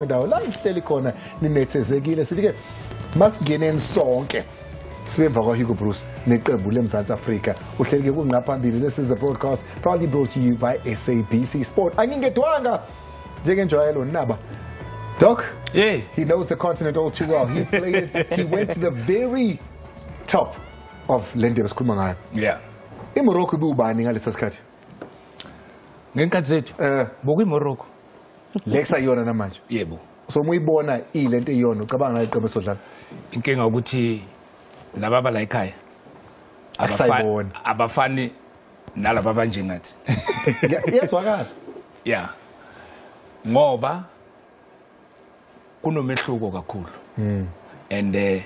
ndawo la ngihleli khona ninethezekile sithi ke masingeneni sonke sibemva kwa Hugo Bruce neqembu leMzansi Afrika uhleli ke kunqa phambili. This is a broadcast proudly brought to you by SABC Sport. Angingedwanga njengenjwayelo naba Doc, yeah, he knows the continent all too well. He played it. He went to the very top of Lende besikhuluma ngayo. Yeah. IMorocco ibubani ngalesa sikhathi? Ngenkathi zethu boku iMorocco. Lexa yona namanje. Yebo. So muyibona ilento iyona ucabanga iqembu esodlala. Inkinga ukuthi nababa la ekhaya abafani nalaba banje ngathi. Yezwakala. Yeah. Ngoba kunomehluko kakhulu. And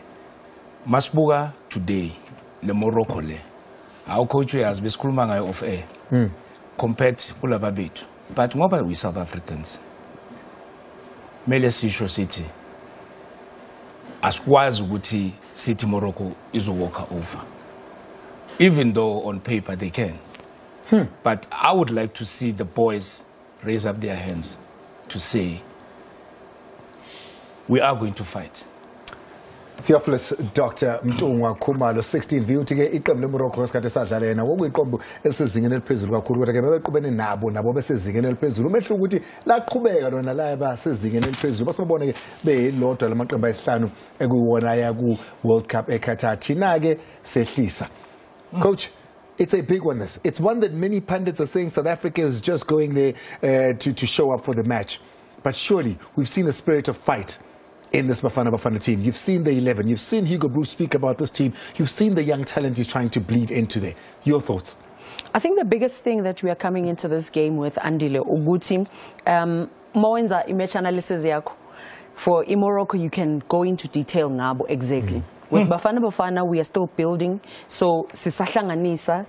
masibuka today le Morocco le. Our coach has besikhuluma ngayo off air. Compared kulaba bethu. But ngoba we South Africans. Mele sisho sithi asikwazi ukuthi sithi Morocco izowalk over. Even though on paper they can. But I would like to see the boys raise up their hands to say we are going to fight. Theophilus Dr. Mtungwa Khumalo 16 view to get iqembu leMorocco esikhathi esadlala yena wokuyiqembu elisezingeni eliphezulu kakhulu kodwa ke bebeqhubene nabo besezingeni eliphezulu umehlo ukuthi laqhubeka lona la basezingeni eliphezulu basibone ke beyilodwa lamaqembu ayisihlanu ekuwona aya ku World Cup eQatar thina ke sehlisa. Coach, it's a big one this. It's one that many pundits are saying South Africa is just going there to show up for the match. But surely we've seen the spirit of fight in this Bafana team. You've seen the 11. You've seen Hugo Bruce speak about this team. You've seen the young talent he's trying to bleed into there. Your thoughts? I think the biggest thing that we are coming into this game with, Andile Uguti, Moenza image analysis yako. For Morocco, you can go into detail ngabo exactly. With Bafana, we are still building. So, sisahlanganisa,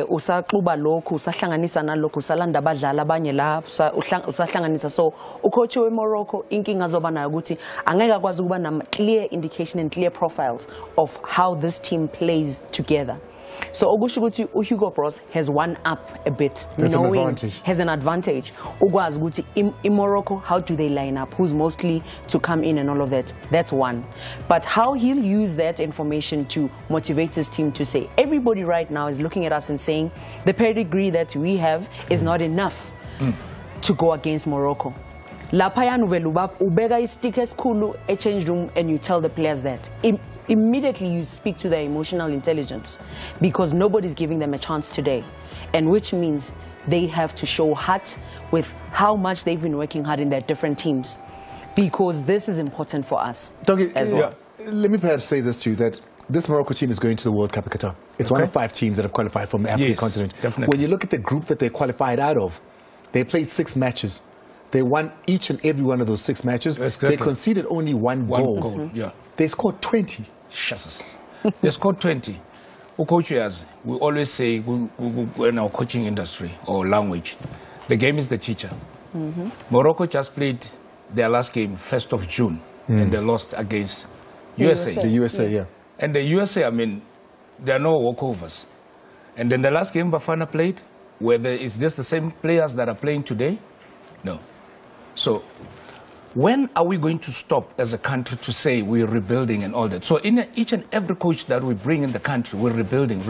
usaxuba lokhu, usahlanganisa nalokhu, usalanda abadlali abanye la, usahlanganisa. So, ucoach we Morocco, inkinga zoba nayo ukuthi angeke akwazi ukuba na clear indication and clear profiles of how this team plays together. So okusho ukuthi Hugo Bruce has one up a bit, has an advantage. Ukwazi ukuthi in Morocco, how do they line up? Who's mostly to come in and all of that? That's one. But how he'll use that information to motivate his team to say, everybody right now is looking at us and saying, the pedigree that we have is not enough to go against Morocco. Lapayanu velubab ubega istika skulu a change room and you tell the players that. Immediately you speak to their emotional intelligence because nobody's giving them a chance today, and which means they have to show heart with how much they've been working hard in their different teams, because this is important for us as well. Let me perhaps say this to you, that this Morocco team is going to the World Cup in Qatar. It's one of 5 teams that have qualified from the African continent. Definitely. When you look at the group that they qualified out of, they played 6 matches. They won each and every one of those 6 matches. Exactly. They conceded only one goal. Yeah. They scored 20. They scored 20. Coaches, we always say in our coaching industry or language, the game is the teacher. Morocco just played their last game 1st of June and they lost against USA. The USA, yeah. And the USA, I mean, there are no walkovers. And then the last game Bafana played, is this the same players that are playing today? No. So when are we going to stop as a country to say we're rebuilding and all that? So in each and every coach that we bring in the country, we're rebuilding.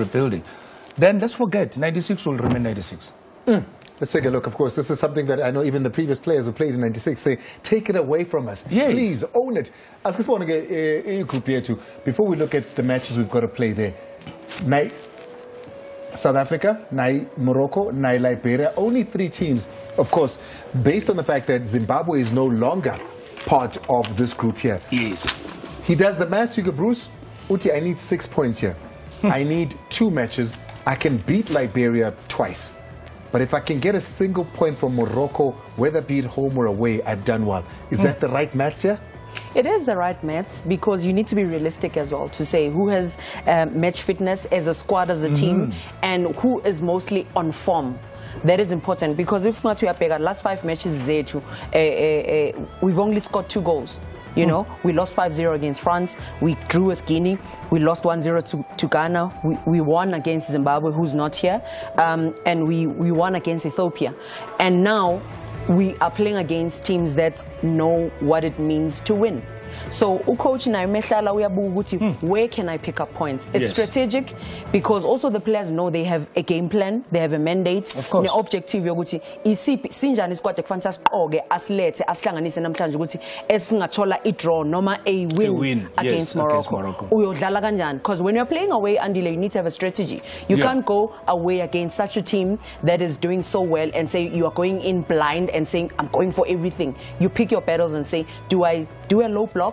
Then let's forget, 96 will remain 96. Let's take a look. Of course, this is something that I know even the previous players who played in 96 say, take it away from us. Yes. Please, own it. As this one group here too, before we look at the matches we've got to play there, South Africa, Morocco, Liberia, only 3 teams. Of course, based on the fact that Zimbabwe is no longer part of this group here. Yes. He does the maths, Hugo Bruce. Uti, I need 6 points here. I need 2 matches. I can beat Liberia twice. But if I can get a single point from Morocco, whether be it home or away, I've done well. Is that the right maths here? It is the right maths because you need to be realistic as well to say who has match fitness as a squad, as a team, and who is mostly on form. That is important because if not, we have last 5 matches, we've only scored 2 goals. You know, we lost 5-0 against France. We drew with Guinea. We lost 1-0 to Ghana. We won against Zimbabwe, who's not here. And we won against Ethiopia. And now we are playing against teams that know what it means to win. So, coach na where can I pick up points? It's strategic because also the players know they have a game plan, they have a mandate, of course. The objective yokuthi isiphi sinjani squad ekufanele siqoke asilete asihlanganise namhlanje ukuthi esingathola i-draw noma a win against Morocco. Uyodlala kanjani? Because when you're playing away, Andile, you need to have a strategy. You can't go away against such a team that is doing so well and say you are going in blind and saying I'm going for everything. You pick your battles and say, do I do a low block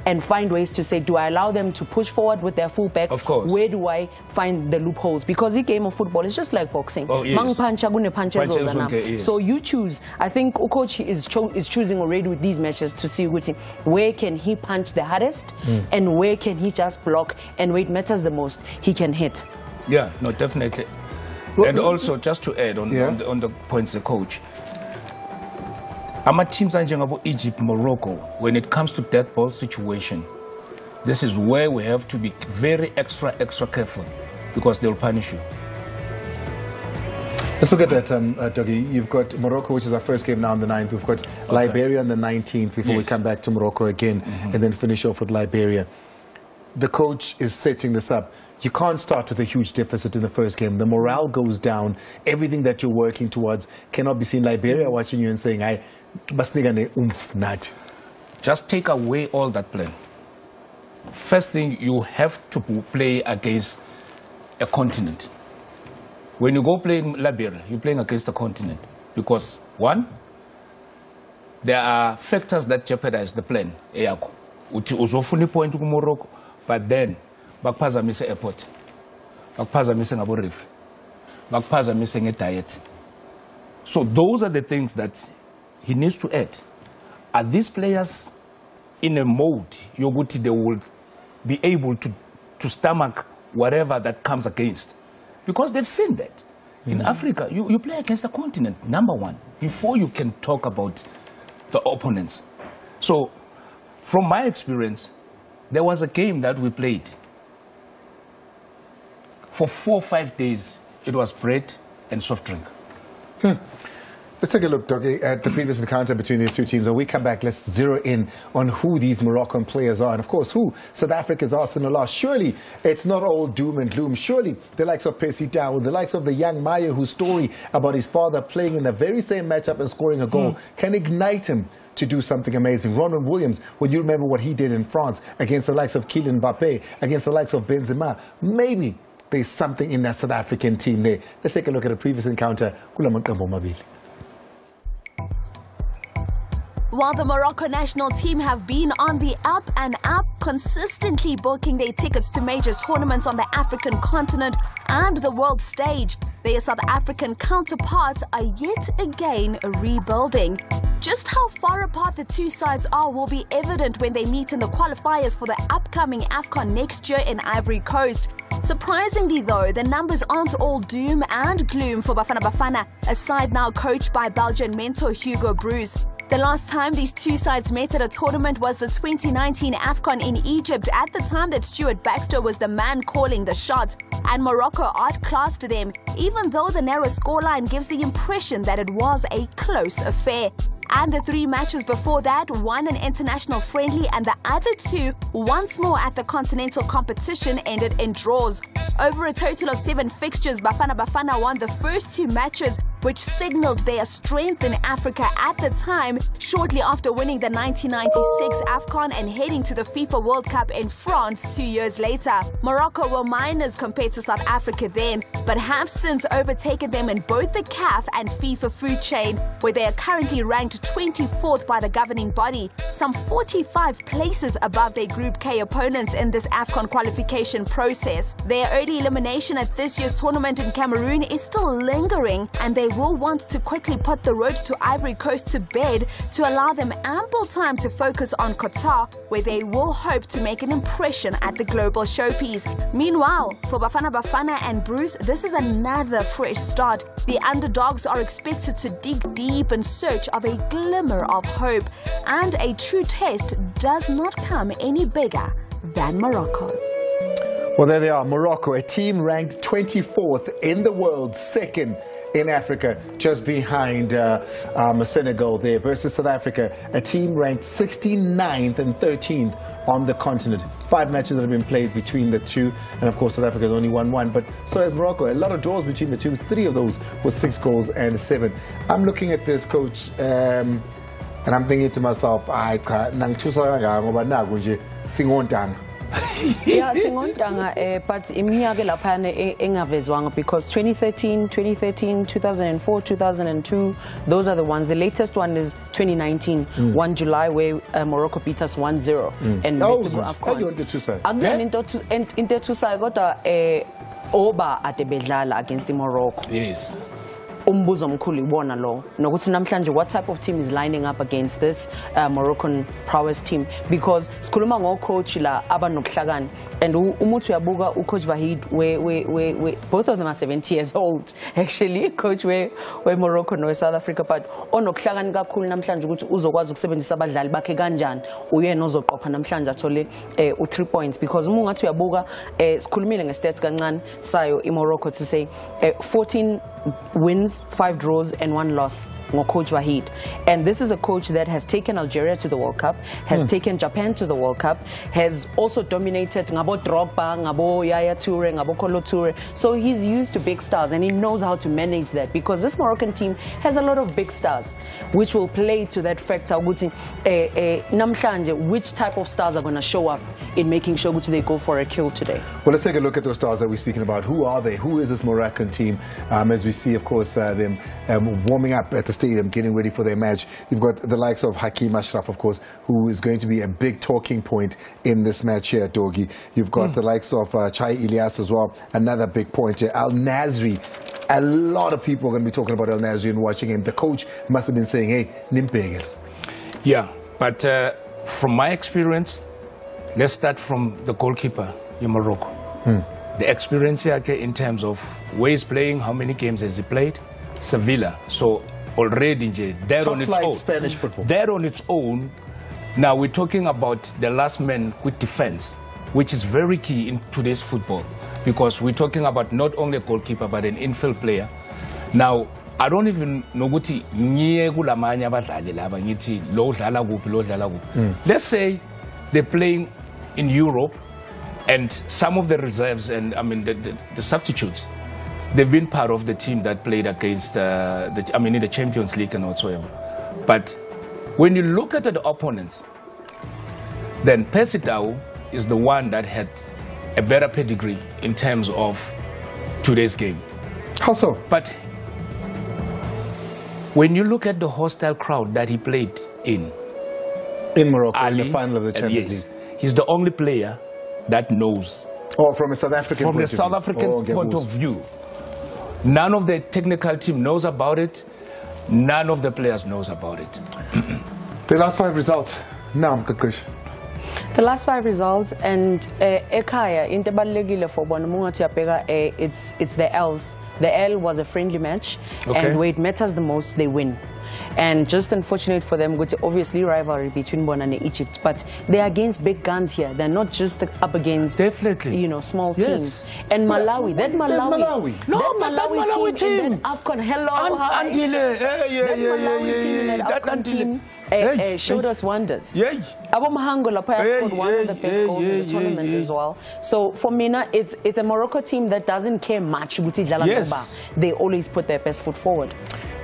and find ways to say, do I allow them to push forward with their full backs? Of course. Where do I find the loopholes? Because the game of football is just like boxing. Oh, yes. So you choose. I think coach is choosing already with these matches to see where can he punch the hardest and where can he just block, and where it matters the most, he can hit. Yeah, no, definitely. Well, and also, just to add on the points the coach, our teams are Egypt, Morocco, when it comes to death ball situation, this is where we have to be very extra careful because they'll punish you. Let's look at that, Dougie. You've got Morocco, which is our first game now on the 9th. We've got Liberia on the 19th before we come back to Morocco again and then finish off with Liberia. The coach is setting this up. You can't start with a huge deficit in the first game. The morale goes down. Everything that you're working towards cannot be seen. Liberia watching you and saying, just take away all that plan. First thing, you have to play against a continent. When you go play in Liberia, you're playing against a continent. Because, one, there are factors that jeopardize the plan. Point Morocco, but then, bakuphazamise airport, bakuphazamise ngabo river, bakuphazamise ngediet. So those are the things that he needs to add. Are these players in a mode yoguti they will be able to stomach whatever that comes against? Because they've seen that. In Africa, you play against the continent, number one, before you can talk about the opponents. So, from my experience, there was a game that we played. For 4 or 5 days, it was bread and soft drink. Let's take a look, Dougie, at the previous encounter between these two teams. When we come back, let's zero in on who these Moroccan players are. And, of course, who South Africa's Arsenal are. Surely it's not all doom and gloom. Surely the likes of Percy Tau, the likes of the young Maya, whose story about his father playing in the very same matchup and scoring a goal can ignite him to do something amazing. Ronald Williams, when you remember what he did in France against the likes of Kylian Mbappe, against the likes of Benzema, maybe there's something in that South African team there. Let's take a look at a previous encounter. While the Morocco national team have been on the up and up, consistently booking their tickets to major tournaments on the African continent and the world stage, their South African counterparts are yet again rebuilding. Just how far apart the two sides are will be evident when they meet in the qualifiers for the upcoming AFCON next year in Ivory Coast. Surprisingly though, the numbers aren't all doom and gloom for Bafana Bafana, a side now coached by Belgian mentor Hugo Broos. The last time these two sides met at a tournament was the 2019 AFCON in Egypt, at the time that Stuart Baxter was the man calling the shots, and Morocco outclassed them, even though the narrow scoreline gives the impression that it was a close affair. And the 3 matches before that, one an international friendly and the other 2, once more at the continental competition, ended in draws. Over a total of 7 fixtures, Bafana Bafana won the first 2 matches, which signaled their strength in Africa at the time, shortly after winning the 1996 AFCON and heading to the FIFA World Cup in France 2 years later. Morocco were minors compared to South Africa then, but have since overtaken them in both the CAF and FIFA food chain, where they are currently ranked 24th by the governing body, some 45 places above their Group K opponents in this AFCON qualification process. Their early elimination at this year's tournament in Cameroon is still lingering, and they will want to quickly put the road to Ivory Coast to bed to allow them ample time to focus on Qatar, where they will hope to make an impression at the global showpiece. Meanwhile, for Bafana Bafana and Bruce, this is another fresh start. The underdogs are expected to dig deep in search of a glimmer of hope, and a true test does not come any bigger than Morocco. Well, there they are, Morocco, a team ranked 24th in the world, second in Africa, just behind Senegal there, versus South Africa, a team ranked 69th and 13th on the continent. 5 matches that have been played between the two, and of course South Africa has only won 1, but so has Morocco. A lot of draws between the two, 3 of those with 6 goals and 7. I'm looking at this, coach, and I'm thinking to myself, yeah, but iminyaka laphana engavezwanga, because 2013, 2004, 2002, those are the ones. The latest one is 2019, 1 July, where Morocco beat us 1-0. And Oba at the Bedlala against Morocco. Yes. Umbuzo mkhulu ibona lo nokuthi namhlanje what type of team is lining up against this Moroccan prowess team, because sikhuluma ngocoach la abanokuhlakani, and umuthi uyabuka ucoach Vahid we both of them are 70 years old actually, coach we Morocco no South Africa, but onokuhlakani kakhulu namhlanje ukuthi uzokwazi ukusebenzisa abadlali bakhe kanjani uyena ozoqopha namhlanje athole u3 points, because uma ungathi uyabuka sikhulumile ngestats kancane sayo iMorocco to say 14 wins, 5 draws and 1 loss. Coach Vahid, and this is a coach that has taken Algeria to the World Cup, has taken Japan to the World Cup, has also dominated Ngabo Drogba, Ngabo Yaya Toure, Ngabo Kolo Toure. So he's used to big stars, and he knows how to manage that, because this Moroccan team has a lot of big stars, which will play to that factor. Namhlanje, which type of stars are going to show up in making sure they go for a kill today? Well, let's take a look at those stars that we're speaking about. Who are they? Who is this Moroccan team? As we see, of course, them warming up at the stadium, getting ready for their match. You've got the likes of Hakim Ashraf, of course, who is going to be a big talking point in this match here at Dogi. You've got the likes of Chai Ilyas as well, another big point here. Al Nasri, a lot of people are going to be talking about Al Nasri and watching him. The coach must have been saying, hey, Nimpegel. Yeah, but from my experience, let's start from the goalkeeper in Morocco. The experience here in terms of where he's playing, how many games has he played, Sevilla. So already there on its own. Spanish football. There on its own. Now we're talking about the last man with defense, which is very key in today's football, because we're talking about not only a goalkeeper but an infield player. Now I don't even know what let's say they're playing in Europe, and some of the reserves and the substitutes, they've been part of the team that played against in the Champions League and whatsoever. But when you look at the opponents, then Pesitao is the one that had a better pedigree in terms of today's game. How so? But when you look at the hostile crowd that he played in Morocco, in the final of the Champions League, he's the only player that knows. Oh, from a South African point of view. From a South African point of view. None of the technical team knows about it. None of the players knows about it. The last 5 results. Now, good question. The last 5 results, and Ekaya, Interballegile for Bonamunga, it's the L's. The L was a friendly match, and where it matters the most, they win. And just unfortunate for them, obviously rivalry between Bon and Egypt, but they're against big guns here. They're not just up against small teams. And Malawi, that Malawi team, that AFCON, that AFCON team showed us wonders. Abo Mahango Lapaya scored one of the best goals in the tournament as well. So for Mina, it's a Morocco team that doesn't care much. They always put their best foot forward.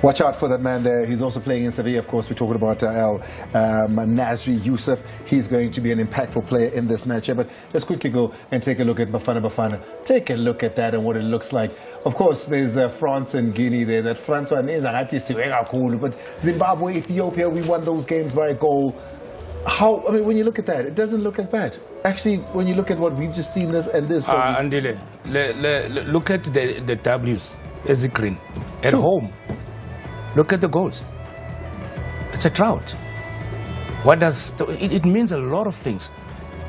Watch out for that man there. He's also playing in Sevilla, of course. We're talking about Al Nasri Youssef. He's going to be an impactful player in this match here. But let's quickly go and take a look at Bafana. Take a look at that and what it looks like. Of course, there's France and Guinea there. That France one is cool. But Zimbabwe, Ethiopia, we won those games by a goal. When you look at that, it doesn't look as bad. Actually, when you look at what we've just seen this and this. Andile, look at the W's. Is it green? At home. Look at the goals. It's a drought. What does it means a lot of things.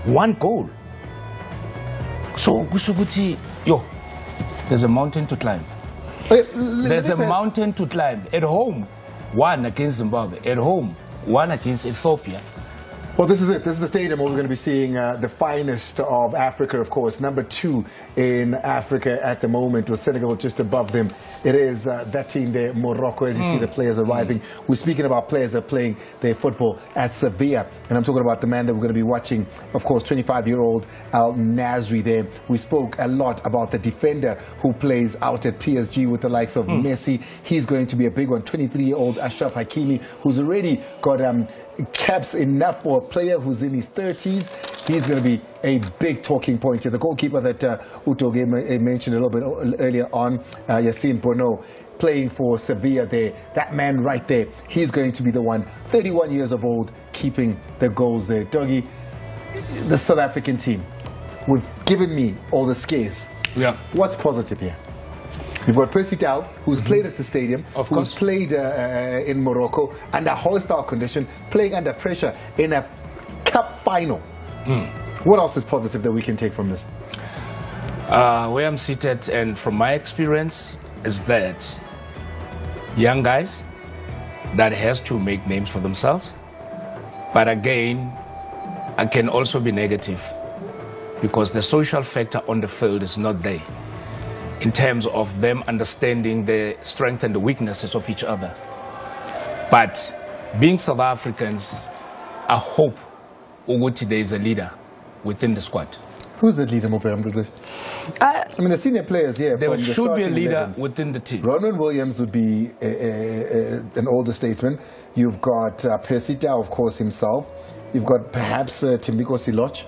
1 goal. So there's a mountain to climb. There's a mountain to climb. At home, 1 against Zimbabwe. At home, 1 against Ethiopia. Well, this is it. This is the stadium where we're going to be seeing the finest of Africa, of course. Number 2 in Africa at the moment, with Senegal just above them. It is that team there, Morocco, as you see the players arriving. We're speaking about players that are playing their football at Sevilla. And I'm talking about the man that we're going to be watching, of course, 25-year-old Al Nasri there. We spoke a lot about the defender who plays out at PSG with the likes of Messi. He's going to be a big one. 23-year-old Ashraf Hakimi, who's already got caps enough for a player who's in his 30s. He's going to be a big talking point here. The goalkeeper that Utoge mentioned a little bit earlier on, Yassine Bono, playing for Sevilla there. That man right there, he's going to be the one, 31 years of old, keeping the goals there. Doggy, the South African team, we've given me all the scares. Yeah. What's positive here? You've got Percy Tau, who's played at the stadium, who's played in Morocco under hostile condition, playing under pressure in a cup final. What else is positive that we can take from this? Where I'm seated, and from my experience, is that young guys that has to make names for themselves. But again, I can also be negative because the social factor on the field is not there in terms of them understanding the strength and the weaknesses of each other. But being South Africans, I hope Uguti there is a leader within the squad. Who's the leader, Mopé? I mean, the senior players here. There should be a leader within the team. Ronwen Williams would be an older statesman. You've got Percy Tau, of course, himself. You've got perhaps Timbiko Siloch.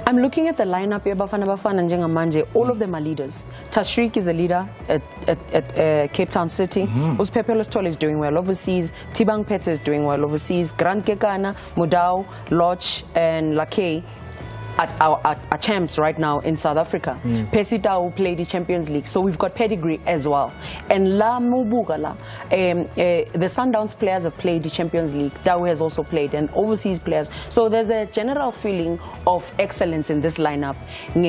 I'm looking at the lineup here, Bafana and Njengamanje. All of them are leaders. Tashrik is a leader at Cape Town City. Uspepe Lostol is doing well overseas. Tibang Pete is doing well overseas. Grant Kekana, Mudau, Loch, and Lakay are champs right now in South Africa. Percy Tau played the Champions League, so we've got pedigree as well. And La Mubugala, the Sundowns players have played the Champions League. Tau has also played, and overseas players. So there's a general feeling of excellence in this lineup.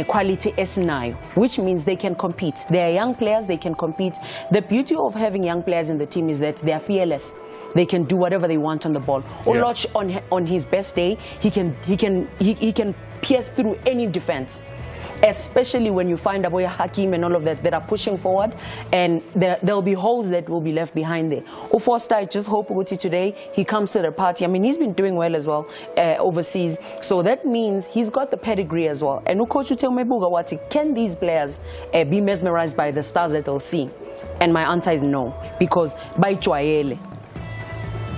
Quality esinayo, which means they can compete. They are young players, they can compete. The beauty of having young players in the team is that they are fearless. They can do whatever they want on the ball. Oloch on his best day, he can pierce through any defense, especially when you find Aboya Hakim and all of that are pushing forward, and there'll be holes that will be left behind there. Ufoster, I just hope Uguti today he comes to the party. I mean, he's been doing well as well overseas, so that means he's got the pedigree as well. And Ukochu Temebuga Wati, can these players be mesmerized by the stars that they'll see? And my answer is no, because by Chwaele,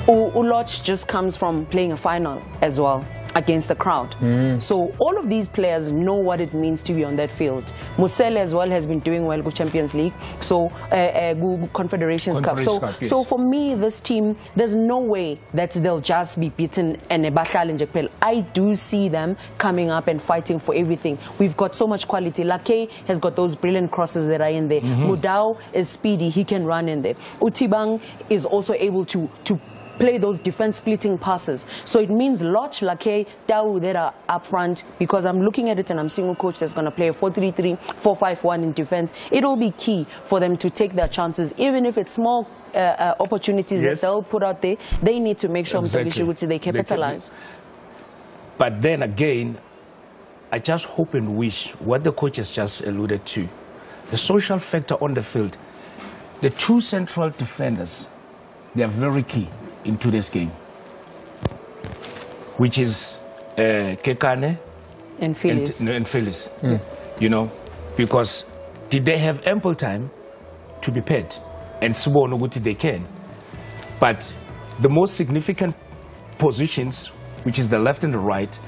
Uloch just comes from playing a final as well against the crowd. So all of these players know what it means to be on that field. Musele as well has been doing well with Champions League, so Confederations Cup. So for me, this team, there's no way that they'll just be beaten and I do see them coming up and fighting for everything. We've got so much quality. Lakay has got those brilliant crosses that are in there. Mudau is speedy, he can run in there. Utibang is also able to play those defense-splitting passes. So it means Loch, Lakay, Tau that are up front, because I'm looking at it and I'm seeing a coach that's going to play a 4-3-3, 4-5-1 in defense. It will be key for them to take their chances, even if it's small opportunities that they'll put out there. They need to make sure they capitalize. But then again, I just hope and wish what the coach has just alluded to, the social factor on the field. The two central defenders, they are very key in today's game, which is Kekane and Phyllis. You know, because did they have ample time to be paid? And Subo Noguti they can. But the most significant positions, which is the left and the right,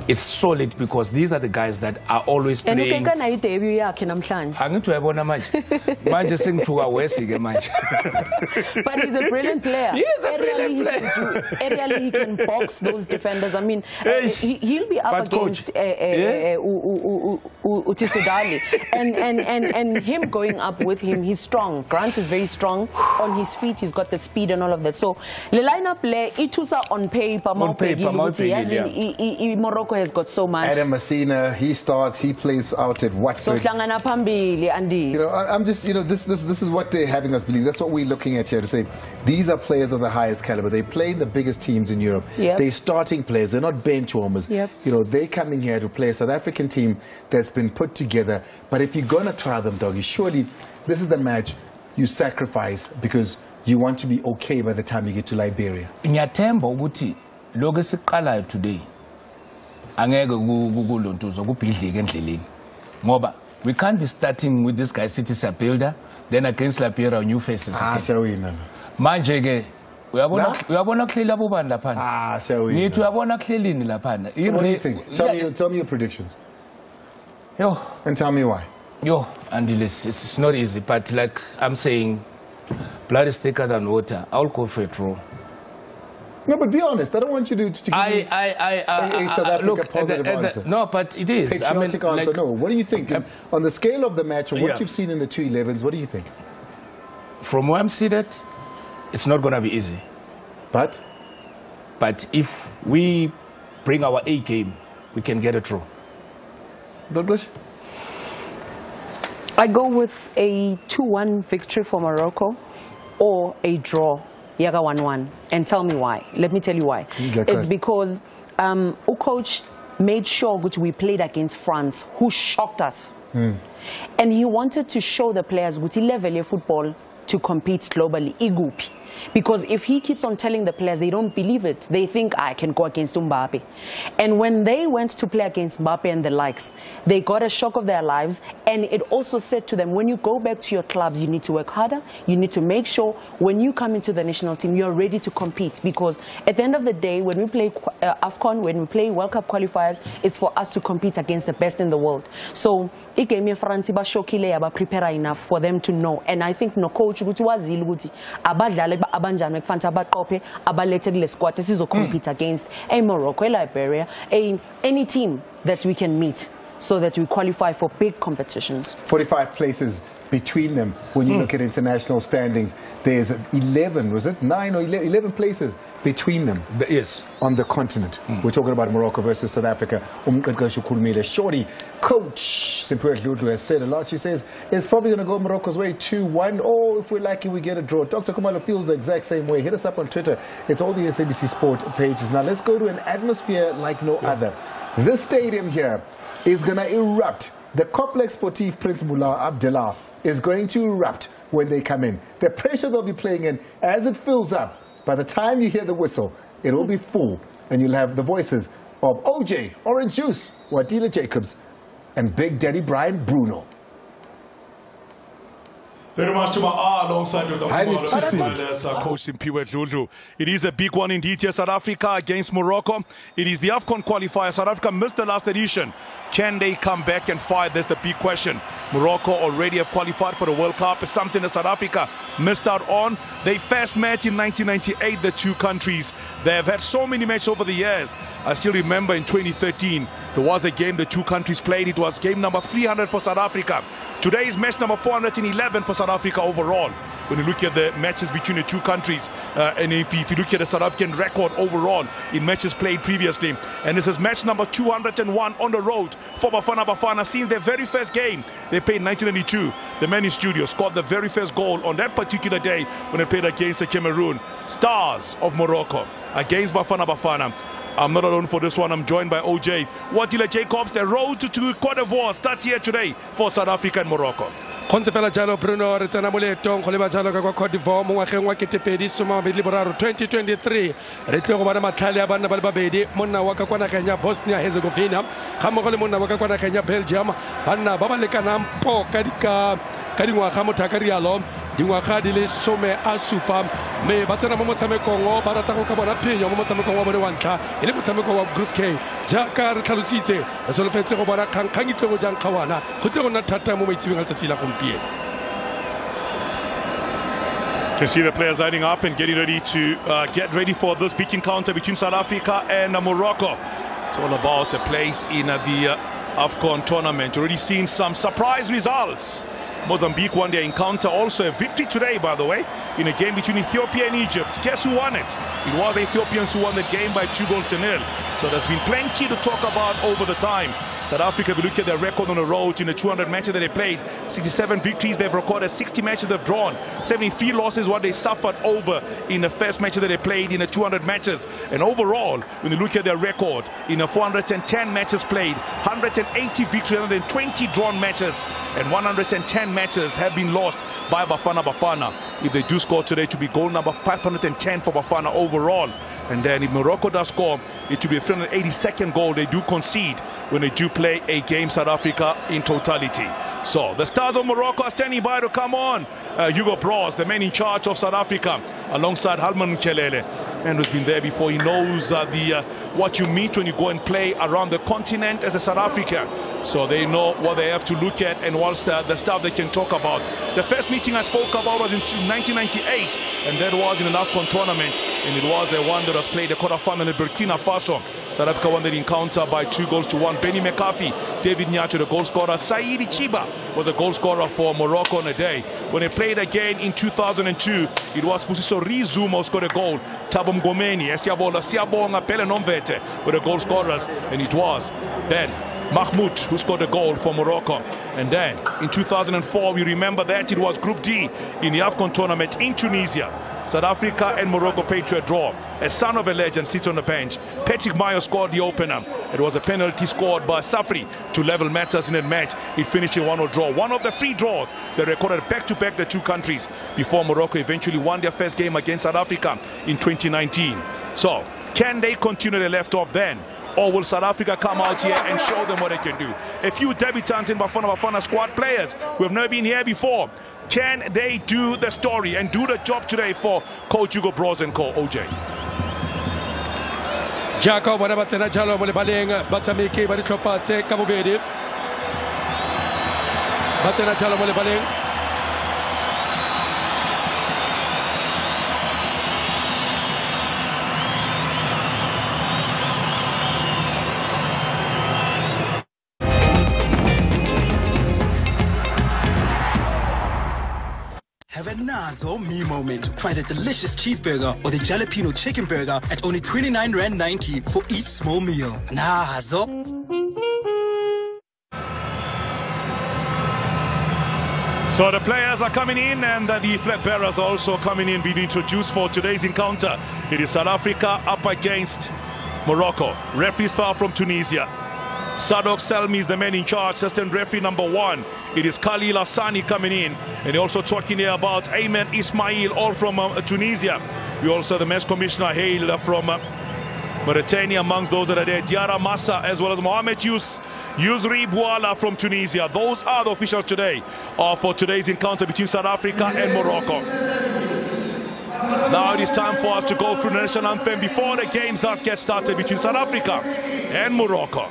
it's solid because these are the guys that are always playing. But he's a brilliant player. He is a brilliant player. Aerially, he can box those defenders. I mean, he'll be up against Utisodali. And him going up with him, he's strong. Grant is very strong on his feet. He's got the speed and all of that. So, the lineup, Itusa on paper, Morocco has got so much. Adam Messina, he starts, he plays out at Watford. So Andy. You know, I'm just, you know, this is what they're having us believe. That's what we're looking at here to say these are players of the highest caliber. They play in the biggest teams in Europe. Yep. They're starting players. They're not bench warmers. Yep. You know, they're coming here to play a South African team that's been put together. But if you're gonna try them, doggy, surely this is the match you sacrifice because you want to be okay by the time you get to Liberia. Ngiyathemba ukuthi lokho esiqalayo today angeke kulontuzo kubhidlike endleleni ngoba we can't be starting with this guy City builder then against Liberia new faces Siyawina manje ke uyabona kuhleli abobani laphana siyawina ngithi uyabona kuhlelini laphana. So what do you think? Tell me your predictions. Yo, and tell me why. Yo, and it's not easy, but like I'm saying, blood is thicker than water. I'll go for a draw. No, but be honest. I don't want you to give me a South Africa positive answer. No, but it is. Patriotic answer. No. What do you think? On the scale of the match, or what you've seen in the 2-11s, what do you think? From where I'm seated, it's not going to be easy. But if we bring our A game, we can get a draw. Douglas? I go with a 2-1 victory for Morocco or a draw, Yaga 1-1. And tell me why. Let me tell you why. It's because coach made sure that we played against France, who shocked us. And he wanted to show the players that he level football to compete globally. Igupi. Because if he keeps on telling the players, they don't believe it. They think, I can go against Mbappe. And when they went to play against Mbappe and the likes, they got a shock of their lives. And it also said to them, when you go back to your clubs, you need to work harder. You need to make sure when you come into the national team, you're ready to compete. Because at the end of the day, when we play AFCON, when we play World Cup qualifiers, it's for us to compete against the best in the world. So, it gave me France prepare enough for them to know. And I think no coach abanjani kufanele abaqophe abalethe kule squad esizocompete against a Morocco, a Liberia, any team that we can meet so that we qualify for big competitions. 45 places between them when you look at international standings. There's 11, was it 9 or 11 places between them. Yes. On the continent. We're talking about Morocco versus South Africa. Shorty coach Simpiwe Dludlu has said a lot. She says it's probably going to go Morocco's way 2-1. Or if we're lucky, we get a draw. Dr. Kumalo feels the exact same way. Hit us up on Twitter. It's all the SABC Sport pages. Now let's go to an atmosphere like no other. This stadium here is going to erupt. The Complex Sportif Prince Mullah Abdullah is going to erupt when they come in. The pressure they'll be playing in, as it fills up, by the time you hear the whistle, it will be full, and you'll have the voices of OJ, Orange Juice, Wadila Jacobs, and Big Daddy Brian Bruno. Very much to my alongside with the Coach Simpiwe Dludlu. It is a big one indeed here, South Africa against Morocco. It is the AFCON qualifier. South Africa missed the last edition. Can they come back and fight? That's the big question. Morocco already have qualified for the World Cup. It's something that South Africa missed out on. They first met in 1998, the two countries. They have had so many matches over the years. I still remember in 2013, there was a game the two countries played. It was game number 300 for South Africa. Today is match number 411 for South Africa overall. When you look at the matches between the two countries, and if you look at the South African record overall in matches played previously, and this is match number 201 on the road for Bafana since their very first game they played in 1992. The man in studio scored the very first goal on that particular day when they played against the Cameroon Stars of Morocco against Bafana. I'm not alone for this one. I'm joined by OJ. Wadila Jacobs. The road to Cote d'Ivoire starts here today for South Africa and Morocco. Kontefela jalo Bruno re tsena mo leetong go leba jalo ka Cote d'Ivoire mo ngwageng wa 2023 re tle go bona matlhale a banna ba le babedi monna wa ka kwa nageng ya Bosnia Herzegovina ga mmogo le monna wa ka kwa nageng ya Belgium banna ba ba lekanang po ka dingwaga mothaka rialo dingwaga di le 17 mme ba tsena mo motshamekong o ba rata go ka bona phenyo mo motshamekong wa bone wa ntlha e le motshameko wa Group K jaaka re tlhalositse re solofetse go bona kgangkgang itle go jang kgawana go tle go nna thata mo maitsebeng a letsatsi la gompieno. You can see the players lining up and getting ready to get ready for this big encounter between South Africa and Morocco. It's all about a place in the AFCON tournament. Already seen some surprise results. Mozambique won their encounter. Also a victory today, by the way, in a game between Ethiopia and Egypt. Guess who won it? It was the Ethiopians who won the game by 2-0. So there's been plenty to talk about over the time. South Africa, we look at their record on the road in the 200 matches that they played. 67 victories they've recorded, 60 matches they've drawn, 73 losses what they suffered over in the first matches that they played in the 200 matches. And overall, when you look at their record in the 410 matches played, 180 victories, 120 drawn matches, and 110 matches have been lost by Bafana. If they do score today, to be goal number 510 for Bafana overall. And then if Morocco does score, it will be a 382nd goal they do concede when they do play against South Africa in totality. So the stars of Morocco are standing by to come on. Hugo Broos, the man in charge of South Africa, alongside Halman Kelele, and who's been there before. He knows what you meet when you go and play around the continent as a South African. So they know what they have to look at and what's the stuff they can talk about. The first meeting I spoke about was in 1998, and that was in an AFCON tournament, and it was the one that was played the quarterfinal in Burkina Faso. South Africa won the encounter by 2-1. Benny McCarthy, David Nyato, the goal scorer. Saidi Chiba was a goal scorer for Morocco on the day. When they played again in 2002, it was Pusiso Rizuma who scored a goal. Thabo Mngomeni, Esiabola, Siabonga, Pele Nomvete were the goal scorers, and it was then Mahmoud who scored a goal for Morocco. And then in 2004, we remember that it was Group D in the AFCON tournament in Tunisia. South Africa and Morocco paid to a draw. A son of a legend sits on the bench. Patrick Mayo scored the opener. It was a penalty scored by Safri to level matters in a match. It finished in 1-1 draw. One of the 3 draws that recorded back-to-back the two countries before Morocco eventually won their first game against South Africa in 2019. So, can they continue they left off then? Or will South Africa come out here and show them what they can do? A few debutants in Bafana squad players who have never been here before. Can they do the story and do the job today for Coach Hugo Broos and Co. OJ? Jacob, whatever Tenachalo, Molebaling, Batsamiki, Badichopa, Kabubedi. Batenachalo, Molebaling. Have a Nazo me moment. Try the delicious cheeseburger or the jalapeno chicken burger at only 29 Rand 90 for each small meal. Nazo. So the players are coming in, and the flag bearers are also coming in, being introduced for today's encounter. It is South Africa up against Morocco. Referees foul from Tunisia. Sadok Selmi is the man in charge, assistant referee number 1. It is Khalil Hassani coming in. And they're also talking here about Ayman Ismail, all from Tunisia. We also, the match commissioner, hail from Mauritania, amongst those that are there. Diarra Massa, as well as Mohamed Yusri Bouala from Tunisia. Those are the officials today for today's encounter between South Africa and Morocco. Now it is time for us to go through the national anthem before the games does get started between South Africa and Morocco.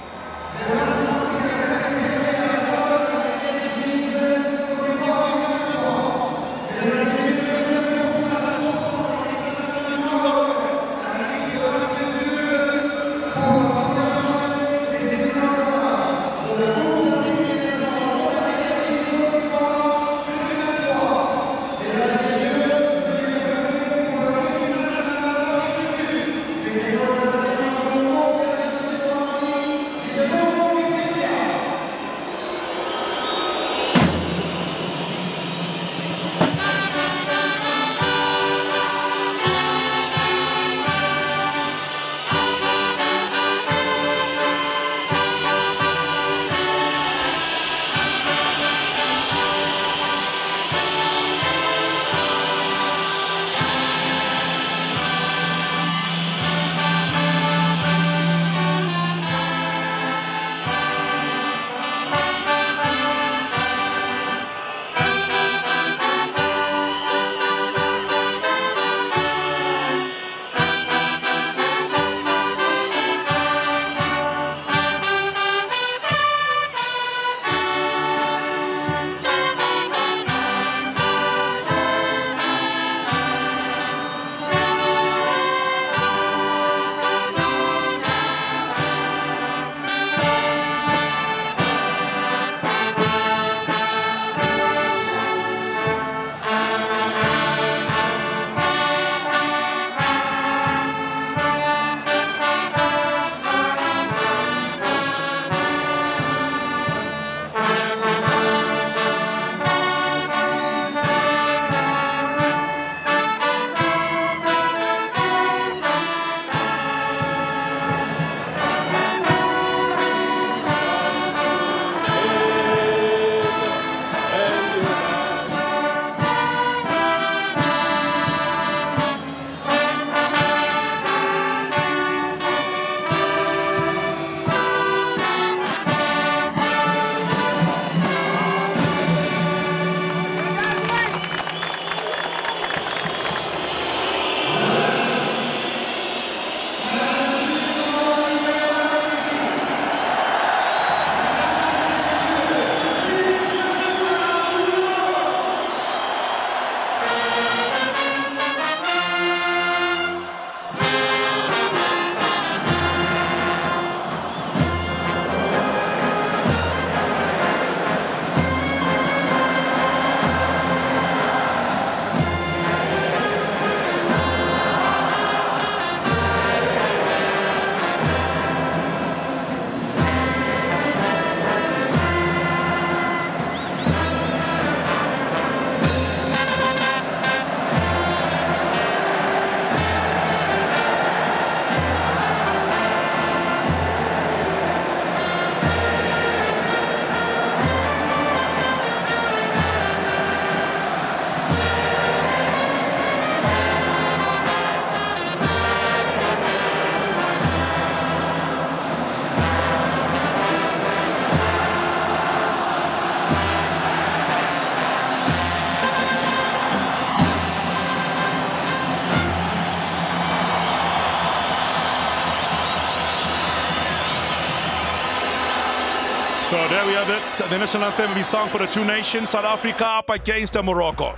So there we have it. The national anthem will be sung for the two nations, South Africa up against Morocco.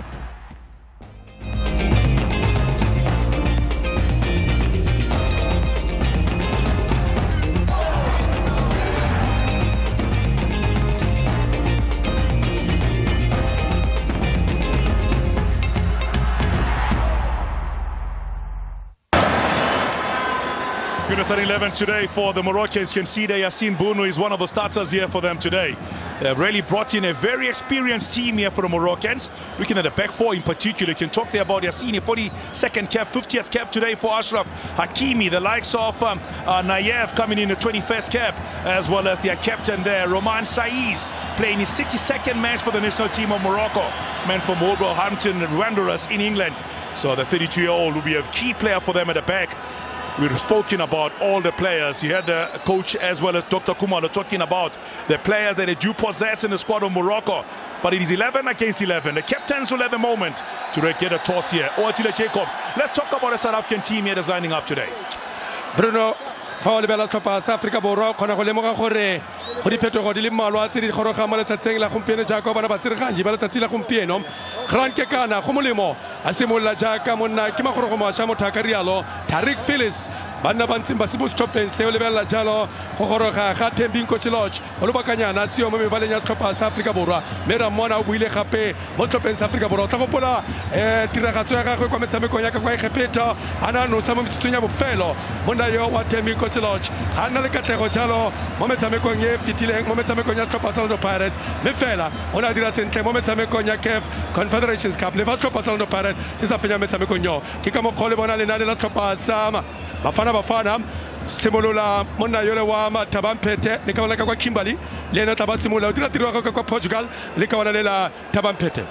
Starting 11 today for the Moroccans. You can see there Yassine Bounou is one of the starters here for them today. They've really brought in a very experienced team here for the Moroccans. Looking at the back four in particular, you can talk there about Yassine, 42nd cap, 50th cap today for Ashraf Hakimi, the likes of Nayev coming in the 21st cap, as well as their captain there, Romain Saiz, playing his 62nd match for the national team of Morocco, man from Wolverhampton Wanderers in England. So the 32-year-old will be a key player for them at the back. We've spoken about all the players. You had the coach as well as Dr. Kumalo talking about the players that they do possess in the squad of Morocco. But it is 11 against 11. The captains will have a moment to get a toss here. Oatile Jacobs. Let's talk about the South African team here that's lining up today. Bruno, fa le bela tlhopha sa Afrika Borwa khona go lemoga gore go diphetogo di le mmalwa tse di goroga mo letsatsing la gompieno jaaka bana ba tsireganji ba letsatsi la gompieno Grant Kekana go molemo a simolla jaaka monna ke magoro go moša mothaka rialo Tariq Phillips banna ba ntse ba se bo stoppeng se o lebella jalo go goroga ga Thembi Nkosi-Lodge o lo bakanyana seo mo mebaleng ya tlhopha sa Afrika Borwa mme ra mmona o buile gape mo tlhopheng sa Afrika Borwa tla gopola tiragatso ya gagwe kwa metshamekong ya ka kwa Egepeta ana no sa mo metsotong ya bofelo monna yo wa Thembi Nkosi-Lodge ga nna le katlego jalo mo metshamekong e fitileng mo metshamekong ya tlhopha sa Orlando Pirates mme fela o na dira sentle mo metshamekong ya CAF Confederations Cup le ba tlhopha sa Orlando Pirates se sa fenya metshamekong yo ke ka mo kgole bona lenane la tlhopha sa Bafana simolola monna yole wa Tabampete le ka bona ka kwa Kimberley le ena taba simolola o dira tiro ka kwa Portugal le ka bona le la Tabampete.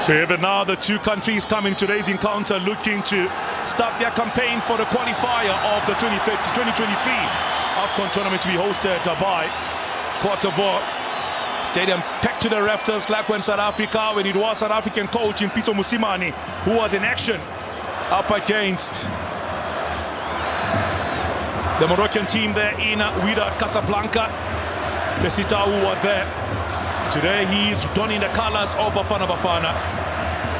So even now the two countries come in today's encounter looking to start their campaign for the qualifier of the 2023 AFCON tournament to be hosted by Cote d'Ivoire. Stadium packed to the rafters like when South Africa, when it was South African coach in Pito Musimani who was in action up against the Moroccan team there in Wydad Casablanca. Pesitau was there. Today he's donning the colors of Bafana.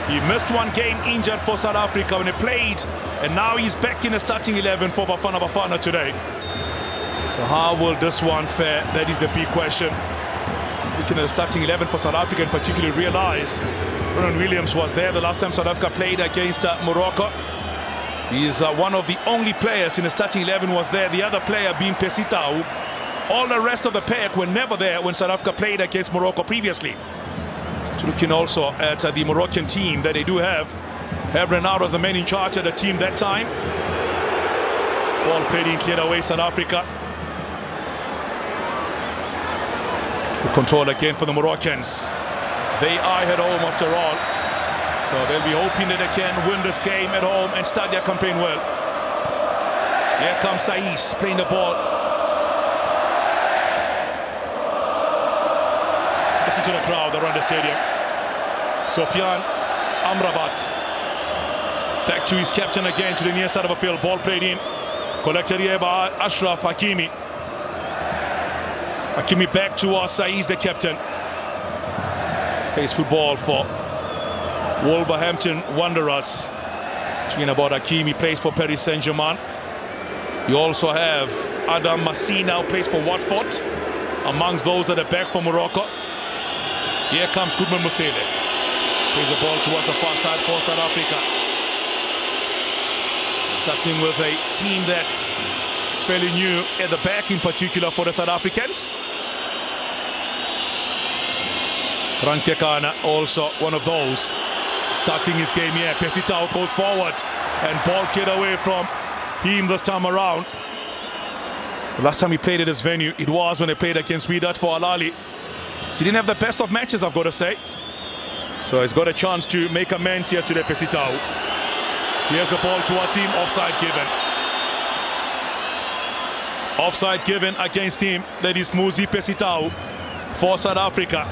He missed one game injured for South Africa when he played, and now he's back in the starting 11 for Bafana today. So how will this one fare? That is the big question. Looking at the starting 11 for South Africa, and particularly realize Ronald Williams was there the last time South Africa played against Morocco. He's one of the only players in the starting 11 was there, the other player being Pesitau. All the rest of the pack were never there when South Africa played against Morocco previously. So looking also at the Moroccan team that they do have. Renard was the man in charge of the team that time. Ball played in, cleared away South Africa. Control again for the Moroccans. They are at home after all. So they'll be hoping that they can win this game at home and start their campaign well. Here comes Saiz playing the ball. Listen to the crowd around the stadium. Sofiane Amrabat. Back to his captain again to the near side of the field. Ball played in. Collected here by Ashraf Hakimi. Hakimi back to Saiz, the captain. Plays football for Wolverhampton Wanderers. Talking about Hakimi, plays for Paris Saint-Germain. You also have Adam Massina, who plays for Watford. Amongst those at the back for Morocco. Here comes Goodman Musele. Plays the ball towards the far side for South Africa. Starting with a team that is fairly new at the back, in particular for the South Africans. Grant Kekana also one of those. Starting his game here, Pesitau goes forward and ball cleared away from him this time around. The last time he played at this venue, it was when they played against Wydad for Al Ahly. Didn't have the best of matches, I've got to say. So he's got a chance to make amends here today, Pesitau. Here's the ball towards him, offside given. Offside given against him, that is Muzi Pesitau for South Africa.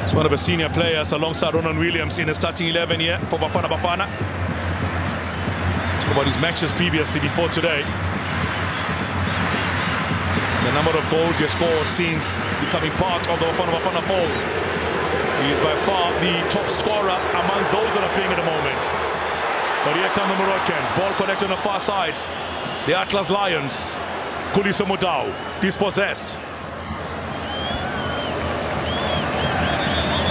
He's one of the senior players alongside Ronald Williams in the starting 11 here for Bafana. Talk about his matches previously before today. The number of goals he has scored since becoming part of the Bafana fold. He is by far the top scorer amongst those that are playing at the moment. But here come the Moroccans. Ball collected on the far side. The Atlas Lions. Kulisa Mudau, dispossessed.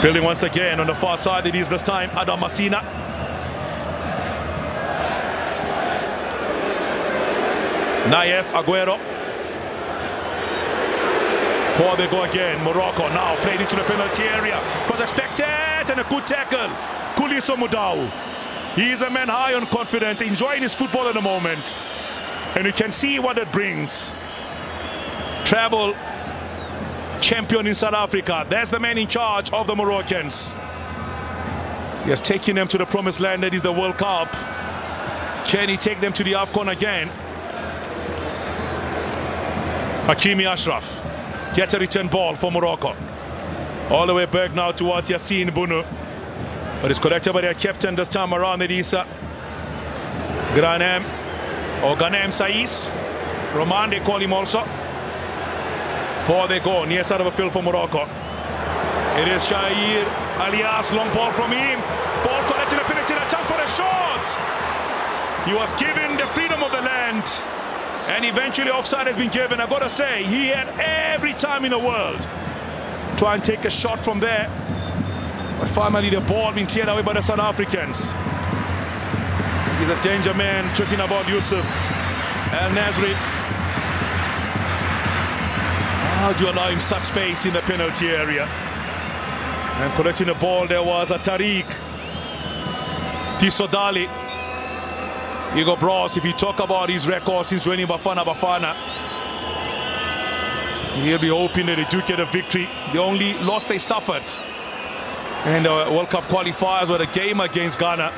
Building once again on the far side. It is this time Adam Masina. Naif Aguero. Four they go again. Morocco now played into the penalty area. Was expected and a good tackle. Kulisa Mudau. He is a man high on confidence, enjoying his football at the moment. And you can see what it brings. Treble champion in South Africa. That's the man in charge of the Moroccans. He has taken them to the promised land that is the World Cup. Can he take them to the AFCON again? Hakimi Ashraf gets a return ball for Morocco. All the way back now towards Yassine Bounou. But it's collected by their captain this time around. It is Ghanem Saiz. Roman, they call him also. Four they go, near side of a field for Morocco. It is Shair Alias, long ball from him. Ball collected, a penalty, a chance for a shot. He was given the freedom of the land. And eventually offside has been given. I've got to say, he had every time in the world try and take a shot from there. But finally the ball being cleared away by the South Africans. He's a danger man, talking about Yusuf El Nasri. How do you allow him such space in the penalty area? And collecting the ball, there was a Tariq Tisodali. Igor Bros, if you talk about his record since joining Bafana, he'll be hoping that they do get a victory. The only loss they suffered in the World Cup qualifiers were the game against Ghana.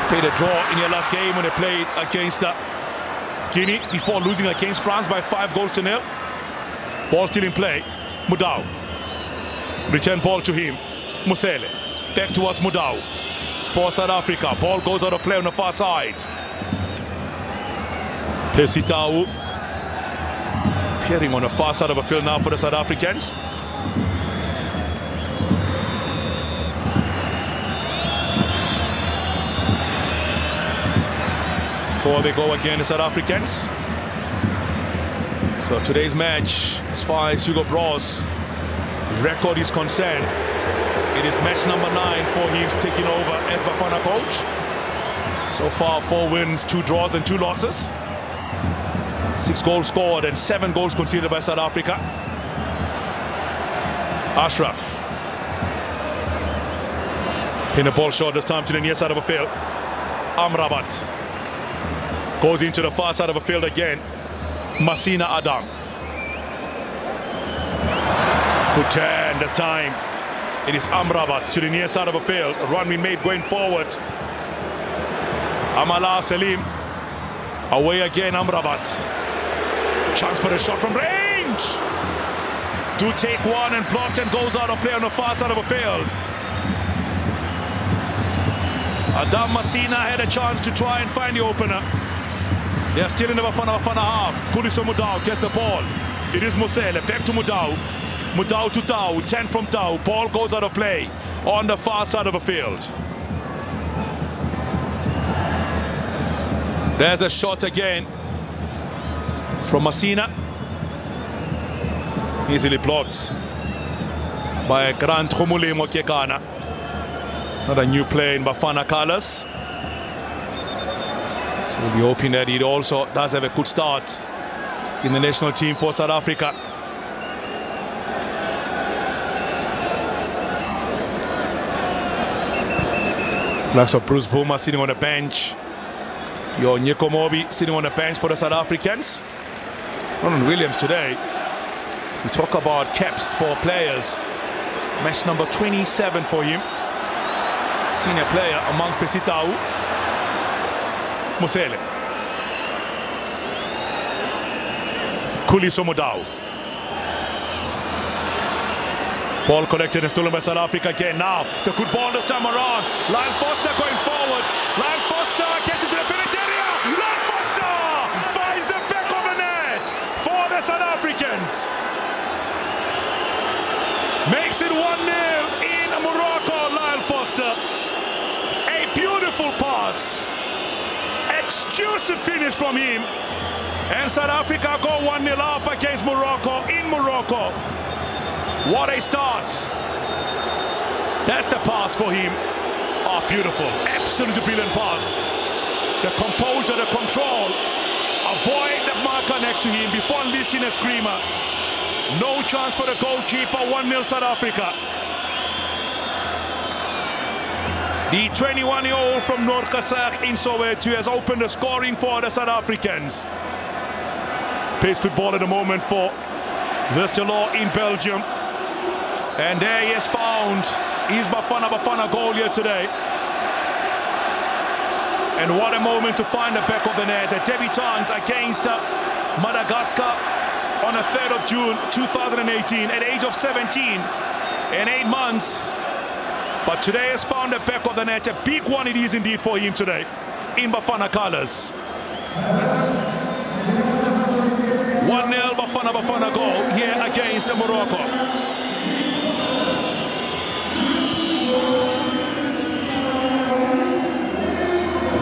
Played a draw in their last game when they played against Guinea before losing against France by 5-0. Ball still in play. Mudau. Return ball to him. Musele. Back towards Mudau. For South Africa. Ball goes out of play on the far side. Pesitau. Appearing on the far side of the field now for the South Africans. Before they go again, the South Africans. So today's match, as far as Hugo Bros' record is concerned, it is match number 9 for him taking over as Bafana coach. So far, 4 wins, 2 draws and 2 losses. 6 goals scored and 7 goals conceded by South Africa. Ashraf. Pin the ball short this time to the near side of the field. Amrabat. Goes into the far side of the field again. Masina Adam. Good turn this time. It is Amrabat to the near side of the field. A run we made going forward. Amala Selim. Away again, Amrabat. Chance for a shot from range. Do take one and blocked and goes out of play on the far side of the field. Adam Masina had a chance to try and find the opener. They are still in the Bafana half. Kulisa Mudau gets the ball. It is Musele. Back to Mudau. Mudau to Tau. 10 from Tau. Ball goes out of play on the far side of the field. There's the shot again from Masina. Easily blocked by Grant Khumule Mokekana. Another new player in Bafana colors. So we'll be hoping that he also does have a good start in the national team for South Africa. Likes of Bruce Vuma sitting on the bench. Your Nyeko Mobi sitting on the bench for the South Africans. Ronald Williams today. We talk about caps for players. Match number 27 for him. Senior player amongst Pesitau. Musele. Kulisa Mudau. Ball collected and stolen by South Africa again. Now it's a good ball this time around. Lyle Foster going forward. Lyle Foster gets into the penalty area. Lyle Foster finds the back of the net for the South makes it 1-0 in Morocco. Lyle Foster, a beautiful pass, exclusive finish from him, and South Africa go 1-0 up against Morocco in Morocco. What a start. That's the pass for him. Oh, beautiful, absolutely brilliant pass. The composure, the control, avoid the marker next to him before unleashing a screamer. No chance for the goalkeeper. 1-0 South Africa. The 21-year-old from North Kazakh in Soweto has opened the scoring for the South Africans. Pace football at the moment for Westerlo in Belgium. And there he has found his Bafana goal here today. And what a moment to find the back of the net. A debutant against Madagascar on the 3rd of June 2018 at the age of 17 and 8 months. But today has found the back of the net. A big one it is indeed for him today in Bafana colours. 1-0 Bafana goal here against Morocco.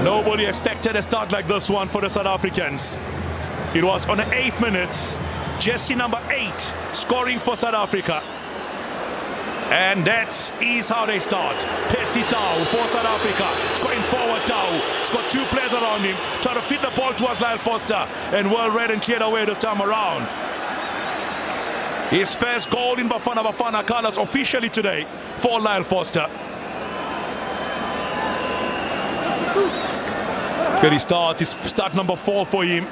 Nobody expected a start like this one for the South Africans. It was on the 8th minute. Jesse number 8 scoring for South Africa. And that is how they start. Percy Tau for South Africa. It's going forward Tau. He's got 2 players around him. Trying to feed the ball towards Lyle Foster. And well read and cleared away this time around. His first goal in Bafana colours officially today for Lyle Foster. Very start. It's start number 4 for him.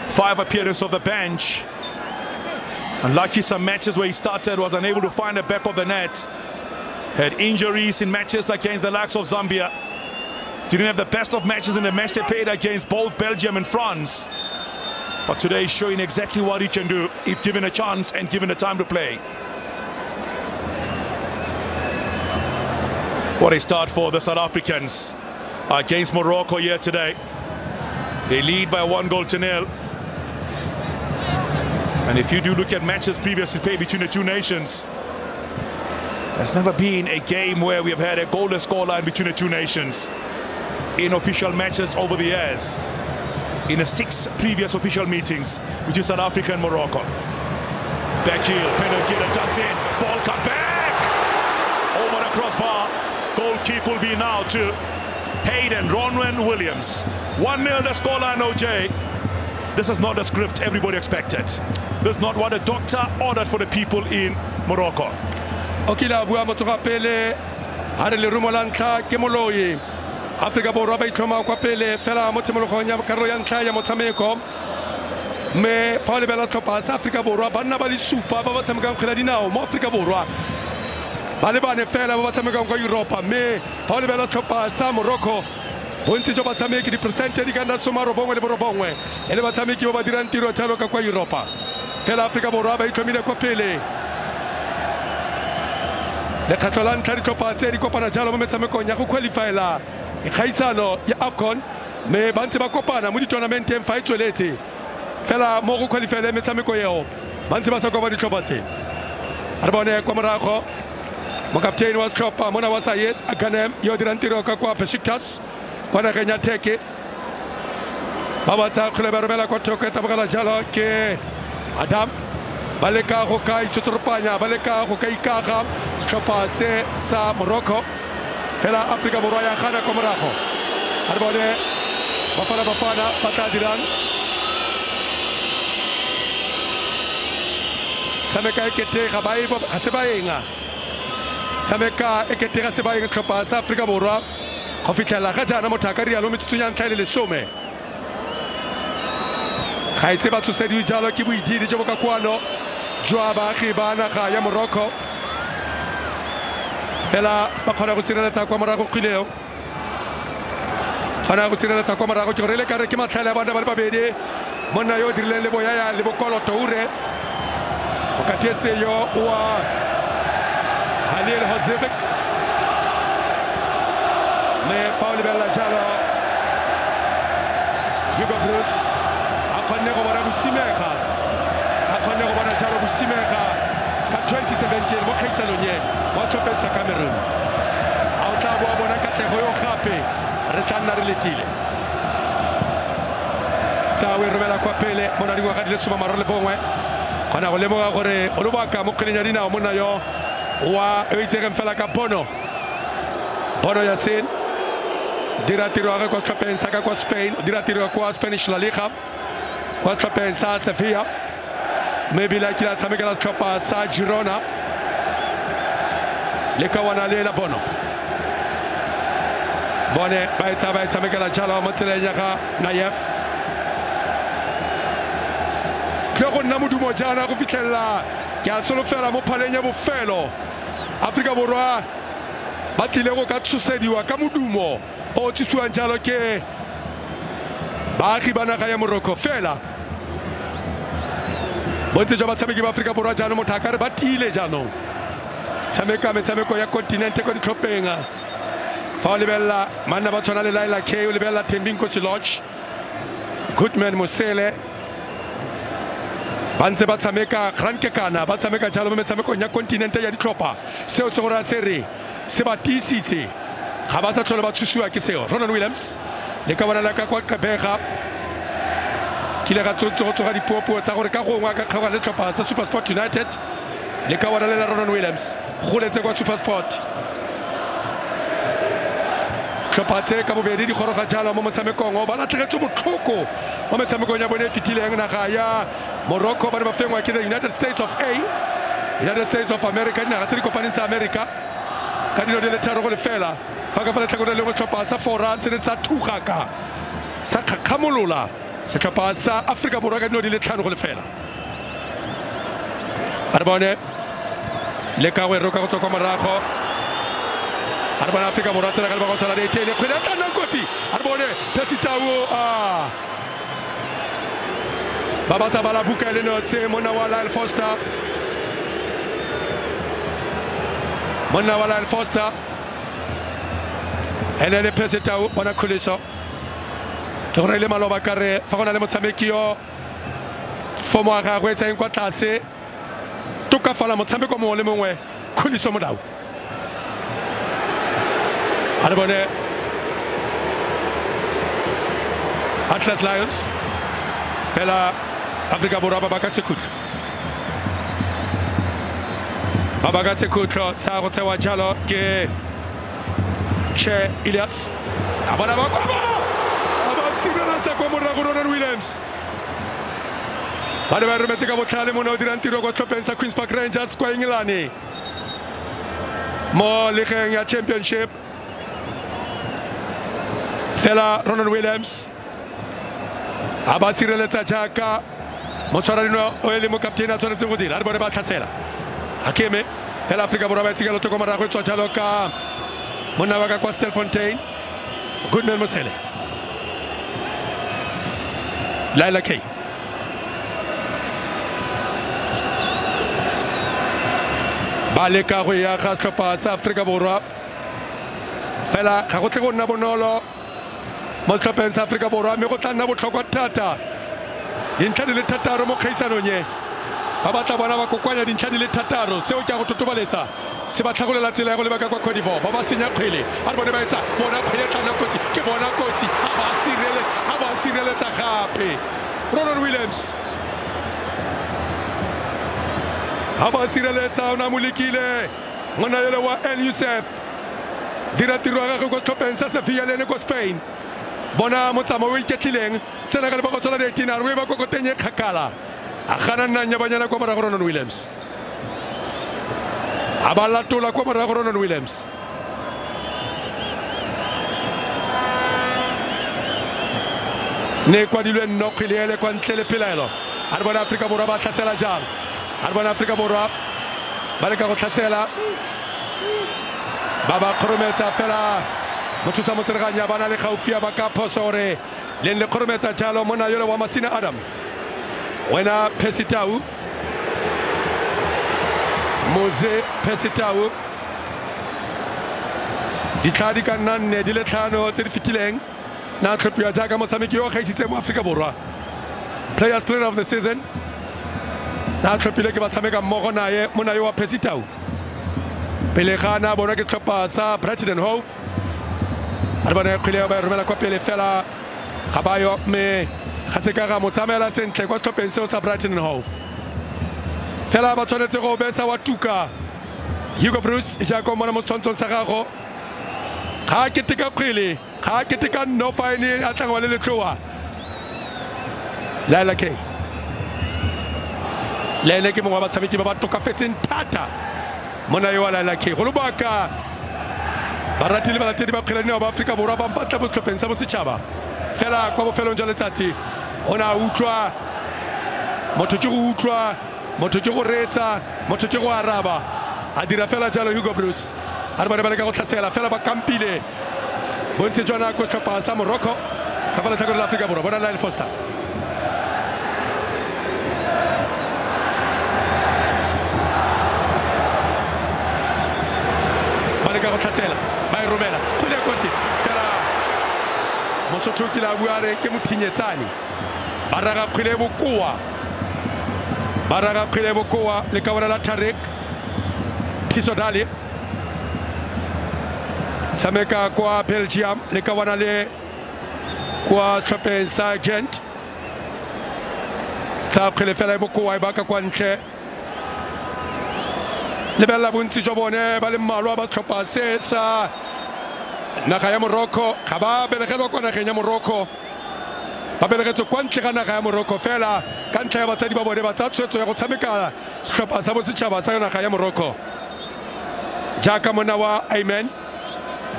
5 appearances of the bench. Unlucky some matches where he started, was unable to find the back of the net. Had injuries in matches against the likes of Zambia. Didn't have the best of matches in the match they played against both Belgium and France. But today he's showing exactly what he can do if given a chance and given the time to play. What a start for the South Africans against Morocco here today. They lead by 1-0. And if you do look at matches previously played between the two nations, there's never been a game where we have had a goalless scoreline between the two nations in official matches over the years. In the 6 previous official meetings between South Africa and Morocco. Backheel, penalty that tucks in, ball cut back! Over the crossbar. Goal kick will be now to Hayden Ronwen Williams. 1-0 the scoreline, OJ. This is not the script everybody expected. This is not what the doctor ordered for the people in Morocco. Okila bua motoga pele are le rumolanka ke moloi Afrika Borwa ba itlhoma kwa pele fela mo tshimologong ya karolo ya ntlha ya motshameko me fa le bela tlhopha sa Afrika Borwa banna ba le supa ba ba tshamekang kgwele dinao mo Afrika Borwa ba le bane fela ba ba tshamekang kwa Europa me fa le bela tlhopha sa Morocco bontsi jo ba tshameki di percent di kana somaro bongwe le borobongwe ele ba tshameki ba ba dirang tiro tshalo ka kwa Europa fela Afrika Borwa ba itlhomile kwa pele le khatlolang tlha ditlhopha tse di kopana jalo mo metshamekong ya go qualifyela kgaisano ya AFCON me ba ntse ba kopana mo di-tournamenteng fa e tsweletse fela mo go qualifyela metshameko eo ba ntse ba sa kopa ditlhopha tse a re bone kwa morago mokapteini wa setlhopha mona wa Sayes Akanem yo dirang tiro ka kwa Besiktas kwa nageng ya Turkey ba batsa kgole ba romela kwa thoko e tabogela jalo ke Adam ba leka go ka itshotropanya ba leka go ka ikaga setlhopha se sa Morocco fela Afrika Borwa ya gana kwa morago a re bone Bafana ba tla dirang sameka eketega ba e ga se ba enga sameka eketega se ba enga setlhopha sa Afrika Borwa go fitlhela ga jana motho a ka rialo metsotso ya ntlha le lesome ga e se ba tshosediwe jalo ke boididi jo bo ka kwano jwa baagi ba naga ya Morocco fela ba kgona go sireletsa kwa morago kgileo kgona go sireletsa kwa morago ke gore le kare ke matlhale a bana ba le babedi monna yo o dirileng le boyaya le bokoloto ure o katetse yo wa Halil Hosevic me fauli bella jalo Hugo Bruce a kgonne go bona bosimega a kgonne go bona jalo go simega ka 2017 mo kgaisanong ye mo setlhopheng sa Cameroon a o tla bo a bona katlego yo gape re tla nna re letile tsa we romela kwa pele mo na dingwaga di le 11 kgona go lemoga gore o lobaka mo kgweleng ya dinao monna yo wa o itsegeng fela ka Bono ya Sin dira tiro ya kwa setlhopheng sa ka kwa Spain dira tiro kwa Spanish La Liga kwa setlhopheng sa Sevilla maybe like la tshamekela setlhopha sa Girona le ka wana le la Bono bone ba tshamekela jalo mo tseleng ya ga Nayef ke go nna modumo jana go fitlhella ke a solofela mo phaleng ya bofelo Afrika Borwa ba tlile go ka tshosediwa ka modumo o tsitswang jalo ke baagi ba naga ya Morocco fela bontse jwa batshameki ba Afrika Borwa jaanong motho a ka re ba tiile jaanong tshameka metshameko ya kontinente ko ditlhopheng fa o lebelela manna ba tshwana le Laila K o lebelela Thembinko Siloj Goodman Mosele ba ntse ba tshameka Grankekana ba tshameka jalo mo metshamekong ya kontinente ya ditlhopha seo se gore a se re se ba tiisitse ga ba sa tlhole ba thusiwa ke seo Ronan Williams le ka bona la ka kwa Kabega kile ga tsoga dipopo tsa gore ka gongwa ka kgwa le setlhopha sa SuperSport United le ka bona le la Ronan Williams go letse kwa SuperSport tlhophatse ka bobedi di goroga jalo mo motshamekong o ba latlhegetse botlhoko mo metshamekong ya bone fitileng naga ya Morocco ba fengwa ke the United States of America dinaga tse di kopaneng tsa America ka dilo di le tharo go le fela fa ka fa letlhakore le go setlhopha sa fora se le sa thugaka sa kgakgamolola setlhopha sa Afrika Borwa ka dilo di le tlhano go le fela a re bone le ka go roka go tswa kwa morago a re bone Afrika Borwa tsela ka le ba go tsala ditele kgwele ya tla kotsi a re bone Pesitawo ba ba tsaba la buka le no se mona wa Lyle Foster ene le Pesitawo bona khuliso ke gore le maloba ka re fa gona le motshameki yo fomo a gagwe tsa eng kwa tlase tokafala motshameko mongwe le mongwe khuliso modao a re bone Atlas Lions fela Afrika Borwa ba ka sekutlo sa go tsewa jalo ke Che Elias a bona ba kwa ba sireletsa kwa morago Ronan Williams ba re remetse ka botlhale mo o dirang tiro go tlhopheng sa Queen's Park Rangers kwa England mo ligeng ya championship fela Ronan Williams a ba sireletsa jaaka motshwarano o le mo kaptene a tshwanetseng go dira a re bone ba tlhasela Hakeme fela Afrika Borwa ba tsikelo toko morago e tswa jalo ka monna wa ka kwa Stelfontein Goodman Mosele Laila K ba le ka go ya ga setlhopha sa Afrika Borwa fela ga go tle go nna bonolo mo setlhopheng sa Afrika Borwa mme go tla nna botlhokwa thata dintlha di le thataro mo kgaisanong ye ba batla bona ba kokwanya dintlha di le thataro seo ke a go totobaletsa se ba tlhagolela tsela ya go lebaka kwa Cote d'Ivoire ba ba senya kgwele a re bone ba etsa bona kgwele tla nna kotsi ke bona kotsi a ba sireletsa gape Ronan Williams a ba sireletsa o na molekile ngwana yole wa El Youssef dira tiro ya gagwe ko setlhopheng sa Sevilla le ene ko Spain bona motsamo o iketlileng tsena ka le ba go tsala 18 a re ba kokoteng e kgakala a gana nna nya banyana kwa morago Ronan Williams a ba latola kwa morago Ronan Williams ne kwa dilwe nno kgwele kwa ntle le pelaelo a re bona Afrika Borwa ba tlhasela jang a re bona Afrika Borwa ba le ka go tlhasela ba ba khorometsa fela motho sa motsereganya bana le gaufia ba ka phosore le khorometsa jalo mona yole wa Masina Adam wena Pesitawo Mose Pesitawo ditlhadi ka nna nne di le tlhano tse di fitileng na tlhophiwa jaaka motshameki yo gaisitse mo Afrika Borwa Player of the Season na tlhopile ke ba tshameka mmogo naye mo naye wa Pesitau pele gana bona ke setlhopha sa Brighton Hove a re bona kgwele ba romela kwa pele fela ga bayo me ga se ka ga mo tsamela sentle kwa setlhopheng seo sa Brighton Hove fela ba tshwanetse go besa wa tuka Hugo Bruce ja go mona mo tshwantsong sa gago ga ke tika kgwele ga ke tika no fine a tlangwa le letloa Laila K Lene ke mongwe wa batshameki ba ba tokafetseng thata mona yo wa Laila K go lobaka baratile ba latedi ba kgwelane ba Afrika Borwa ba mpatla bo setlhopheng sa bosetšhaba fela kwa bofelong jwa letsatsi ona utlwa motho ke go utlwa motho ke go retsa motho ke go araba a dira fela jalo Hugo Bruce a re ba ka go tlhasela fela ba kampile bontse jwa nako setlhopha sa Morocco ka fa letlhakore la Afrika Borwa bona Lyle Foster ka go tlhasela ba e romela go le kotsi fela mosotho ke la buare ke mothinyetsane ba raga kgwele bokoa le ka bona la Tarek Tisodali sameka kwa Belgium le ka bona le kwa setlhopheng sa Gent tsa kgwele fela bokoa e baka kwa ntle le bella bontsi jwa bone ba le mmalwa ba setlhopha se sa naga ya Morocco ga ba belegelwa kwa nageng ya Morocco ba belegetswe kwa ntle ga naga ya Morocco fela ka ntlha ya batsadi ba bone ba tsa tshwetso ya go tshameka setlhopha sa bosetšhaba sa naga ya Morocco jaaka mona wa Ayman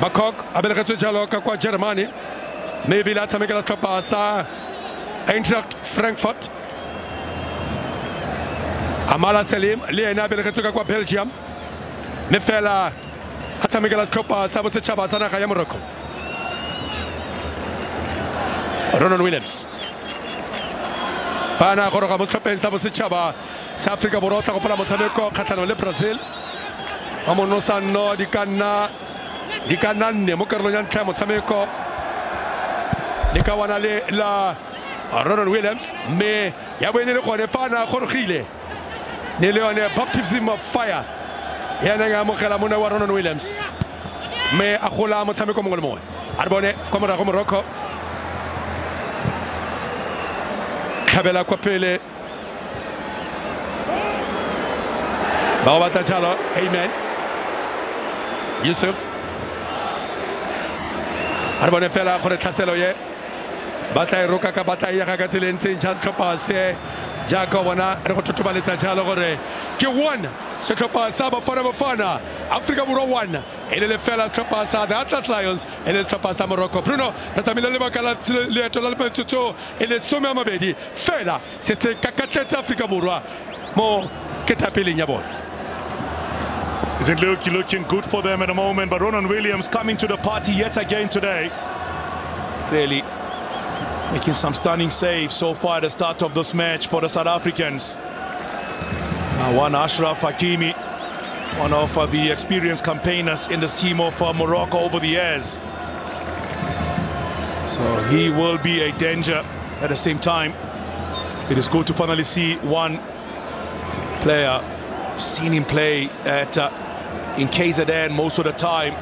Bakok a belegetswe jalo ka kwa Germany mme ebile a tshamekela setlhopha sa Eintracht Frankfurt Amala Salim le ena a belegetswe kwa Belgium mme fela a tshamekela setlhopha sa bosetšhaba sa naga ya Morocco Ronald Williams bana goroga mo setlhopheng sa bosetšhaba sa Afrika Borwa o tla gopola motshameko kgatlhanong le Brazil a monosano di ka nna nne mo karolong ya ntlha ya motshameko le ka wana le la Ronald Williams mme ya bo e ne le gone fa na gorogile ne le yone baptism of fire ya neng a amogela mona wa Ronald Williams mme a gola motshameko mongwe le mongwe a re bone kwa morago Morocco tlhabela kwa pele ba o batla jalo Amen Yusuf a re bone fela gore tlhaselo ye ba tla e roka ka batla ya ga ka tseleng tse ntšha setlhopha se jaaka bona re go totobaletsa jalo gore ke one setlhopha sa Bafana Afrika Borwa one e le fela setlhopha sa the Atlas Lions e le setlhopha sa Morocco Bruno re tsamile le baka la leeto la metsotso e le 12 fela setse kakatletse Afrika Borwa mo ketapeleng ya bona. Isn't looking good for them at the moment, but Ronald Williams coming to the party yet again today. Clearly making some stunning saves so far at the start of this match for the South Africans. Now one Ashraf Hakimi, one of the experienced campaigners in this team of Morocco over the years. So he will be a danger. At the same time, it is good to finally see one player, seen him play at in KZN most of the time,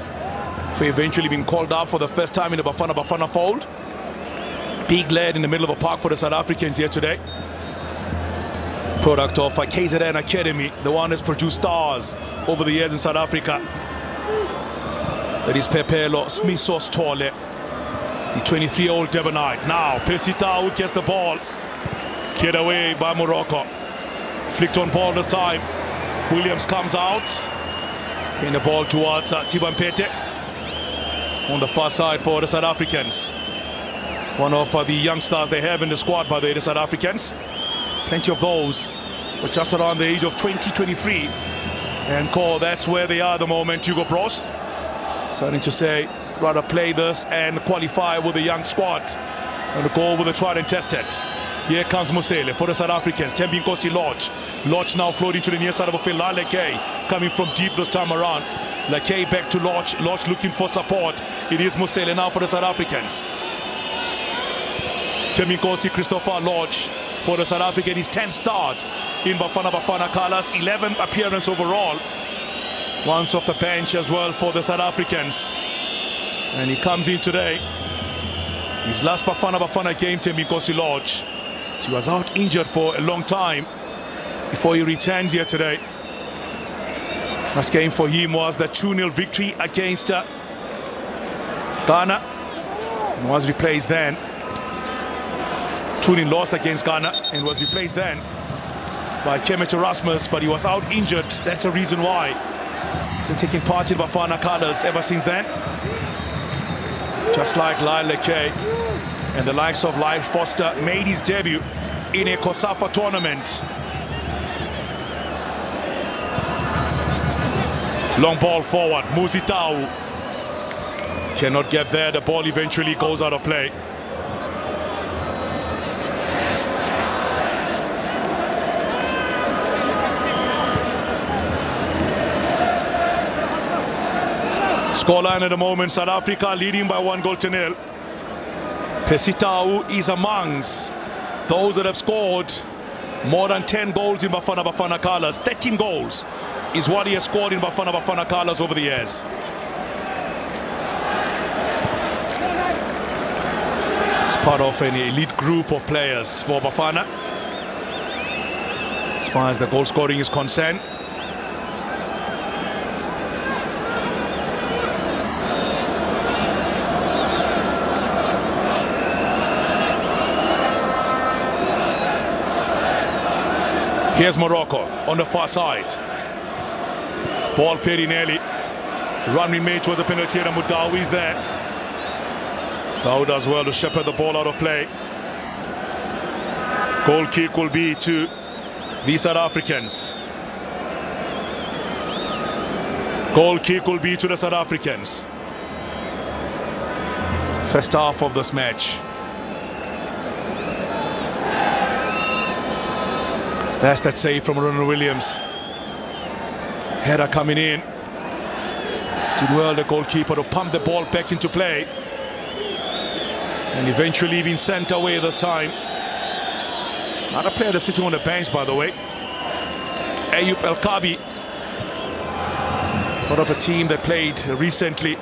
for eventually being called up for the first time in the Bafana fold. Big lad in the middle of a park for the South Africans here today. Product of KZN Academy, the one that's produced stars over the years in South Africa. That is Pepelo Smisos Tole, the 23-year-old Debonite. Now Pesitau gets the ball, cleared away by Morocco. Flicked on ball this time. Williams comes out, in the ball towards Tibampete on the far side for the South Africans. One of the young stars they have in the squad, by the South Africans. Plenty of those were just around the age of 20-23. And that's where they are at the moment, Hugo Bros. Starting to say, rather play this and qualify with the young squad. And go with the tried and tested. Here comes Mosele for the South Africans. Tembinkosi Lodge. Lodge now floating to the near side of the field. Leke coming from deep this time around. Leke back to Lodge. Lodge looking for support. It is Mosele now for the South Africans. Temikosi Christopher Lodge for the South African. His 10th start in Bafana Bafana colours, 11th appearance overall. Once off the bench as well for the South Africans. And he comes in today. His last Bafana Bafana game, Temikosi Lodge. So he was out injured for a long time before he returns here today. Last game for him was the 2-0 victory against Ghana. He was replaced then. 2-0 loss against Ghana and was replaced then by Kemet Erasmus, but he was out injured. That's the reason why. He's been taking part in Bafana colours ever since then. Just like Lyle Lekay and the likes of Lyle Foster made his debut in a COSAFA tournament. Long ball forward, Muzitau cannot get there. The ball eventually goes out of play. Scoreline at the moment, South Africa leading by 1-0. Pesitau is amongst those that have scored more than 10 goals in Bafana Bafana colours. 13 goals is what he has scored in Bafana Bafana colours over the years. It's part of an elite group of players for Bafana as far as the goal scoring is concerned. Here's Morocco on the far side. Ball played in early. Run made towards the penalty area. Mudawi is there. Daoud does well to shepherd the ball out of play. Goal kick will be to the South Africans. Goal kick will be to the South Africans. It's the first half of this match. That's that save from Ronald Williams. Header coming in. Did well, the goalkeeper, to pump the ball back into play. And eventually being sent away this time. Another player that's sitting on the bench, by the way. Ayub El Kabi. Part of a team that played recently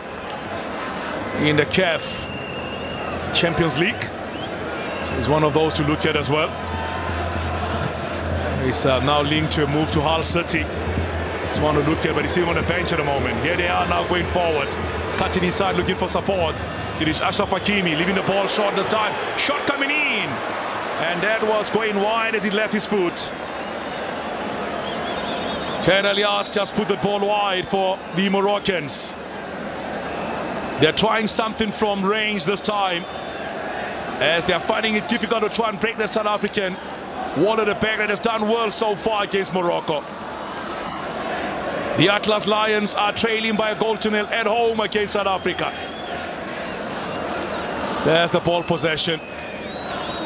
in the CAF Champions League. So he's one of those to look at as well. He's now linked to a move to Hull City. He's one to look at, but he's sitting on the bench at the moment. Here they are now going forward. Cutting inside, looking for support. It is Ashraf Hakimi leaving the ball short this time. Shot coming in. And that was going wide as he left his foot. Ken Elias just put the ball wide for the Moroccans. They're trying something from range this time, as they're finding it difficult to try and break the South African wall at the back that has done well so far against Morocco. The Atlas Lions are trailing by a 0-0 at home against South Africa. There's the ball possession.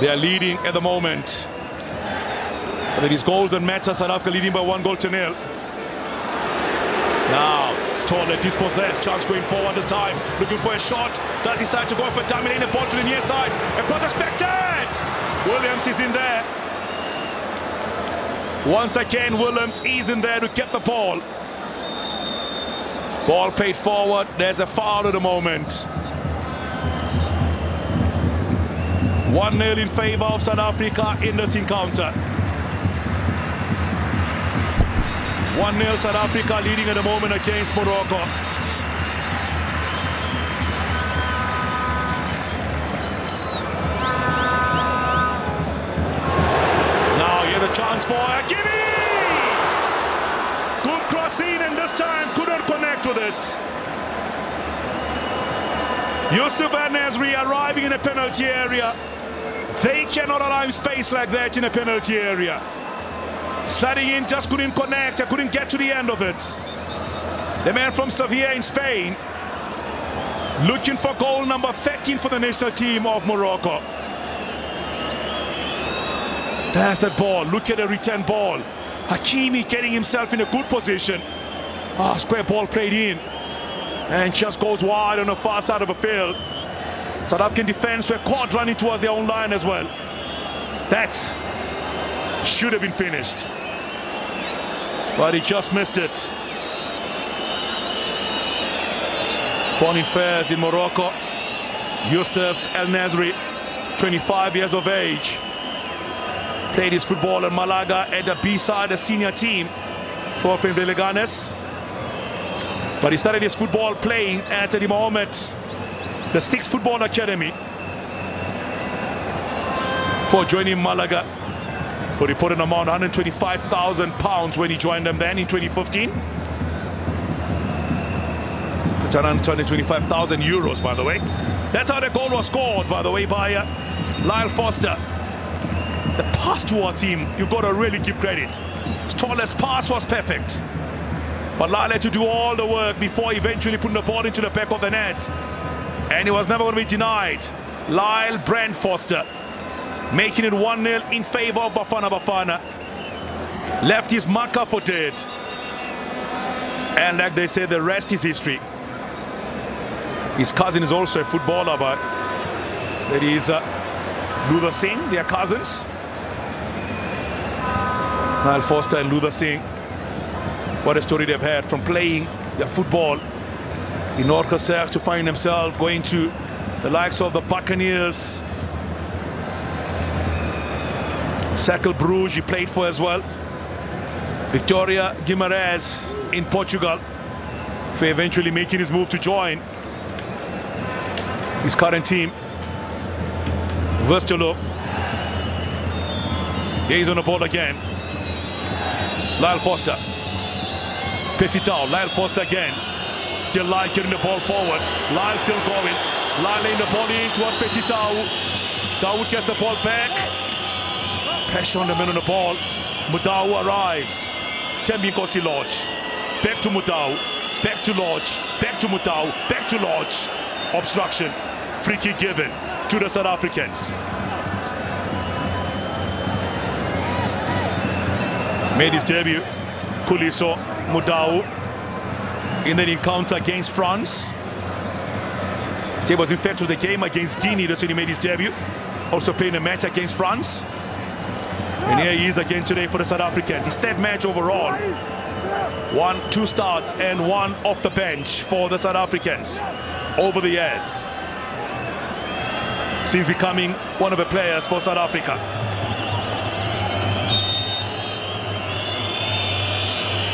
They are leading at the moment. But it is goals that matter. South Africa leading by 1-0. Now Stoller dispossessed. Chance going forward this time, looking for a shot. Does decide to go for dominating the ball to the near side. Across expected. Williams is in there. Once again, Williams is in there to get the ball. Ball played forward. There's a foul at the moment. 1-0 in favor of South Africa in this encounter. 1-0 South Africa leading at the moment against Morocco. Now here's a chance for Hakimi. Good crossing, and this time couldn't connect with it. Yusuf Al-Nasri arriving in a penalty area. They cannot allow him space like that in a penalty area. Sliding in, just couldn't connect, couldn't get to the end of it. The man from Sevilla in Spain, looking for goal number 13 for the national team of Morocco. There's that ball. Look at the return ball. Hakimi getting himself in a good position. Square ball played in, and just goes wide on the far side of the field. South African defense were caught running towards their own line as well. That should have been finished, but he just missed it. Spawning fares in Morocco. Youssef El Nasri, 25 years of age. Played his football in Malaga at the B-side, a senior team for Leganes. But he started his football playing at the Mohammed, the 6th Football Academy, for joining Malaga for reported amount £125,000 when he joined them then in 2015. It's around 225,000 euros, by the way. That's how the goal was scored, by the way, by Lyle Foster. The pass towards him, you've got to really give credit. His tallest pass was perfect, but Lyle had to do all the work before eventually putting the ball into the back of the net, and he was never going to be denied. Lyle Brand Foster making it 1-0 in favor of Bafana Bafana. Left his marker for dead, and like they say, the rest is history. His cousin is also a footballer, but that is Luther Singh. They are cousins. Lyle Foster and Luther Singh. What a story they've had from playing their football in Orkhaser to find themselves going to the likes of the Buccaneers. Cercle Bruges he played for as well. Victoria Guimarães in Portugal, for eventually making his move to join his current team. Verstolo. Here he's on the ball again. Lyle Foster. Pesitao. Lyle Foster again. Still Lyle getting the ball forward. Lyle still going. Lyle laying the ball in towards Pesitao. Dawood gets the ball back. Pressure on the man on the ball. Mudau arrives. Tembi Nkosi Lodge. Back to Mudau. Back to Lodge. Back to Mudau. Back to Lodge. Obstruction. Free kick given to the South Africans. Made his debut, Kuliso Mudau, in an encounter against France. It was in fact was a game against Guinea, that's when he made his debut. Also playing a match against France. And here he is again today for the South Africans. His 3rd match overall. 2 starts and 1 off the bench for the South Africans over the years, since becoming one of the players for South Africa.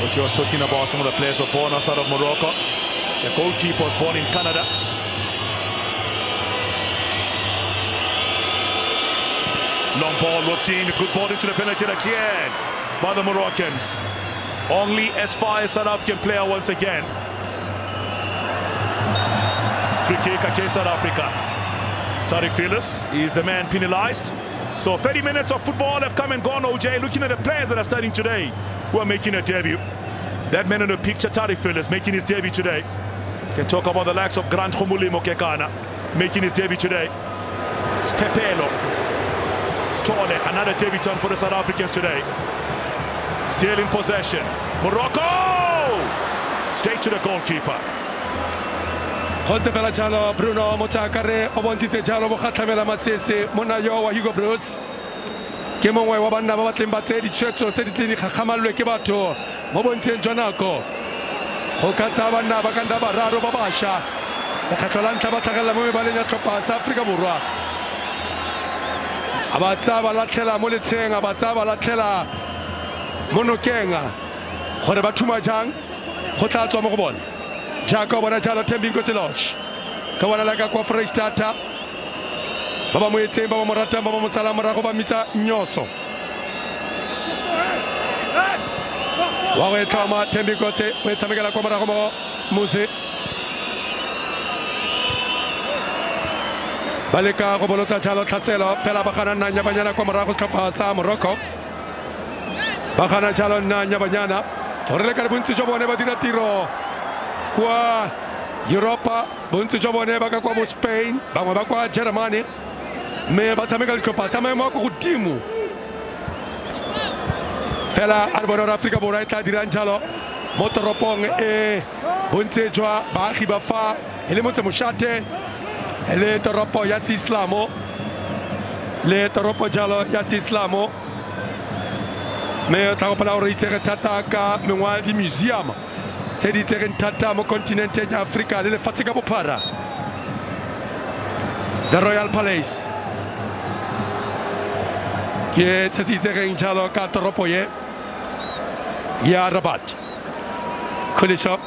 What he was talking about, some of the players were born outside of Morocco. The goalkeeper was born in Canada. Long ball looked in, good ball into the penalty area, cleared by the Moroccans. Only as far as South African player once again. Free kick against South Africa. Tariq Phillips is the man penalized. So 30 minutes of football have come and gone, OJ. Looking at the players that are starting today who are making a debut. That man in the picture, Tariq Phillips, making his debut today. Can talk about the likes of Grant Khumuli Mokekana making his debut today. Spepelo. Stole, another debutant for the South Africans today. Still in possession. Morocco! Straight to the goalkeeper. Hontefela jalo Bruno Motakare obontitse jalo bokhatlamela masese mona yo wa Hugo Bruce ke mongwe wa banna ba batlemba tse ditshwetso tse ditlini kgamalwe ke batho mo bonteng jonako go katsa banna ba kanda ba raro ba basha go khatla ntla ba tlhagela mo mebaleng ya tlhopha sa Afrika Borwa abatsa ba latlhela mo letsheng abatsa ba latlhela monokenga gore ba thuma jang go tla tswa mo go bona. Jacob bona jalo Tembi Nkosi Lodge ka bona la ka kwa Freistata ba ba mo etseng ba mo ratang ba mo sala morago ba mitsa nyoso wa go tlhoma Tembi Nkosi o tshamekela kwa morago mo Mose baleka go bolotsa jalo tlhaselo pela ba kana nna banyana kwa morago setlhopha sa Morocco ba kana jalo nna banyana gore le ka bontsi jo bone ba dira tiro kwa Europa, bontsi jo bone ba ka kwa mo Spain, bangwe ba kwa Germany, me ba tshameka ditlhopha tsa maemo a go godimo. Fela a bona Afrika Borwa e tla dirang jalo mo toropong e bontsi jwa baagi ba fa e le motse mošate le toropo ya Sislamo le toropo jalo ya Sislamo me tla gopola gore itsege thata ka mengwa di museum tse di itsegeng thata mo kontinenteng ya Africa le lefatshe ka bophara. The Royal Palace ke se se itsegeng jalo ka toropo ye ya Rabat. Kulisho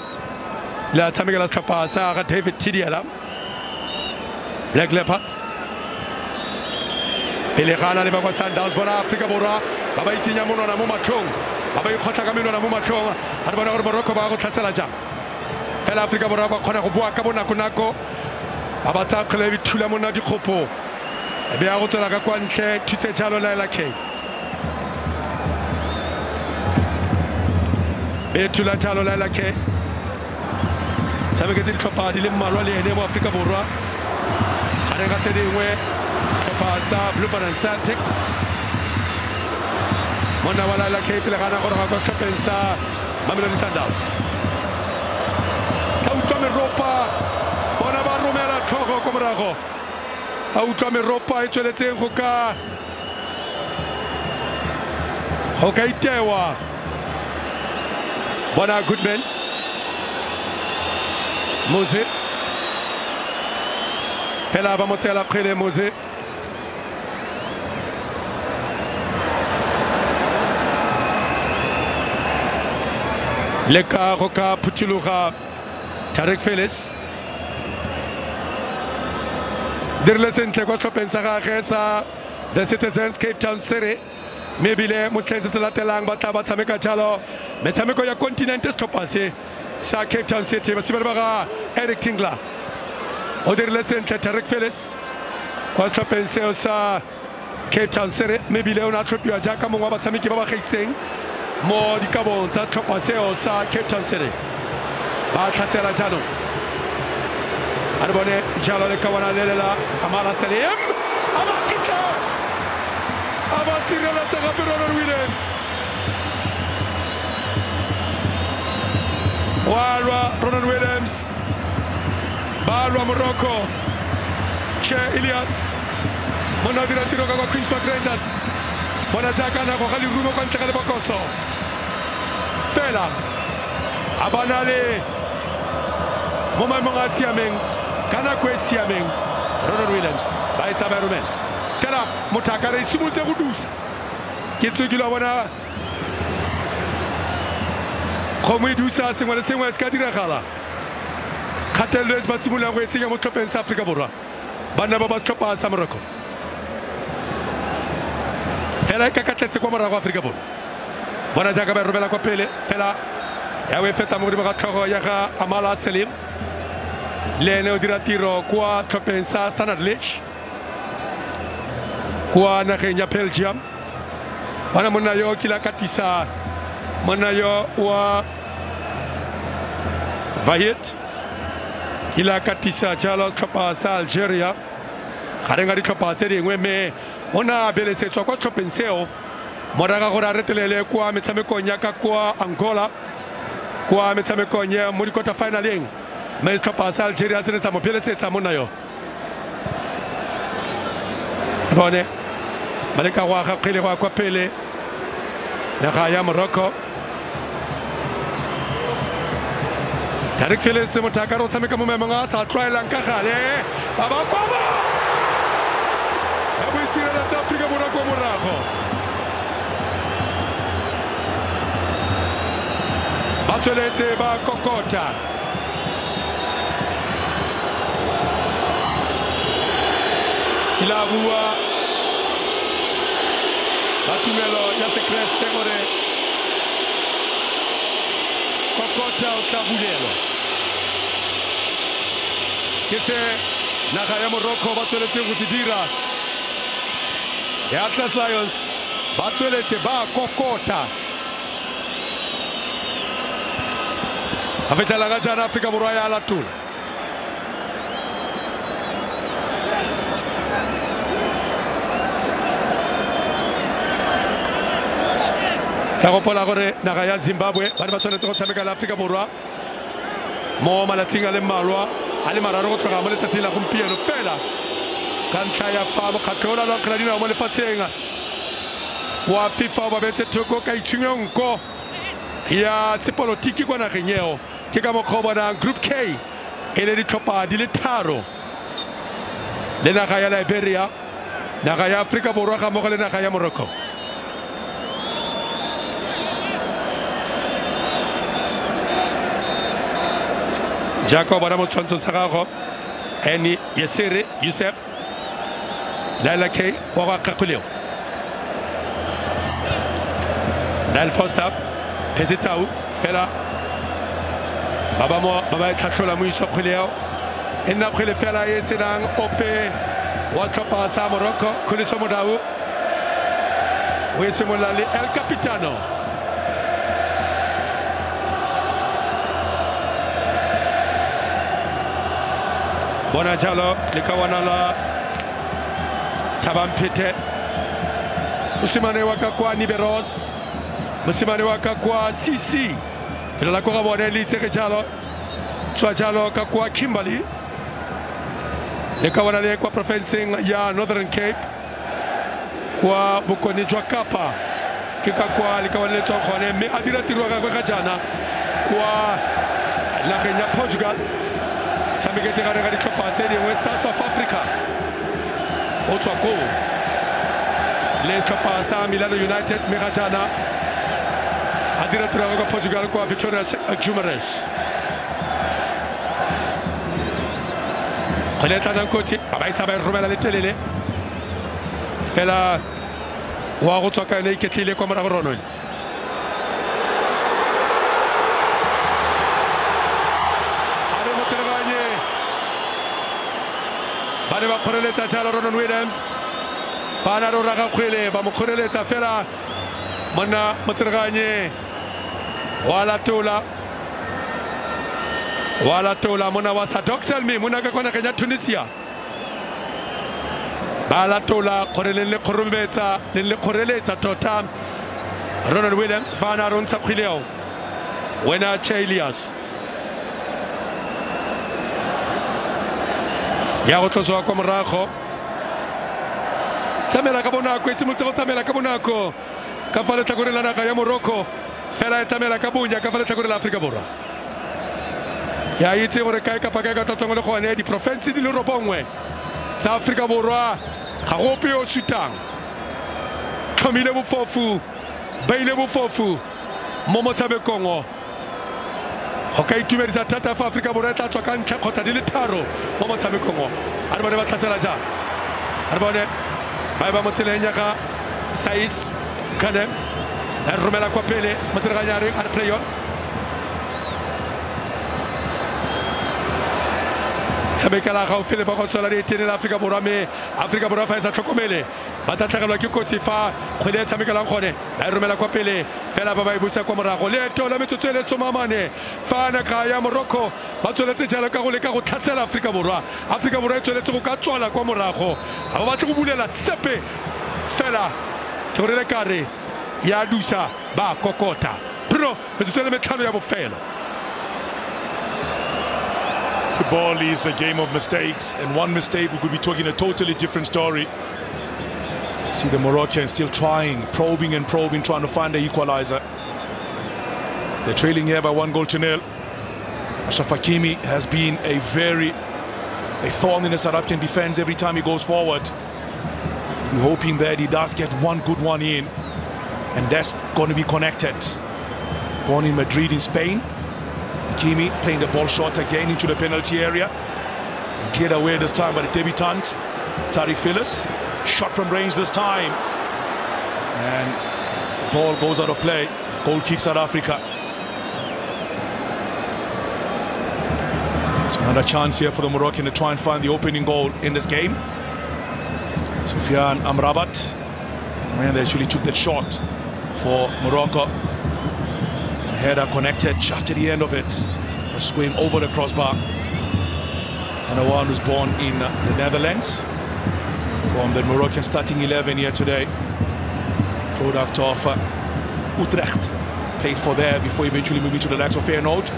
la tshamekela setlhopha sa ga David Tidiela Black Leopards pele gana le ba kwa Sundowns bona Afrika Borwa ba ba itsenya monwana mo matlhong ba ba ikgotla ka menwana mo matlhong a re bona gore Morocco ba go tlhasela jang fela Afrika Borwa ba kgona go bua ka bonako ba ba tsa kgole bithula monna dikgopo e be ya go tsela ka kwa ntle thutse jalo Laila K be thula jalo Laila K sabe ke ditlhopha di le mmalwa le ene mo Afrika Borwa a re ga tse dingwe pasa Blue Band Celtic monna wa Laila K pele gana gore ga kwa setlhopheng sa Mamelodi Sundowns a utlwa meropa bona ba romela tlhogo ko morago a utlwa meropa e tsweletseng go ka itewa bona Goodman Mose fela ba mo tsela kgwele Mose le ka go ka phuthuloga Tarek Felix dirile sentle kwa setlhopheng sa gagwe sa the Citizens Cape Town City maybe le mo setlheng se se latelang ba tla ba tshameka jalo metshameko ya kontinente setlhopha se sa Cape Town City basimane ba ga Eric Tingler o dirile sentle Tarek Felix kwa setlhopheng seo sa Cape Town City maybe le o na tlhophiwa jaaka mongwe wa batshameki ba ba gaisitseng mo dikabong tsa setlhopha seo sa Cape Town City ba tlhasela jaanong a re bone jalo le ka bona lelela Amala Salim a ba kitla a ba sireletsa gape Ronald Williams walwa Ronald Williams balwa Morocco Che Elias mona dira tiro ka kwa Queen's Park Rangers bona jaaka nako ga lerumo kwa ntle ga lebokoso fela a bana le mo maemong a siameng ka nako e siameng Ronald Williams ba etsa ba romela fela mothaka re simolotse go dusa ke tsogile bona kgomo e dusa sengwe le sengwe se ka diragala kgatelelo e se ba simololang go e tsenya mo setlhopheng sa Afrika Borwa banna ba ba setlhopha sa Morocco fela e ka katletse kwa morago Afrika Borwa bona jaaka ba romela kwa pele fela ya we feta mo godimo ga tlhogo ya ga Amala Salim le ene o dira tiro kwa setlhopheng sa Standard Liège kwa nageng ya Belgium bona monna yo kila katisa monna yo wa Vayet kila katisa jalo setlhopha sa Algeria gare ga ditlhopha tse dingwe me ona belesetswa kwa setlhopheng seo moraga gore a retelele kwa metshamekong ya ka kwa Angola kwa metshamekong ya mo dikota finaleng mme setlhopha sa Algeria se ne sa mo belesetsa monna yo bone ba le ka go aga kgele go kwa pele naga ya Morocco Tarek Felix mothaka ro tshameka mo maemong a sa tlwaelang ka gale ba ba kwa ba bo isirela tsa Afrika Borwa kwa morago ba tsweletse ba kokota Kilabua batumelo ya sekreste gore kokota o tla bulelwa ke se naga ya Morocco ba tsweletse go se dira ya Atlas Lions ba tsweletse ba kokota a fetela ka jana Afrika Borwa ya latula ka gopola gore naga ya Zimbabwe ba tshwanetse go tshameka le Afrika Borwa mo malatsing a le mmalwa a le mararo go tloga mo letsatsing la gompieno fela ka ntlha ya fa mokgatlho o lwakgela dinao mo lefatsheng wa FIFA ba betse thoko ka itshwenyo ya sepolotiki kwa nageng eo ke ka mokgwa o bonang Group K e le ditlhopha di le tharo le naga ya Liberia, naga ya Afrika Borwa ga mmogo le naga ya Morocco. Jacob bona mo tshwantsho sa gago Eni Yesere Yusef Laila K wa ga Kakuleo Nal Foster Pesitau fela baba tlhatlhola mo iso kgweleo e nna kgwele fela e senang ope wa tlhopha sa Morocco Khuliso Modau o e simolla le El Capitano bona jalo le kawana la Tabampete musimane waka kwa Niberos musimane waka kwa Sisi pela la kwa bona le tseke jalo tswa jalo ka kwa Kimberley le kawana le kwa provincing ya Northern Cape kwa bokoni jwa Kapa ke ka kwa le kawana le tswa gone me a dira tiro ga ga jana kwa la Kenya Portugal Samigete gare ga ditlhopha tse di West South Africa o tswa go le tlhopha sa Milano United me ga jana a dira tiro ga Portugal kwa Victoria Guimarães Koleta na kotsi ba itsa ba romela le telele fela wa go tswa ka le iketlile kwa morago rono Bane ba khoreletsa jalo Ronald Williams bana ro raga khwele ba mo khoreletsa fela monna motserganye wala tola mona wa Sadoxel me mona ka kona kenya Tunisia bala tola khoreleng le khoreletsa tota Ronald Williams bana ron sa khweleo wena Chelias ya go tloswa kwa morago tsamela ka bonako e simotse go tsamela ka bonako ka fa letlhakore la naga ya Morocco fela e tsamela ka bonya ka fa letlhakore la Afrika Borwa ya itse gore kae ka paka ka tlotsong le gone di province di le robongwe tsa Afrika Borwa ga go pe o sutang tlhomile bofofu baile bofofu mo motshamekong Okay, itumedisa thata fa Afrika Borwa tla tswa ka ntlha kgotsa di le tharo mo motshamekong a re bone ba tlhasela ja a re bone ba mo tseleng ya ga Sais Kane a romela kwa pele mo tsereganyare a re play on tshamekela ga o fele ba go sola le tenela Afrika Borwa me Afrika Borwa fa e sa tlhokomele ba tatlagelwa ke kotsi fa kgwele e tshamekelang gone ba romela kwa pele fela ba ba e busa kwa morago le tola metsotso le somamane fa naga ya Morocco ba tsweletse jalo ka go leka go tlhasela Afrika Borwa e tsweletse go ka tswala kwa morago ga ba batle go bulela sepe fela ke gore le kare ya dusa ba kokota Bruno metsotso le metlhano ya bofelo. Football is a game of mistakes, and one mistake we could be talking a totally different story. See the Moroccans still probing, trying to find the equalizer. They're trailing here by 1-0. Ashraf Hakimi has been a thorn in the South African defense every time he goes forward. We're hoping that he does get one good one in, and that's going to be connected. Born in Madrid in Spain, Hakimi playing the ball short again into the penalty area. And cleared away this time by the debutant, Tariq Phillips. Shot from range this time. And the ball goes out of play. Goal kick South Africa. So another chance here for the Moroccan to try and find the opening goal in this game. Soufiane Amrabat, the man that actually took that shot for Morocco. Header connected just at the end of it. Just going over the crossbar. And the one who's born in the Netherlands. From the Moroccan starting 11 here today. Product of Utrecht. Played for there before eventually moving to the likes of Feyenoord.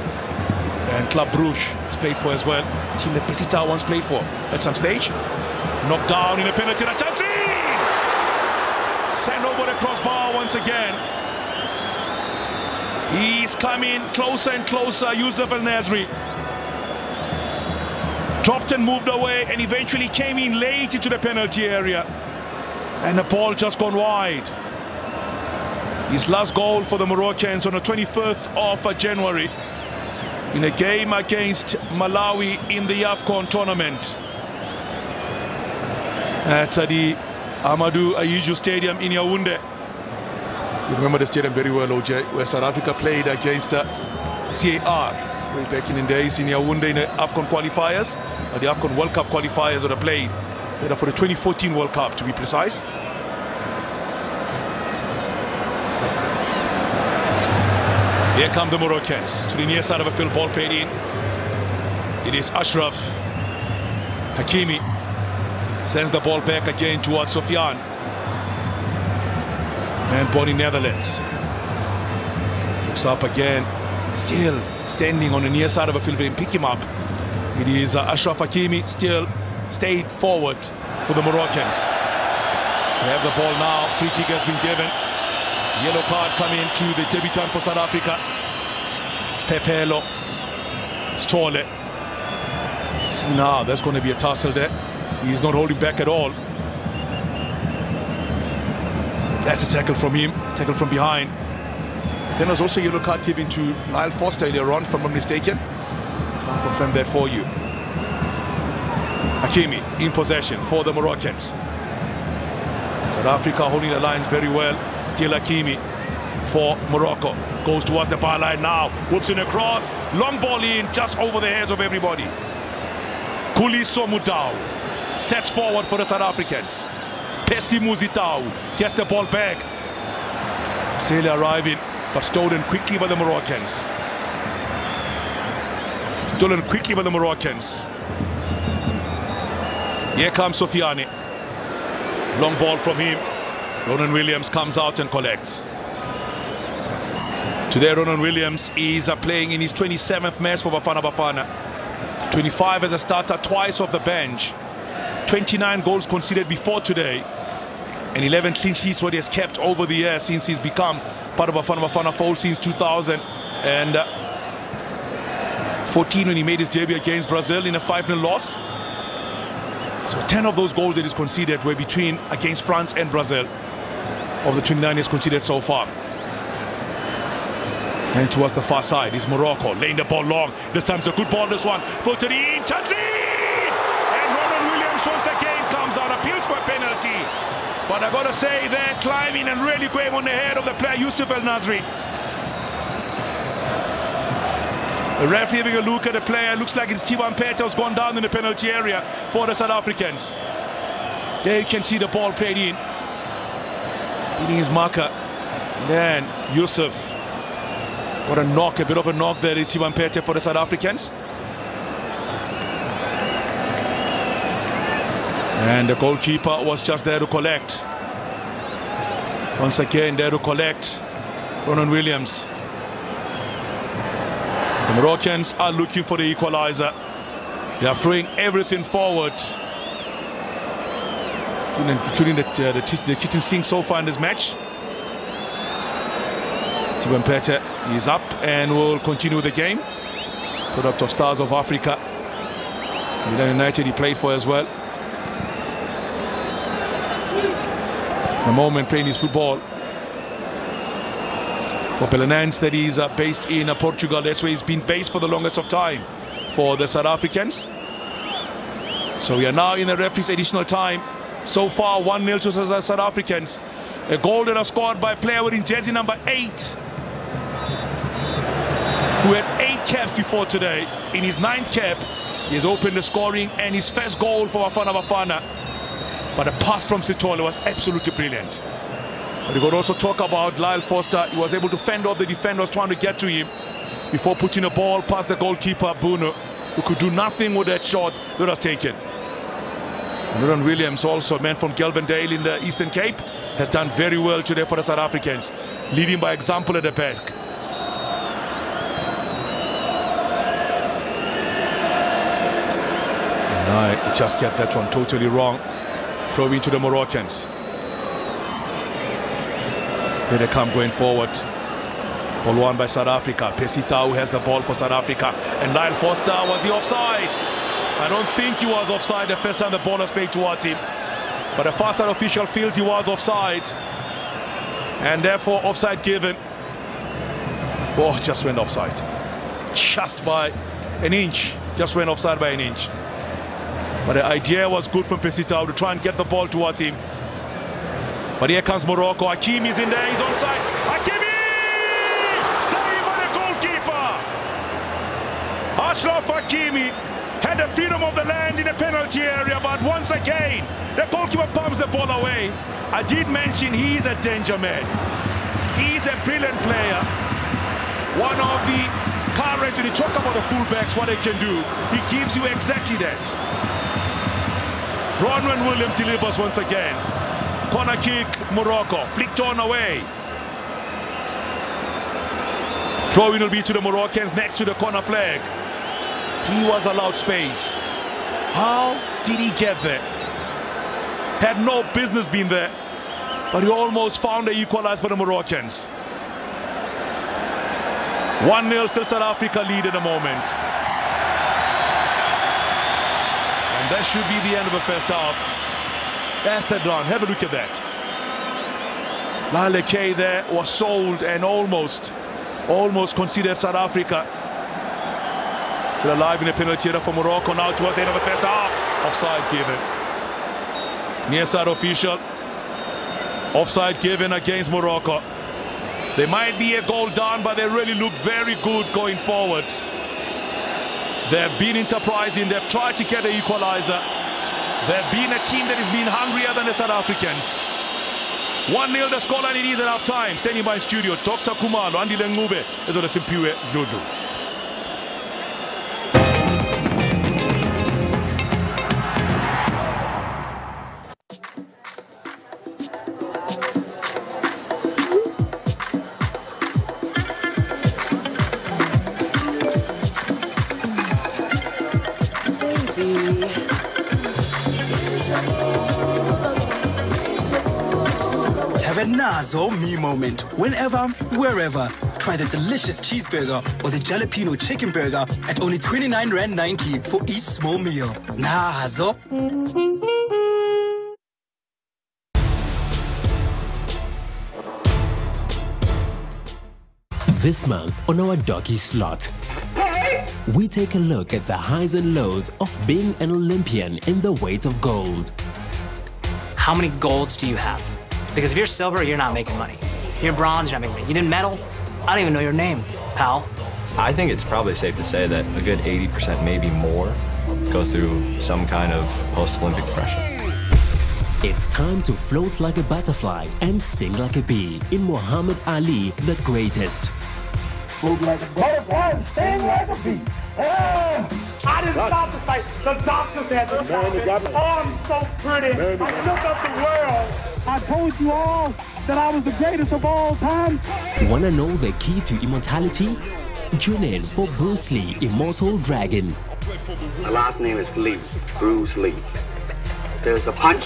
And Club Brugge is played for as well. Team that Petita once played for at some stage. Knocked down in a penalty. Chance! Sent over the crossbar once again. He's coming closer and closer, Yusuf El Nasri. Dropped and moved away and eventually came in late into the penalty area. And the ball just gone wide. His last goal for the Moroccans on the 25th of January in a game against Malawi in the AFCON tournament at the Amadou Ahidjo Stadium in Yaoundé. You remember the stadium very well, OJ, where South Africa played against CAR way back in the days in Yaoundé in the AFCON qualifiers, or the AFCON World Cup qualifiers that are played for the 2014 World Cup, to be precise. Here come the Moroccans to the near side of a field, ball played in. It is Ashraf Hakimi. Sends the ball back again towards Sofiane. Man born in Netherlands. Looks up again. Still standing on the near side of a field. Pick him up. It is Ashraf Hakimi still stayed forward for the Moroccans. They have the ball now. Free kick has been given. Yellow card coming to the debutant for South Africa. It's Pepelo. Stole it. So now there's going to be a tussle there. He's not holding back at all. That's a tackle from him. Tackle from behind. Then there's also a yellow card given to Lyle Foster earlier on, if I'm not mistaken. I'll confirm that for you. Hakimi in possession for the Moroccans. South Africa holding the lines very well. Still Hakimi for Morocco. Goes towards the byline now. Whoops in a cross. Long ball in just over the heads of everybody. Kuliso Mudau sets forward for the South Africans. Pesi Muzitau gets the ball back. Celia arriving, but stolen quickly by the Moroccans. Stolen quickly by the Moroccans. Here comes Sofiane. Long ball from him. Ronan Williams comes out and collects. Today Ronan Williams is playing in his 27th match for Bafana Bafana. 25 as a starter, twice off the bench. 29 goals conceded before today. And 11 clean sheets what he has kept over the years since he's become part of Bafana Bafana fold since 2014 when he made his debut against Brazil in a 5-0 loss. So 10 of those goals that he's conceded were between against France and Brazil. Of the 29 he's conceded so far. And towards the far side is Morocco, laying the ball long. This time it's a good ball, this one. Floated in, chance! And Ronan Williams once again comes out, appeals for a penalty. But I gotta say, they're climbing and really going on the head of the player, Yusuf El Nasri. The referee having a look at the player. Looks like it's Tiwan Peta who's gone down in the penalty area for the South Africans. There you can see the ball played in. Hitting his marker. Then Yusuf. What a knock, a bit of a knock there is Tiwan Peta for the South Africans. And the goalkeeper was just there to collect. Once again, there to collect. Ronan Williams. The Moroccans are looking for the equalizer. They are throwing everything forward, including the kitchen sink so far in this match. Tiwan Peta is up and will continue the game. Product of Stars of Africa. Milan United he played for as well. The moment playing his football for Belenenses, that is based in Portugal. That's where he's been based for the longest of time for the South Africans. So we are now in the referee's additional time. So far 1-0 to the South Africans. A goal that was scored by a player wearing jersey number 8, who had 8 caps before today. In his 9th cap, he has opened the scoring and his first goal for Bafana Bafana. But a pass from Sithole was absolutely brilliant. But we could also talk about Lyle Foster. He was able to fend off the defenders trying to get to him before putting a ball past the goalkeeper, Bruno, who could do nothing with that shot that was taken. Ronan Williams, also a man from Kelvindale in the Eastern Cape, has done very well today for the South Africans, leading by example at the back. Right, we just get that one totally wrong. Throw into the Moroccans. Here they come going forward. Ball won by South Africa. Pesitau has the ball for South Africa. And Lyle Foster, was he offside? I don't think he was offside the first time the ball was played towards him. But the faster official feels he was offside. And therefore offside given. Oh, just went offside. Just by an inch. Just went offside by an inch. But the idea was good from Pesitau to try and get the ball towards him. But here comes Morocco. Hakimi's in there. He's onside. Hakimi! Save by the goalkeeper. Achraf Hakimi had the freedom of the land in the penalty area, but once again, the goalkeeper pumps the ball away. I did mention he's a danger man. He's a brilliant player. One of the current, when you talk about the fullbacks, what they can do, he gives you exactly that. Bronwyn Williams delivers once again. Corner kick, Morocco, flicked on away. Throw-in will be to the Moroccans next to the corner flag. He was allowed space. How did he get there? Had no business being there, but he almost found the equalizer for the Moroccans. 1-0 still South Africa lead at the moment. And that should be the end of the first half. That's the run. Have a look at that. Lale K there was sold and almost conceded South Africa. Still alive in the penalty area for Morocco now towards the end of the first half. Offside given. Near side official. Offside given against Morocco. There might be a goal down, but they really look very good going forward. They've been enterprising. They've tried to get the equalizer. They've been a team that has been hungrier than the South Africans. 1-0 the scoreline it is at half time. Standing by in studio, Dr. Kumalo, Andy Lengube, as well as Simpiwe Zulu. Have a Nazo me moment. Whenever, wherever. Try the delicious cheeseburger or the jalapeno chicken burger at only R29.90 for each small meal. Nazo. This month on our Doggy Slot, we take a look at the highs and lows of being an Olympian in the weight of gold. How many golds do you have? Because if you're silver, you're not making money. If you're bronze, you're not making money. You didn't medal? I don't even know your name, pal. I think it's probably safe to say that a good 80%, maybe more, goes through some kind of post-Olympic depression. It's time to float like a butterfly and sting like a bee in Muhammad Ali, the greatest. Float like a butterfly and sting like a bee. I didn't stop to say, the doctor said, oh, I'm so pretty. I shook up the world. I told you all that I was the greatest of all time. Wanna know the key to immortality? Tune in for Bruce Lee, Immortal Dragon. My last name is Lee, Bruce Lee. There's the punch,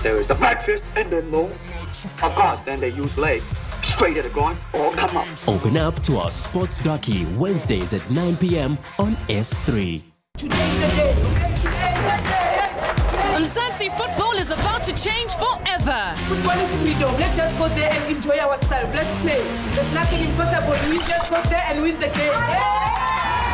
there is the breakfast, and then more. Of course, then they use legs. Straight at the groin, or come up. Open up to our sports docu Wednesdays at 9 p.m. on S3. Today's the day, okay? Today's the day. Mzansi football is about to change forever. Football is freedom. Let's just go there and enjoy ourselves. Let's play. There's nothing impossible. We just go there and win the game.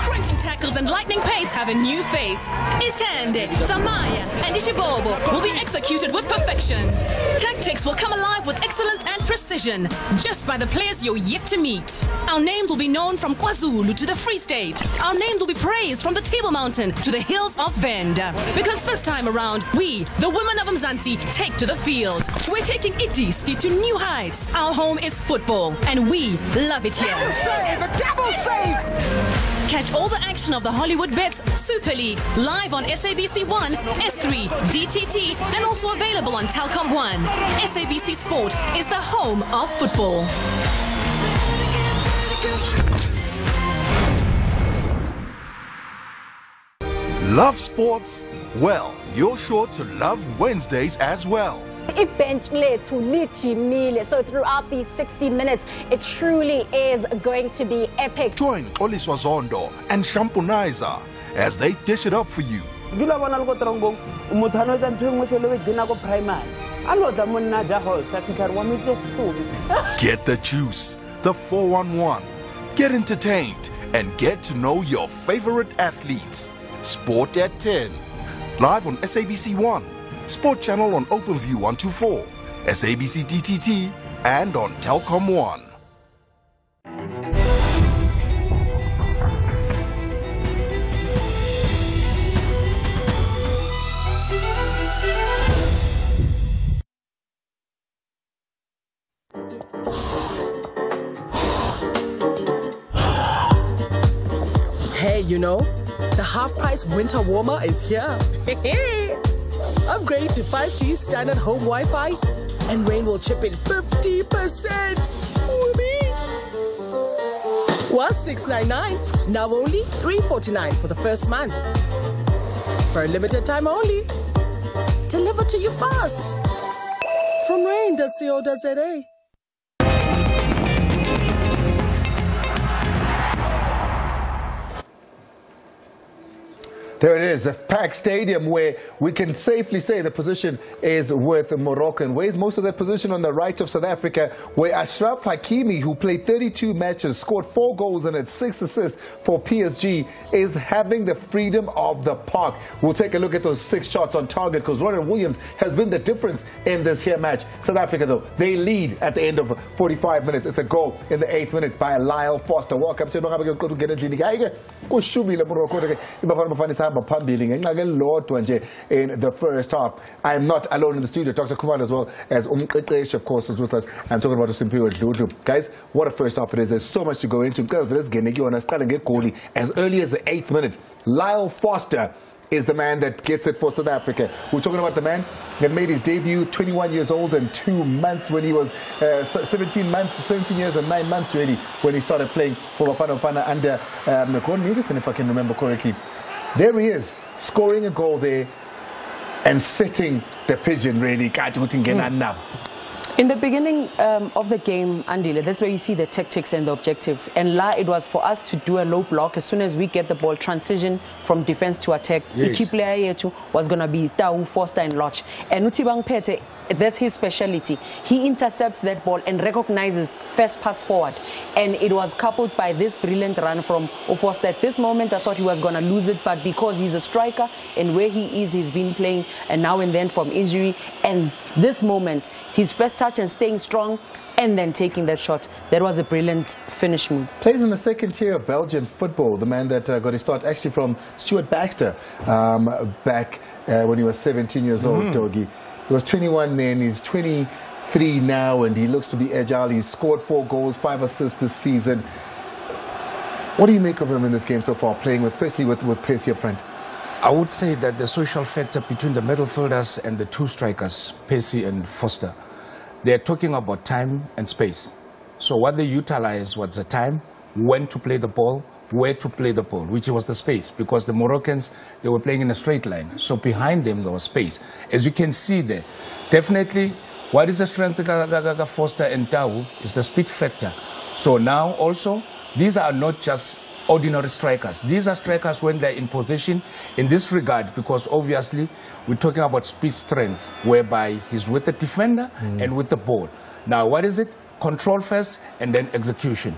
Crunching tackles and lightning pace have a new face. Istande, Zamaya, and Ishibobo will be executed with perfection. Tactics will come alive with excellence and precision, just by the players you're yet to meet. Our names will be known from KwaZulu to the Free State. Our names will be praised from the Table Mountain to the hills of Venda. Because this time around, we, the women of Mzansi, take to the field. We're taking Itisti to new heights. Our home is football, and we love it here. Double save! A double save! Catch all the action of the Hollywood Bets Super League live on SABC 1, S3, DTT, and also available on Telkom 1. SABC Sport is the home of football. Love sports? Well, you're sure to love Wednesdays as well. Bench let's lijimile. So throughout these 60 minutes, it truly is going to be epic. Join Oliswa Zondo and Shampunizer as they dish it up for you. Get the juice, the 411. Get entertained and get to know your favorite athletes. Sport at 10. Live on SABC1, Sport Channel on OpenView 124, SABC DTT, and on Telkom 1. Hey, you know, the half-price winter warmer is here. Upgrade to 5G standard home Wi-Fi and Rain will chip in 50%. Whoopee! Was $699, now only $349 for the first month. For a limited time only. Deliver to you fast. From rain.co.za. There it is, a packed stadium where we can safely say the position is with Morocco. And where's most of that position on the right of South Africa, where Achraf Hakimi, who played 32 matches, scored 4 goals and had 6 assists for PSG, is having the freedom of the park. We'll take a look at those 6 shots on target because Ronald Williams has been the difference in this here match. South Africa, though, they lead at the end of 45 minutes. It's a goal in the 8th minute by Lyle Foster. Welcome to in the first half. I am not alone in the studio. Dr. Kumar as well as of course, is with us. I'm talking about Simpiwe Dludlu. Guys, what a first half it is. There's so much to go into. As early as the 8th minute, Lyle Foster is the man that gets it for South Africa. We're talking about the man that made his debut 21 years old and 2 months when he was 17 years and 9 months really when he started playing for Bafana Bafana under Medicine, if I can remember correctly. There he is, scoring a goal there and setting the pigeon really. In the beginning of the game, Andile, that's where you see the tactics and the objective. And it was for us to do a low block as soon as we get the ball, transition from defense to attack. The key player here was going to be Tau, Foster and Lodge. And Utibang Pete, that's his speciality. He intercepts that ball and recognizes first pass forward. And it was coupled by this brilliant run from Foster. At this moment, I thought he was going to lose it, but because he's a striker and where he is, he's been playing and now and then from injury. And this moment, his first touch and staying strong and then taking that shot. That was a brilliant finish move. Plays in the second tier of Belgian football. The man that got his start actually from Stuart Baxter back when he was 17 years old, Doggy. He was 21 then, he's 23 now, and he looks to be agile. He's scored 4 goals, 5 assists this season. What do you make of him in this game so far, playing with, especially with Percy up front? I would say that the social factor between the midfielders and the 2 strikers, Percy and Foster, they're talking about time and space. So what they utilize was the time, when to play the ball, where to play the ball, which was the space, because the Moroccans, they were playing in a straight line. So behind them, there was space. As you can see there, definitely, what is the strength of Foster and Tau is the speed factor. So now also, these are not just ordinary strikers. These are strikers when they're in position in this regard, because obviously, we're talking about speed strength, whereby he's with the defender and with the ball. Now, what is it? Control first and then execution.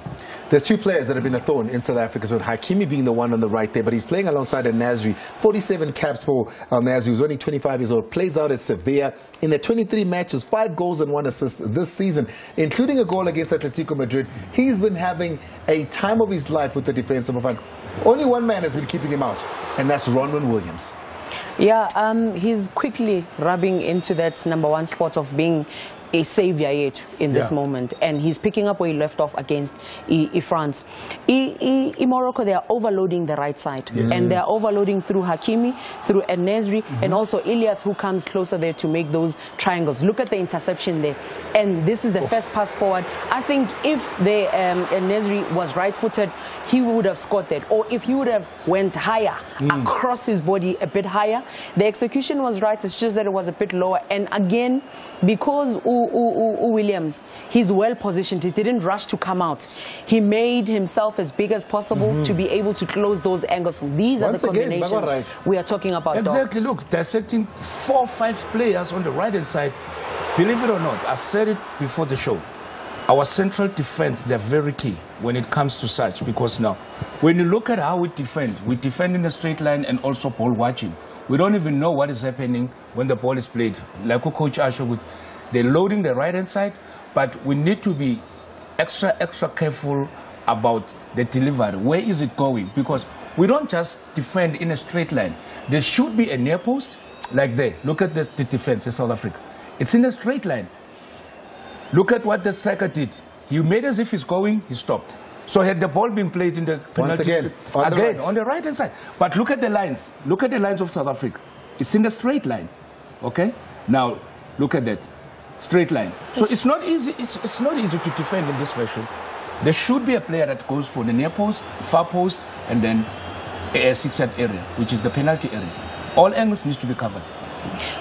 There's 2 players that have been a thorn in South Africa, so Hakimi being the one on the right there, but he's playing alongside a Nasri. 47 caps for Nasri, who's only 25 years old, plays out at Sevilla. In the 23 matches, 5 goals and 1 assist this season, including a goal against Atletico Madrid. He's been having a time of his life with the defense of Bafana. Only one man has been keeping him out, and that's Ronald Williams. Yeah, he's quickly rubbing into that #1 spot of being a savior yet in this moment, and he's picking up where he left off against France. In Morocco, they are overloading the right side, and they are overloading through Hakimi, through En-Nesyri, and also Elias, who comes closer there to make those triangles. Look at the interception there, and this is the first pass forward. I think if the En-Nesyri was right-footed, he would have scored that, or if he would have went higher, across his body a bit higher. The execution was right, it's just that it was a bit lower. And again, because Williams, he's well positioned, he didn't rush to come out. He made himself as big as possible to be able to close those angles. These are the combinations we are talking about. Exactly, look, dissecting 4 or 5 players on the right-hand side. Believe it or not, I said it before the show. Our central defense, they're very key when it comes to such, because now, when you look at how we defend in a straight line and also ball watching. We don't even know what is happening when the ball is played. Like Coach Asher would, they're loading the right-hand side, but we need to be extra careful about the delivery. Where is it going? Because we don't just defend in a straight line. There should be a near post, like there. Look at the defense in South Africa. It's in a straight line. Look at what the striker did. He made as if he's going, he stopped. So had the ball been played in the penalty, on the right-hand side. But look at the lines. Look at the lines of South Africa. It's in the straight line. Okay? Now, look at that. Straight line. So it's not easy. It's not easy to defend in this fashion. There should be a player that goes for the near post, far post, and then a 6-yard area, which is the penalty area. All angles need to be covered.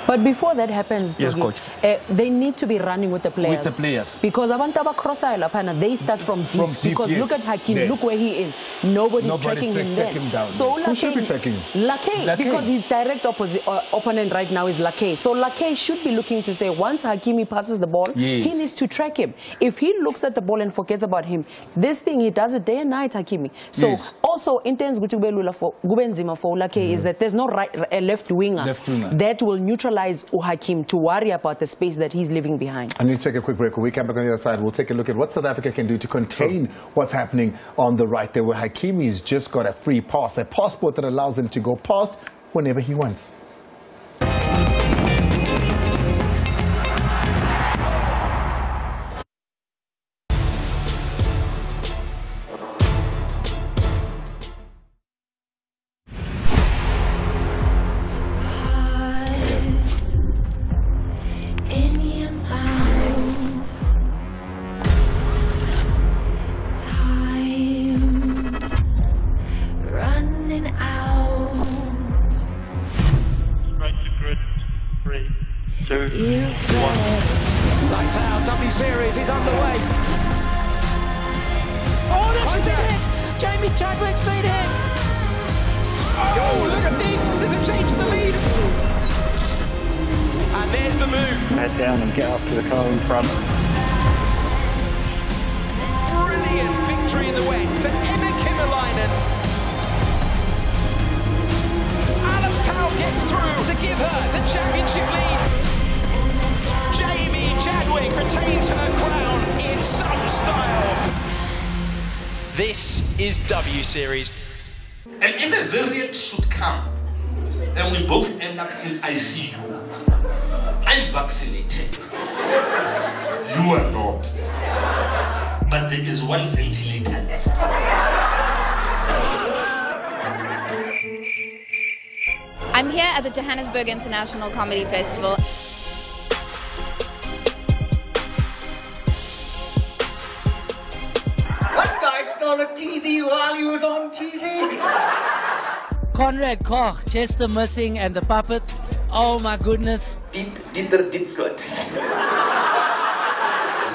But before that happens, yes, Coach. They need to be running with the players. With the players. Because they start from deep. Because look at Hakimi, look where he is. Nobody's tracking him there. Down. So who should be tracking him? Lake, because his direct opponent right now is Lake. So Lake should be looking to say, once Hakimi passes the ball, he needs to track him. If he looks at the ball and forgets about him, this thing, he does it day and night, Hakimi. So also, in terms for Lake is that there's no left winger that will neutralize Hakim to worry about the space that he's leaving behind. I need to take a quick break. When we come back on the other side, we'll take a look at what South Africa can do to contain what's happening on the right there, where Hakimi's just got a free pass, a passport that allows him to go past whenever he wants. Lights out, W series is underway. Oh, that's been hit! Jamie Chadwick's been hit! Oh, look at this! There's a change in the lead! And there's the move. Head down and get up to the car in front. Brilliant victory in the wet for Emma Kimmerleinen. Alice Powell gets through to give her the championship lead. Jamie Chadwick retains her crown in some style. This is W Series. And if a variant should come, and we both end up in ICU, I'm vaccinated. You are not. But there is one ventilator left. I'm here at the Johannesburg International Comedy Festival. What guy stole a TV while he was on TV? Conrad Koch, Chester missing, and the puppets. Oh my goodness. Dit slot. As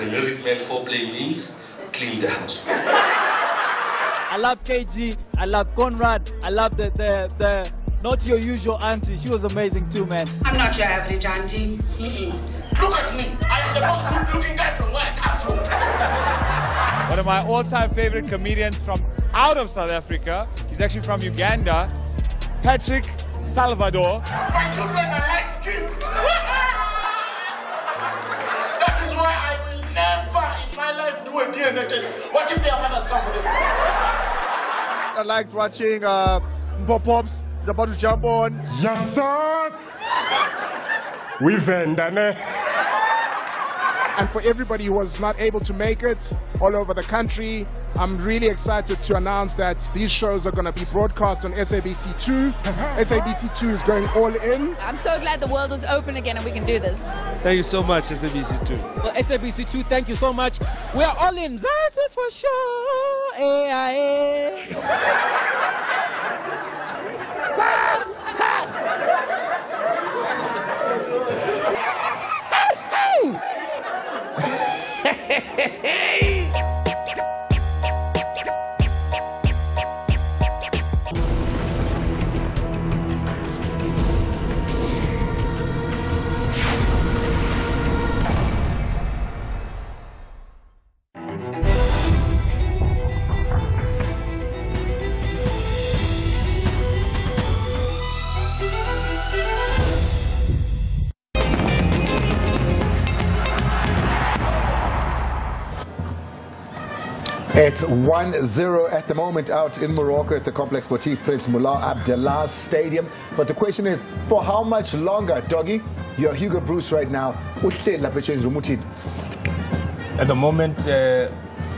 a married man, foreplay means clean the house. I love KG, I love Conrad, I love the not your usual auntie. She was amazing too, man. I'm not your average auntie. Look at me. I am the most good-looking guy from where I come from. One of my all-time favorite comedians from out of South Africa. He's actually from Uganda. Patrick Salvador. My children are light-skinned. That is why I will never in my life do a DNA test. What if their fathers come for them? I liked watching Pops. He's about to jump on. Yes, sir. We've ended. And for everybody who was not able to make it all over the country, I'm really excited to announce that these shows are going to be broadcast on SABC2. SABC2 is going all in. I'm so glad the world is open again and we can do this. Thank you so much, SABC2. Well, SABC2, thank you so much. We are all in. That's it for sure. It's 1-0 at the moment out in Morocco at the Complex Sportif Prince Mullah Abdallah Stadium. But the question is, for how much longer, Doggy? You're Hugo Bruce right now. At the moment, we're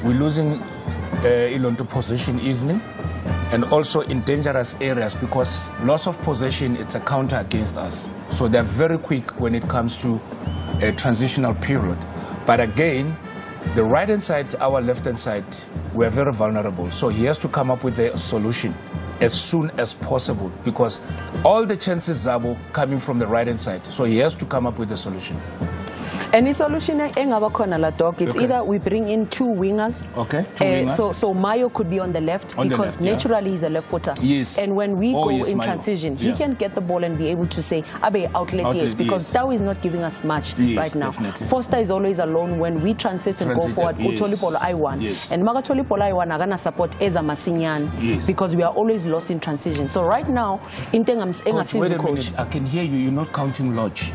losing into possession easily and also in dangerous areas because loss of possession, it's a counter against us. So they're very quick when it comes to a transitional period. But again, the right-hand side, our left-hand side, we're very vulnerable. So he has to come up with a solution as soon as possible because all the chances are coming from the right-hand side. So he has to come up with a solution. Any solution it's okay. Either we bring in two wingers. Okay, two wingers. So Mayo could be on the left because naturally he's a left footer. Yes. And when we go in Mayo. transition, he can get the ball and be able to say, Abe, outlet because Tau is not giving us much right now. Definitely. Foster is always alone when we transit and go forward. Utolipolo I1. Yes. And Magatolipolo I1 are going to support Eza Masinyan because we are always lost in transition. So right now, Coach, wait a minute. I can hear you. You're not counting Lodge.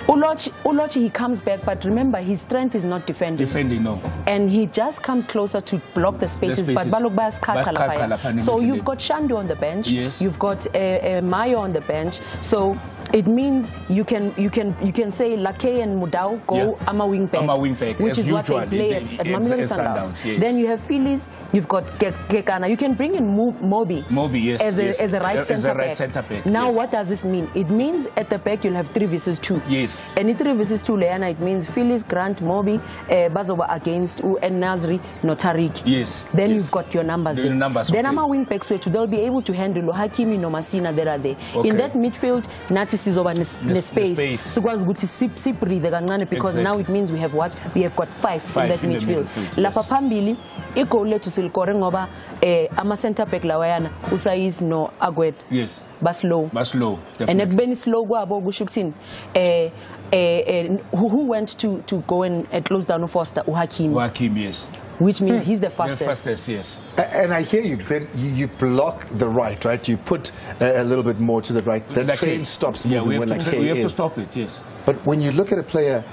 Ulochi, he comes back, but remember, his strength is not defending. Defending, no. And he just comes closer to block the spaces. But so you've got Shandu on the bench. Yes. You've got Mayo on the bench. So it means you can say Lake and Mudau go ama wing back, which is what they play at Mamelodi Sundowns. Yes. Then you have Phillies. You've got Kekana. You can bring in Mobi. Yes, as a right center back. Now, what does this mean? It means at the back you'll have 3 versus 2. Yes. And 3 versus 2, Leana, it means Phillies, Grant, Mobi, Bazoba against and Nasri, Notarik. Yes. Then you've got your numbers there. Then I'm a wing back switch. They'll be able to handle Hakimi, no Masina, there are there. Okay. In that midfield, Natis is over the space. So because now it means we have what? We have got 5 in that midfield. La Papambili, Iko to Silkorengoba, ama center back Lawayana, Usais no Agwed. Yes. Baslow. And at Benny Slow Gushuptin, who went to go and close down Foster, Hakim, yes. Which means he's the fastest. The fastest, yes. And I hear you. Then you block the right? You put a little bit more to the right. The train stops moving when we have to stop it, yes. But when you look at a player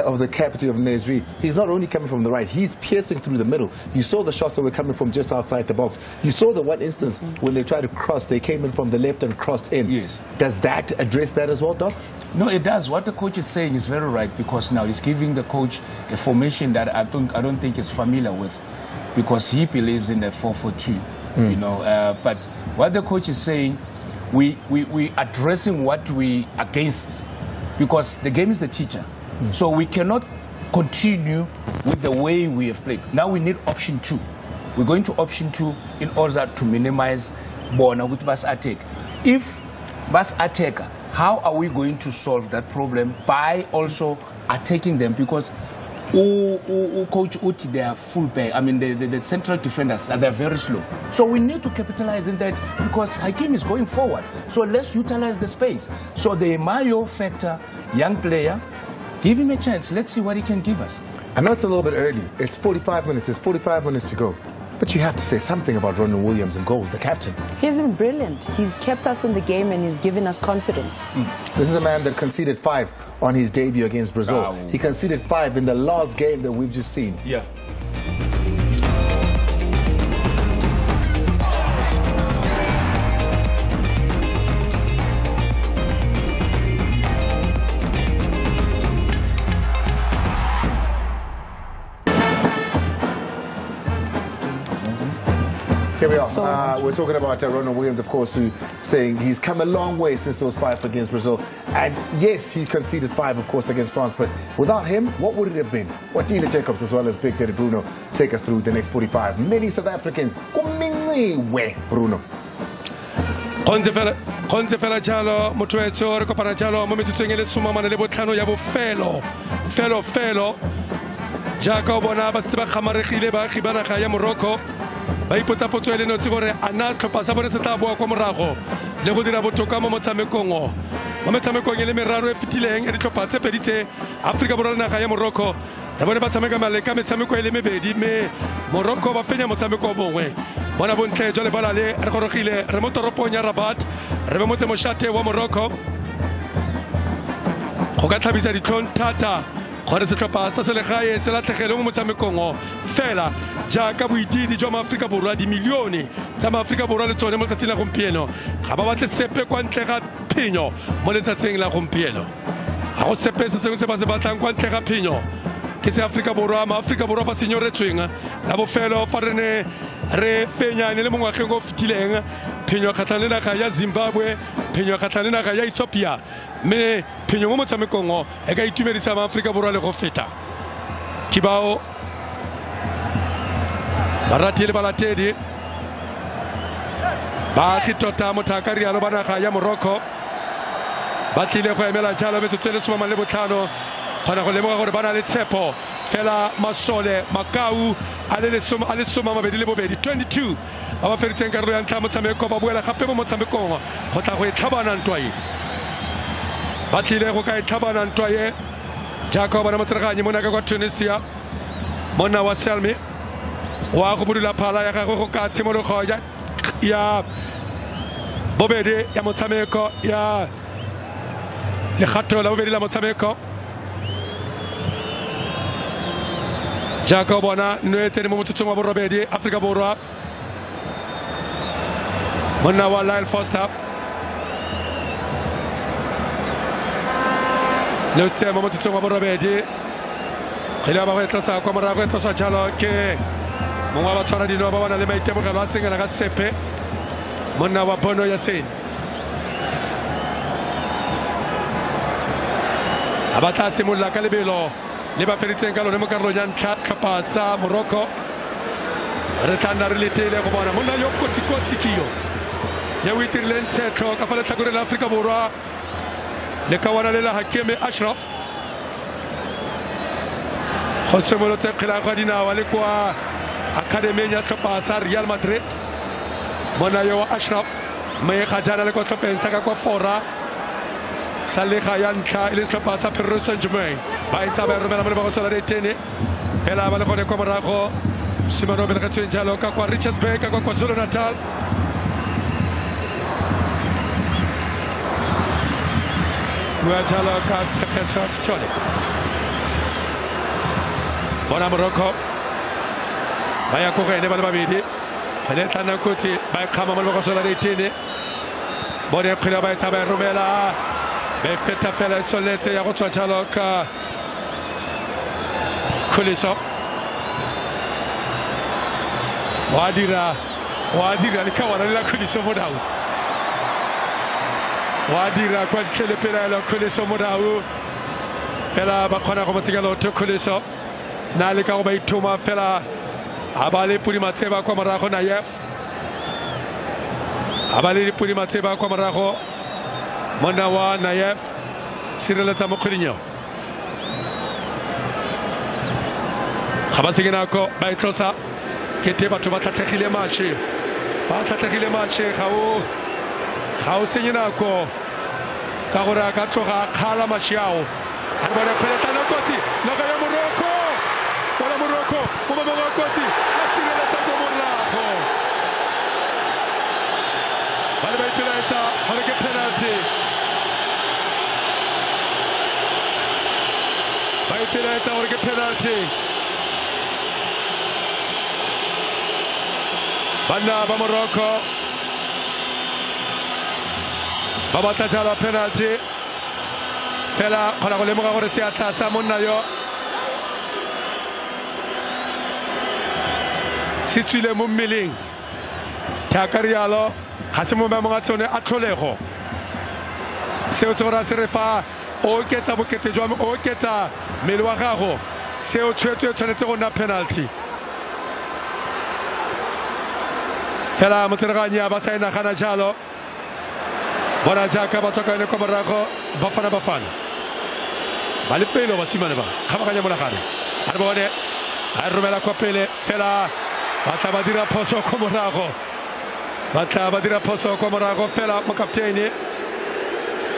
of the capacity of Nasri, he's not only coming from the right, he's piercing through the middle. You saw the shots that were coming from just outside the box. You saw the one instance when they tried to cross, they came in from the left and crossed in. Yes. Does that address that as well, Doc? No, it does. What the coach is saying is very right because now he's giving the coach a formation that I don't think he's familiar with because he believes in a 4-4-2. You know, but what the coach is saying, we addressing what we against because the game is the teacher. So we cannot continue with the way we have played. Now we need option 2. We're going to option 2 in order to minimize Bona with bus attack. If bus attack, how are we going to solve that problem by also attacking them? Because Coach Uti, they are full back. I mean, the central defenders, they're very slow. So we need to capitalize in that because Hakim is going forward. So let's utilize the space. So the Mayo factor, young player, give him a chance. Let's see what he can give us. I know it's a little bit early. It's 45 minutes. There's 45 minutes to go. But you have to say something about Ronald Williams and goals, the captain. He's been brilliant. He's kept us in the game and he's given us confidence. This is a man that conceded 5 on his debut against Brazil. Wow. He conceded 5 in the last game that we've just seen. Yeah. Here we are. So, we're talking about Ronald Williams, of course, who saying he's come a long way since those 5 against Brazil. And yes, he conceded 5, of course, against France. But without him, what would it have been? What Dina Jacobs, as well as Big Daddy Bruno, take us through the next 45. Many South Africans. Bruno. Konze fela jalo motwetso re kopana jalo mo metsotseng le sumamana le botlhano ya bofelo felo jaaka o bona ba se ba khamaregile ba khibana ga ya Morocco ba ipotsa potso le no se gore ana tlhopha sa bone se tla boa kwa morago le go dira botoka mo motshamekong mo metshamekong le meraro e fitileng e ditlhopha tse pedi tse Afrika Borwa le naga ya Morocco re bone ba tshameka maleka metshameko e le mebedi me Morocco ba fenya motshameko bongwe bona bontle jole bala le re gorogile re mo toropong ya Rabat re be motse moshate wa Morocco go ka tlhabisa ditlhong thata gore setlhopha sa selegae se latlhegele mo motshamekong fela jaaka boitidi jwa maAforika Borwa dimilione tsa maAforika Borwa le tsone mo letsatsing la gompieno ga ba batle sepe kwa ntle ga phenyo mo letsatsing la gompieno ga go sepe se sengwe se ba se batlang kwa ntle ga phenyo ke se maAforika Borwa ba senyoretsweng la bofelo fa re ne re fenyane le mongwageng o fitileng phenyo kgatlhang le naga ya Zimbabwe phenyo kgatlhang le naga ya Ethiopia me phenyo mo motshamekong e ka itumedisa maAforika Borwa le go feta ke bao barati le balatedi ba kitota mothaka rialo ba naga ya Morocco ba tlile go emela jalo metsotso le 15 khona go lemoga gore ba na le tshepo fela masole makau a le soma mabedi le bobedi 22 ba ba feritseng karolo ya ntlha motshameko ba boela gape mo motshamekong go tla go itlhabana ntwae ba tlile go ka itlhabana ntwae jaaka ba na motsereganyi mo naga kwa Tunisia monna wa Selmi wa go budula phala ya gagwe go ka tshimologo ya bobedi ya motshameko ya le kgato la bobedi la motshameko jaaka bona nwetse le mo motsotsong wa borobedi Afrika Borwa monna wa Lyle Foster le se mo motsotsong wa borobedi ile ba go tlosa kwa morago tlosa jalo ke mongwe wa tshwara dino ba bana le maitemogelo a tsengela ka sepe monna wa Bono ya Sen abata simula ka lebelo le ba feritseng ka lone mo karolo ya ntlha tlhopha sa Morocco re tla re letele go bona monna yo kotsi kiyo ya o itirile ntshetlo ka fa letlhakore la Afrika Borwa le kawana le la Hakeme Ashraf go semolotse kgela ga dinawa le kwa academy ya tlhopha sa Real Madrid monna yo Ashraf me ga jana le kwa tlhopheng sa ka kwa Fora sa lega ya ntlha ile tlhopha sa Paris Saint-Germain ba itsa ba romela mo ba go sola retene fela ba le gone kwa morago Simano Benekatso jalo ka kwa Richards Bay ka kwa KwaZulu-Natal wa jalo ka Perpetuous Chole bona Morocco ba ya go gene ba le babedi le tana kotsi ba khama mo ba go sola retene bona khila ba itsa ba romela be feta fela soletse ya go tswa jalo ka Khuliso wadira le kawana le la Khuliso modau wadira kwa tlele pela la Khuliso modau fela ba khona go motsika lo to Khuliso na le ka go ba ithoma fela abale pudi matseba kwa morago na ye abale pudi matseba kwa morago monna wa Nayef sireletsa mokgwedinyo ga ba sengena ko ba itlosa kete batho ba tlhatlhegile matšhe ga o senyena ko ka gore a ka tloga kgala matšhe ao a re bone kgweletano kotsi naga ya Morocco bona Morocco mo babeng wa kotsi a sireletsa ko morago ba le ba ipilaetsa gore ke penalty Penalty or get penalty. Banda ba Morocco. Baba tajala penalty. Fela khona go lemoga gore se atla sa monna yo. Se tswile mo mmeleng. Takarialo ga se mo maemong a tsone a tlholego seo se gore a se re fa o oketsa bokete jwa o oketsa mmele wa gago seo tshwetso e tshwanetse go nna penalty fela motsereganyi ba sa inagana jalo bona jaaka ba tswa ka yone kwa morago Bafana ba le pele basimane ba kgabaganya monagane a re bone a romela kwa pele fela ba tla ba dira phoso kwa morago fela mo kapteini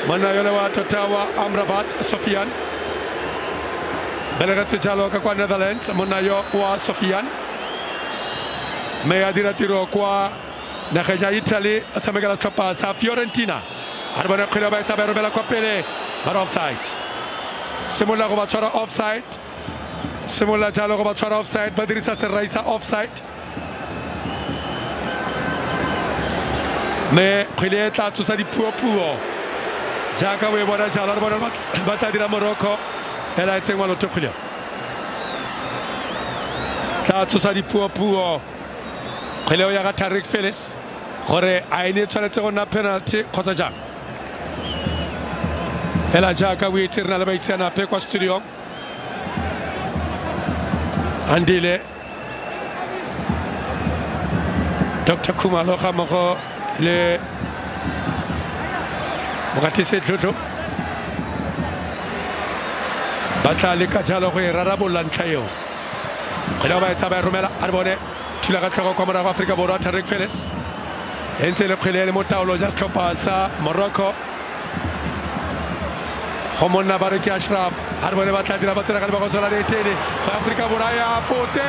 monna yone wa Totawa Amrabat Sofian belegetse jalo ka kwa Netherlands monna yo wa Sofian me a dira tiro kwa nageng ya Italy a tshamekela setlhopha sa Fiorentina a re bone kgwele ba etsa ba romela kwa pele ba offside simolola go ba tshwara offside simolola jalo go ba tshwara offside ba dirisa serai sa offside me kgwele e tla tsosa dipuo jaaka o e bona jalo re bona ba tla dira Morocco ela e tsengwa loto kgwele tla tsosa dipuo kgwele o ya ga Tariq Felix gore a ene tshwanetse go nna penalty kgotsa jang fela jaaka o itse re na le baitseanape kwa studio Andile Dr. Khumalo ga mmogo le Mogatisi Tlotlo ba tla leka jalo go e rarabolla ntlha eo kgwele ba etsa ba romela a re bone thula ka tlhogo kwa morago Afrika Borwa Tariq Felix e ntse le kgwele le mo taolong ya setlhopha sa Morocco go monna ba re ke Ashraf a re bone ba tla dira batsenagane ba go sola leetene go Afrika Borwa ya potse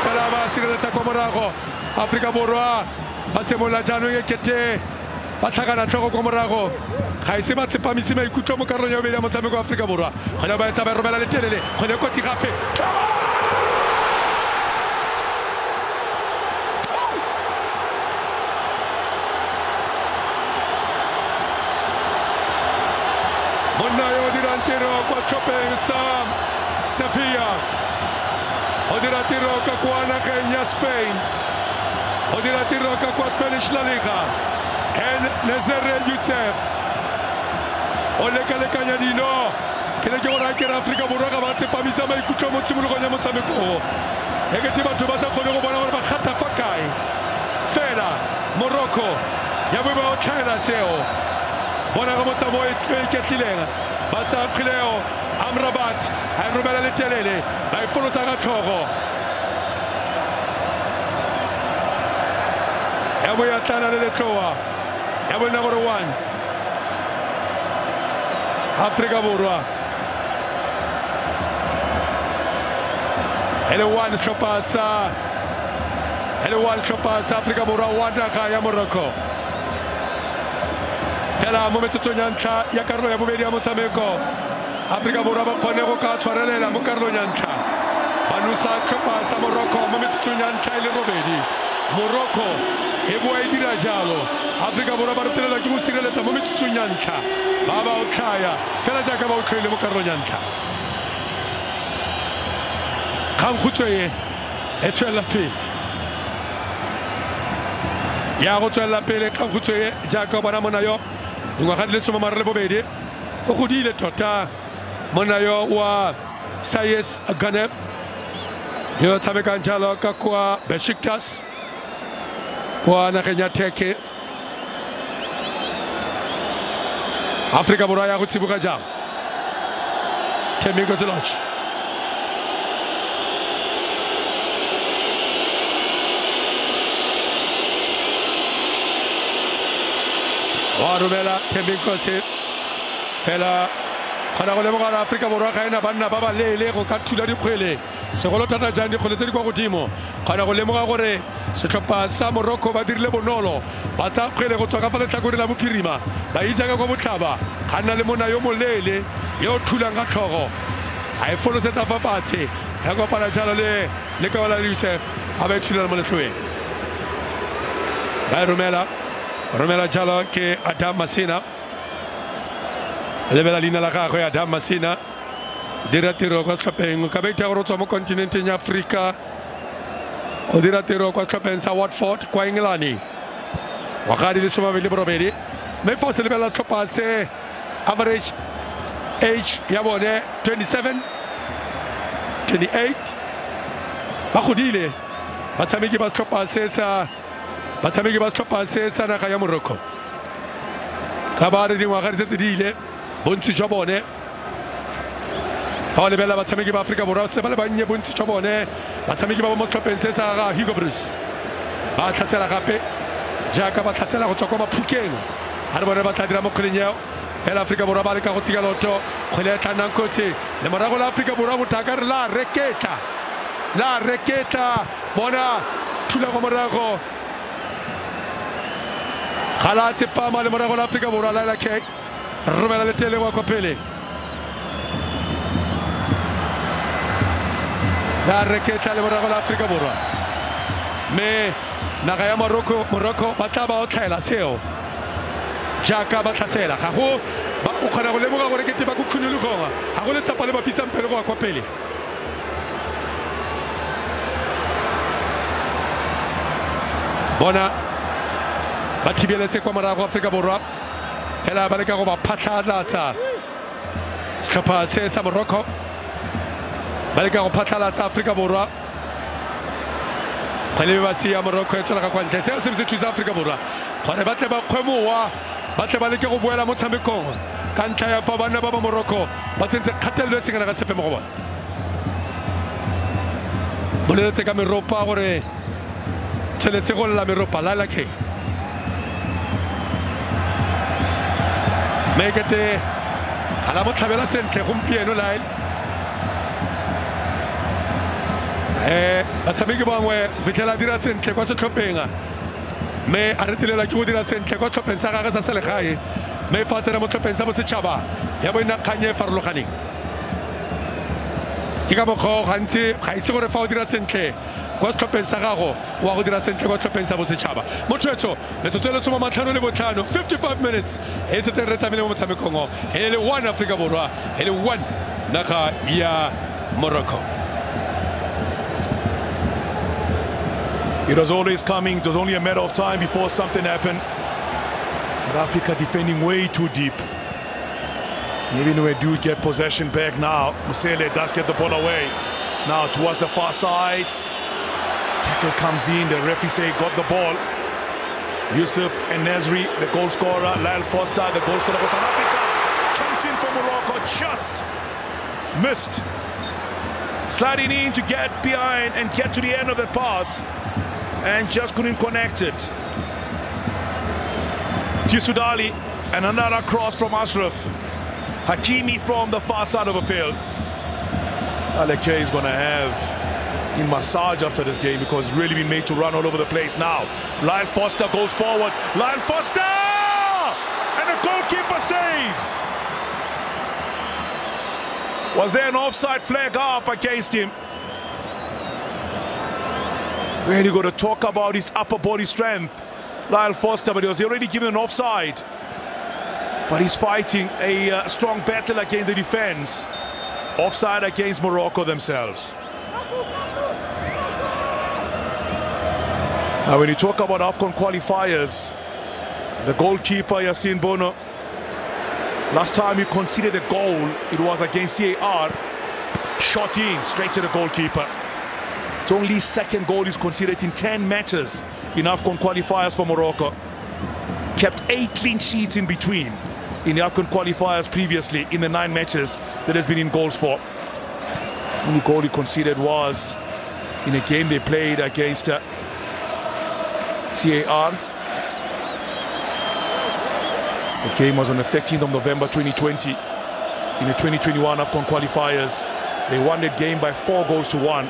fela ba sireletsa kwa morago Afrika Borwa ba simolola jaanong e kete ba tlhakana tlhogo kwa morago ga ise ba tsepamise maikutlo mo karolong ya bobedi ya motshameko wa Afrika Borwa kgwele ba etsa ba romela letelele kgwele kotsi gape monna yo dira tiro kwa setlhopheng sa Sevilla o dira tiro ka kwa nageng ya Spain o dira tiro ka kwa Spanish La Liga Nezere Youssef o lekalekanya dino ke ne ke go raya ke re Afrika Borwa ga ba tsepamisa maikutlo mo tshimologong ya motshameko e kete batho ba sa kgone go bona gore ba gata fa kae fela Morocco ya bo ba o tlhaela seo bona go motsamao e iketlileng ba tsa kgileo Amrabat a e romela letelele ba e folosa ka tlhogo ya bo ya tlana le letloa ya bo number 1 Afrika Borwa ele 1 setlhopha sa Afrika Borwa 1 naga ya Morocco fela mo metsotsong ya ntlha ya karolo ya bobedi ya motshameko Afrika Borwa ba kgone go ka tshwarelela mo karolong ya ntlha ba nusa setlhopha sa Morocco mo metsotsong ya ntlha le robedi Morocco e boa e dira jalo Afrika Borwa ba retelelwa ke go sireletsa mo metsotsong ya ntlha ba o tlhaya fela jaaka ba o tlhoile mo karolong ya ntlha kgangkhutso e tswelela pele ya go tswelela pele kgangkhutso e jaaka bona mona yo dingwaga di le 32 go godile tota monna yo wa Sayes Ganeb yo tshamekang jalo ka kwa Besiktas kwa nageng ya Turkey Afrika Borwa ya go tsiboga jang Themiko Zelach wa romela Themiko se fela kana go lemoga Afrika Borwa ga ena banna ba ba lele go ka thula dikgwele segolo thata jang dikgwele tse di kwa godimo kana go lemoga gore setlhopha sa Morocco ba dirile bonolo ba tsa kgwele go tswa ka fa letlhakore la bophirima ba isa ka kwa botlhaba ga nna le mona yo molele yo thulang ka tlhogo a e folosetsa fa fatshe ya kopana jalo le kaola Youssef a ba e thulela mo letlhoeng ba romela jalo ke Adam Masina lebela leina la gagwe Adam Masina dira tiro kwa setlhopheng ka baita go tswa mo kontinenteng ya Afrika o dira tiro kwa setlhopheng sa Watford kwa England Wakadi le soma le borobedi. Me force le bela tlhopha se average age ya bone 27 28 ba godile batshameki ba tlhopha se sa naga ya Morocco ka ba re dingwaga di setse di ile bontsi jwa bone ba le bela batshameki ba Afrika Borwa se ba le bannye bontsi jwa bone batshameki ba mo tlhopheng se sa ga Hugo Bruce ba tlhasela gape jaaka ba tlhasela go tswa kwa maphukeng ha re bone ba tla dira mo kgweleng eo fela Afrika Borwa ba le ka go tsika loto kgwele ya tlanang kotsi le morago la Afrika Borwa botaka re la reketa bona thula go morago gala tsepama le morago la Afrika Borwa la ke romela le tele kwa pele la reketa le morago la Afrika Borwa me naga ya Morocco ba tla ba o tlhaela seo jaaka ba tlhasela ga go ba o kgona go lemoga gore ke teba go khunulugoga ga go le tsapa le ba pisang pele go kwa pele bona ba thibeletse kwa morago Afrika Borwa fela ba le ka go ba phatlalatsa setlhopha se sa Morocco ba le ka go phatlalatsa Afrika Borwa le ba sia Morocco e tsela ka kwa ntle se se thusa Afrika Borwa gore ba tle ba kgwemowa ba tle ba le ke go boela mo tshamekong ka ntlha ya fa bana ba ba Morocco ba tsentse kgatelelo e sengana ka sepe mo go bona boleletse ka meropa gore tšheletse go lla meropa la ke mekete ala mo tlhabela sentle gompieno lael batshameki bangwe fitlhela dira sentle kwa setlhopheng me a retelela ke go dira sentle kwa setlhopheng sa gagwe sa selegae me fa tsena mo setlhopheng sa bosetšhaba ya bo ena kganye e farologaneng ke ka mokgwa gantsi ga ise gore fa o dira sentle kwa setlhopheng sa gago wa go dira sentle kwa setlhopheng sa bosetšhaba mothwetso letsotso le lesome matlhano le botlhano 55 minutes e setseng re tsamaile mo motshamekong e le 1 Afrika Borwa e le 1 naga ya Morocco. It was always coming. It was only a matter of time before something happened. South Africa defending way too deep. And even when we do get possession back now, Musele does get the ball away. Now towards the far side. Tackle comes in. The referee say got the ball. Yusuf and Nezri, the goal scorer. Lyle Foster, the goal scorer for South Africa. Chasing for Morocco, just missed. Sliding in to get behind and get to the end of the pass. And just couldn't connect it. Tisudali and another cross from Ashraf. Hakimi from the far side of the field. Aleke is going to have in massage after this game because he's really been made to run all over the place now. Lyle Foster goes forward. Lyle Foster! And the goalkeeper saves. Was there an offside flag up against him? When you got to talk about his upper body strength, Lyle Foster, but he was already given an offside. But he's fighting a strong battle against the defense. Offside against Morocco themselves. Now when you talk about AFCON qualifiers, the goalkeeper Yassine Bono, last time he conceded a goal, it was against CAR. Shot in straight to the goalkeeper. It's only second goal he's conceded in 10 matches in AFCON qualifiers for Morocco. Kept 8 clean sheets in between in the AFCON qualifiers previously in the 9 matches that has been in goals for. The only goal he conceded was in a game they played against CAR. The game was on the 13th of November 2020 in the 2021 AFCON qualifiers. They won that game by 4 goals to 1.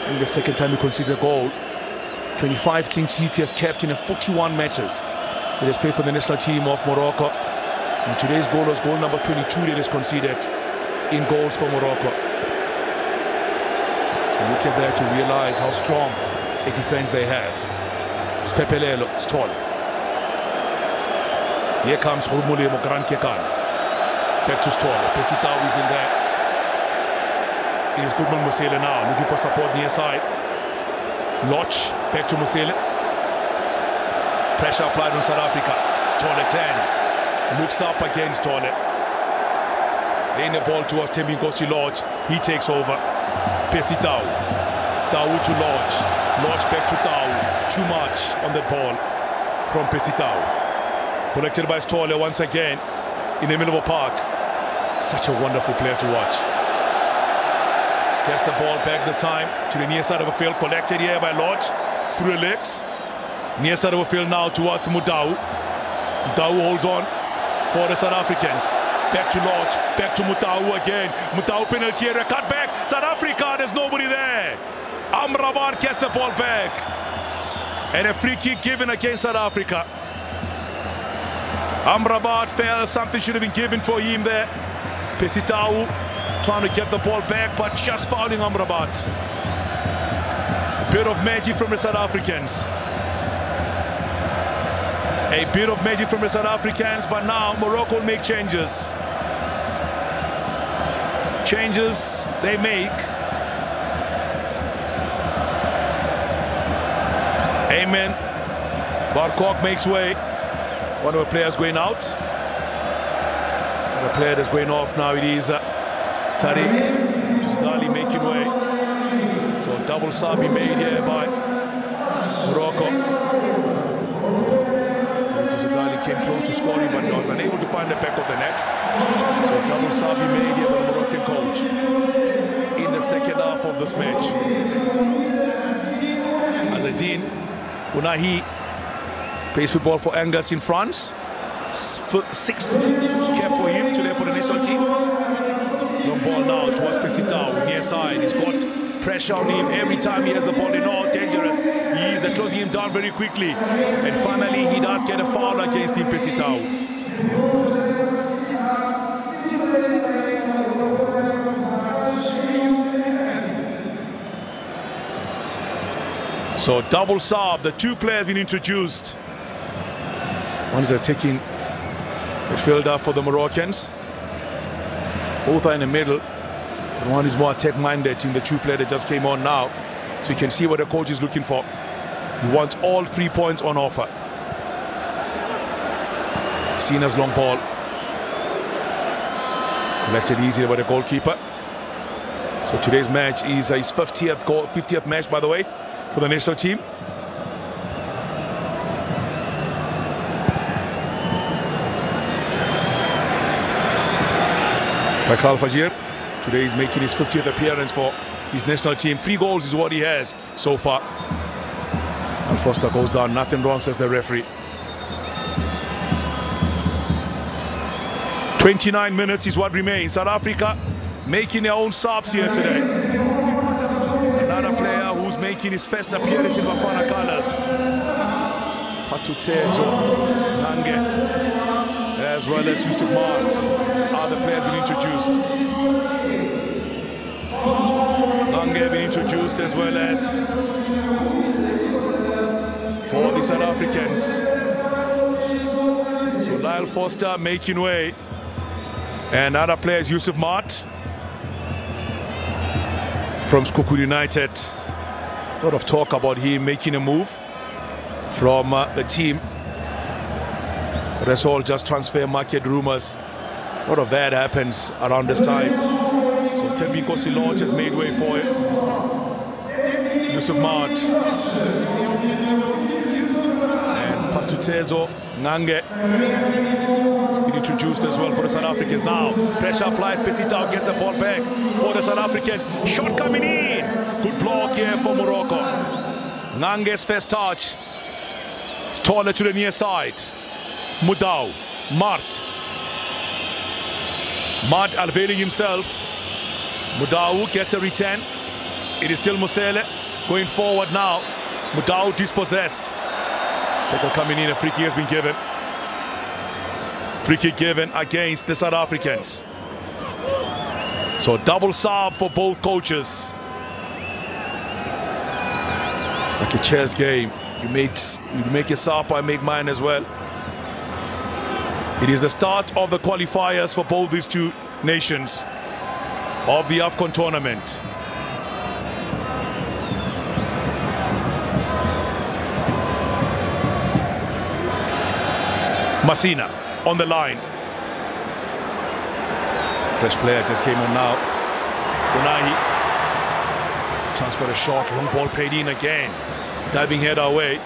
And the second time he conceded a goal. 25 clean sheets he has kept in 41 matches. He has played for the national team of Morocco. And today's goal was goal number 22 that is conceded in goals for Morocco. So look at that to realize how strong a defense they have. It's Pepelelo, it's tall. Here comes Khurmule Mogran Kekan. Back to Stoll. Pesitao is in there. It is Goodman Musele now, looking for support near side. Lodge, back to Musele. Pressure applied on South Africa. Stole turns. Looks up against Stole. Laying the ball towards Thembinkosi Lodge. He takes over. Pesi Tau. Tau to Lodge. Lodge back to Tau. Too much on the ball from Pesi Tau. Collected by Stole once again in the middle of a park. Such a wonderful player to watch. Gets the ball back this time to the near side of the field. Collected here by Lodge through the legs. Near side of the field now towards Mudau. Mudau holds on for the South Africans. Back to Lodge, back to Mudau again. Mudau penalty area, cut back. South Africa, there's nobody there. Amrabat gets the ball back. And a free kick given against South Africa. Amrabat fell, something should have been given for him there. Pesi Tau trying to get the ball back, but just fouling Amrabat. A bit of magic from the South Africans. A bit of magic from the South Africans, but now Morocco will make changes. Changes they make. Amen. Barkok makes way. One of the players going out. The player that's going off now, it is Tariq Dali making way. So double sub be made here by Morocco. Dali came close to scoring but was unable to find the back of the net. So double sub be made here by the Moroccan coach in the second half of this match. Azedine Unahi plays football for Angers in France. Sixth cap for him today for the national team. Long ball now towards Pesi Tau, near side. He's got pressure on him every time he has the ball. Dangerous. He is closing him down very quickly. And finally, he does get a foul against him, Pesi Tau. So double sub. The two players been introduced. One is attacking midfielder for the Moroccans. Both are in the middle. And one is more attack-minded in the two players that just came on now. So you can see what the coach is looking for. He wants all 3 points on offer. Sina's long ball. Collected easily by the goalkeeper. So today's match is his 50th match, by the way, for the national team. Faisal Fajir today is making his 50th appearance for his national team. 3 goals is what he has so far. And Foster goes down. Nothing wrong, says the referee. 29 minutes is what remains. South Africa making their own subs here today. Another player who's making his first appearance in Bafana colours. Patuteto, Nange, as well as Yusuf Mart. Other players been introduced. Nange been introduced as well as for the South Africans. So Lyle Foster making way. And other players, Yusuf Mart from Skukuru United. A lot of talk about him making a move from the team. But that's all just transfer market rumors. A lot of that happens around this time. So Thembinkosi Lodge has made way for it. Yusuf Mart. And Patutezo Nange introduced as well for the South Africans. Now pressure applied. Pesi Tau gets the ball back for the South Africans. Shot coming in. Good block here for Morocco. Nange's first touch. Taller to the near side. Mudau. Mart availing himself. Mudau gets a return. It is still Musele going forward now. Mudau dispossessed. Tackle coming in. A free kick has been given. Free kick given against the South Africans. So double sub for both coaches. It's like a chess game. You make your sub, I make mine as well. It is the start of the qualifiers for both these two nations of the AFCON tournament. Masina on the line. Fresh player just came on now. Unahi. Chance for a shot. Long ball played in again. Diving head away.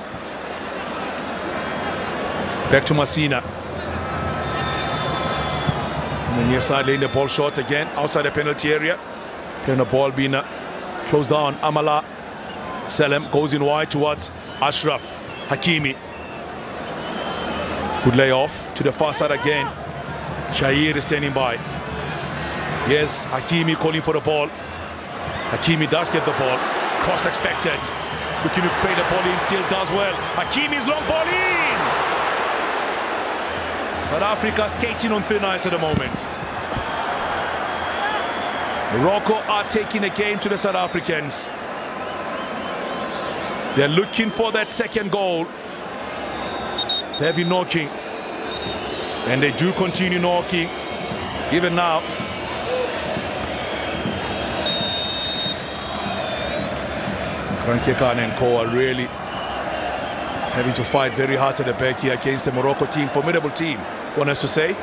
Back to Masina. On the near side lane, the ball short again. Outside the penalty area. Playing the ball being closed down. Amala Salem goes in wide towards Ashraf Hakimi. Good layoff to the far side again. Shahir is standing by. Yes, Hakimi calling for the ball. Hakimi does get the ball. Cross expected. Looking to play the ball in, still does well. Hakimi's long ball in. South Africa skating on thin ice at the moment. Morocco are taking the game to the South Africans. They're looking for that second goal. Heavy knocking. And they do continue knocking. Even now. Frankie Khan and Co are really having to fight very hard at the back here against the Morocco team. Formidable team, one has to say.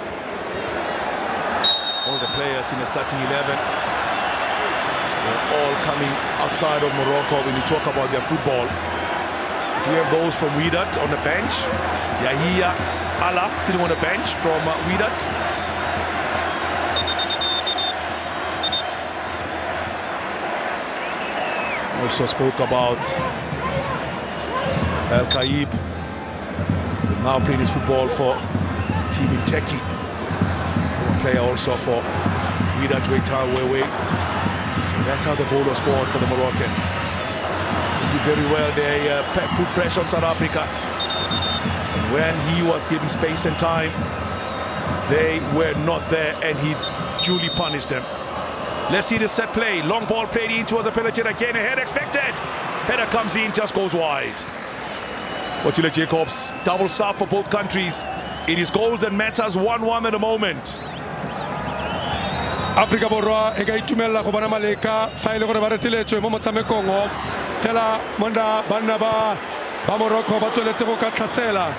All the players in the starting 11, they're all coming outside of Morocco when you talk about their football. Do you have goals from Wydad on the bench? Yahia Allah sitting on the bench from Wydad. Also spoke about El Kaib, who's now playing his football for team in Turkey. Former player also for Wydad Wewe. So that's how the goal was scored for the Moroccans. They did very well. They put pressure on South Africa. And when he was given space and time, they were not there, and he duly punished them. Let's see the set play. Long ball played in towards the penalty again. A head expected. Header comes in, just goes wide. Otile Jacobs, double sub for both countries. It is goals that matters, 1-1 at the moment. Africa borwa e ka itumella go bona maleka fa ile gore ba reteletswe mo motshamekong o fela monda banna ba Morocco ba tsweletse go ka tlhasela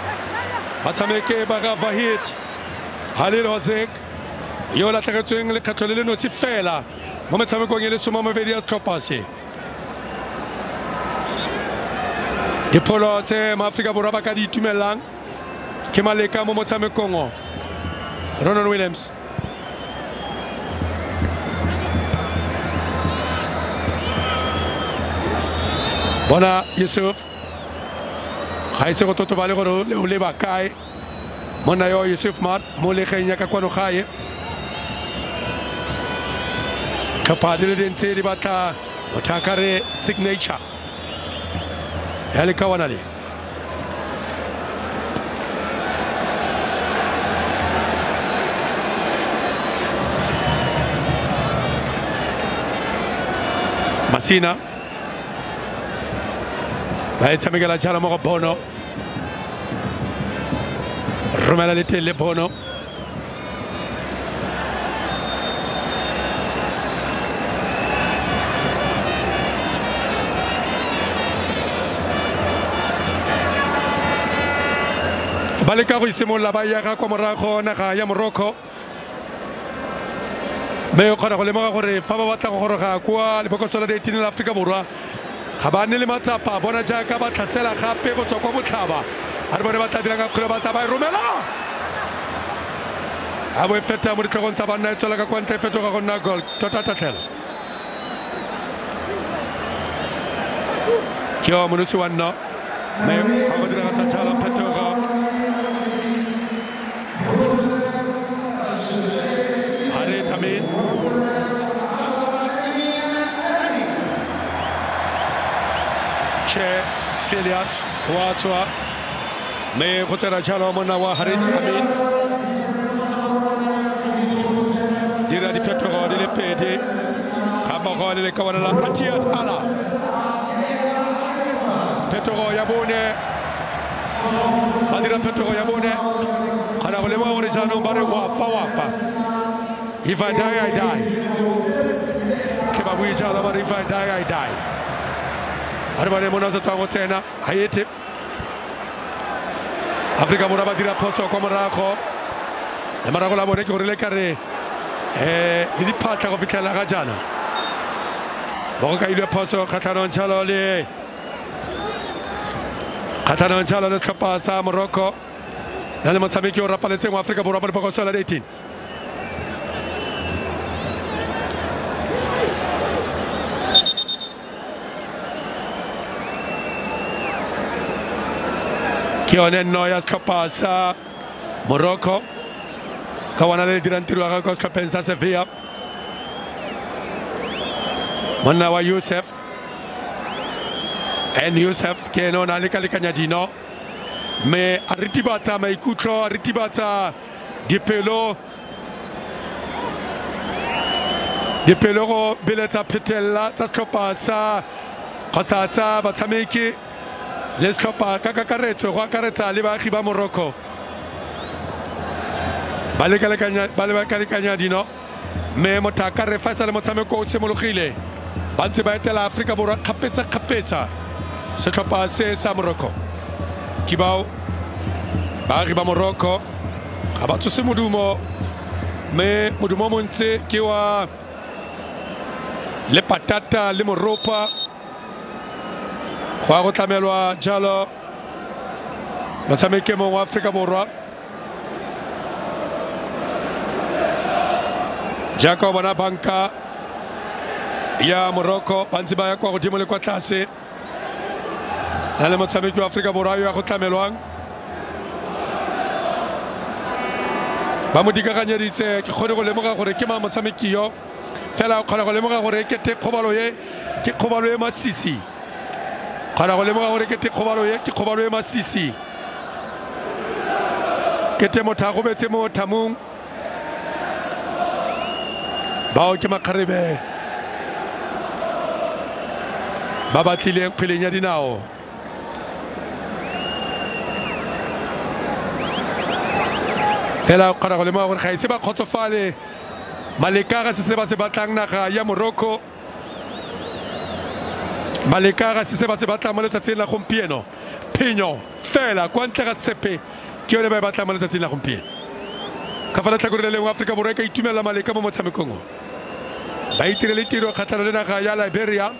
batshameke ba ga Vahid Halil Hozek yo la tlhagetsweng le kgatlo le le notsi fela mo motshamekong e le somamabedi ya setlhopha. Dipholo tse maAfrika borwa ba ka di itumellang ke maleka mo motshamekong o. Ronan Williams. Bona Yusuf ga ise go totobale gore o le ba kae mona yo Yusuf Mar mo le genya ka kwano gae kapadile dintse di batla mothakare signature ya le kawanale Masina Baita Miguel Ajala mo Bono Romela Letele Bono baleka go isimolla ba ya ga kwa morago naga ya Morocco me o khona go lemoga gore fa ba batla go goroga kwa lebokoso la 18 la Afrika borwa ga ba ne le matsapa bona jaaka ba tlhasela gape go tswa kwa botlhaba a re bone ba tla dira ka kgwele ba tsaba Romela a bo feta mo ditlhogong tsa banna e tswela ka kwa ntle fetoga go nna goal tota tatlhela ke o monosi wa nna me ga go dira ka tsala fetoga Hare Tamid Che Celias Watwa me khotera chalo mona wa Harit Amin dira di petro de le pete khaba go le ka wana la Atiat Ala petro yabone adira petro yabone kana go le mo gore jano bare wa pa if I die I die ke ba bui jalo bare if I die I die aribare mona za tsago tsena hayete Afrika Borwa ba dira phoso kwa morago le morago la bone ke gore le kare le diphatla go fitlhela ga jana go ka ile phoso kgatlhanong tshalo le setlhopha sa Morocco na le motshameki o rapaletseng wa Afrika Borwa ba dipokoso la 18 ke yone nno ya setlhopha sa Morocco ka wana le dirang tiro ya go setlhopheng sa Sevilla monna wa Youssef ke no na lekalekanya dino me a ritibatsa maikutlo a ritibatsa dipelo go beletsa phetella tsa setlhopha sa kgotsa tsa batshameki le setlhopha ka kakaretso go akaretsa le baagi ba Morocco ba lekalekanya dino me motaka re fa sa le motshameko o simologile ba ntse ba etela Afrika Borwa kgapetsa setlhopha se sa Morocco ke bao baagi ba Morocco ga ba tsose modumo me modumo mo ntse ke wa le patata le moropa go a go tlamelwa jalo motshameki mongwe wa Afrika Borwa jaaka o bona banka ya Morocco ba ntse ba ya kwa godimo le kwa tlase na le motshameki wa Afrika Borwa yo ya go tlamelwang ba mo dikaganyeditse ke kgone go lemoga gore ke mang motshameki yo fela o kgona go lemoga gore ke kgobalo ye masisi kgona go lemoga gore ke kgobalo ye masisi ke te motho a gobetse mo thamong bao ke makgarebe ba batlileng kgweleng ya dinao fela o kgona go lemoga gore ga ise ba kgotsofale malekaga se ba se batlang naga ya Morocco malekaga se ba se batlang mo letsatsing la gompieno phenyo fela kwa ntle ga sepe ke yone ba e batlang mo letsatsing la gompieno ka fa letlhakore le lengwe Afrika Borwa ka itumelela maleka mo motshamekong ba itirele tiro kgatlhanong le naga ya Liberia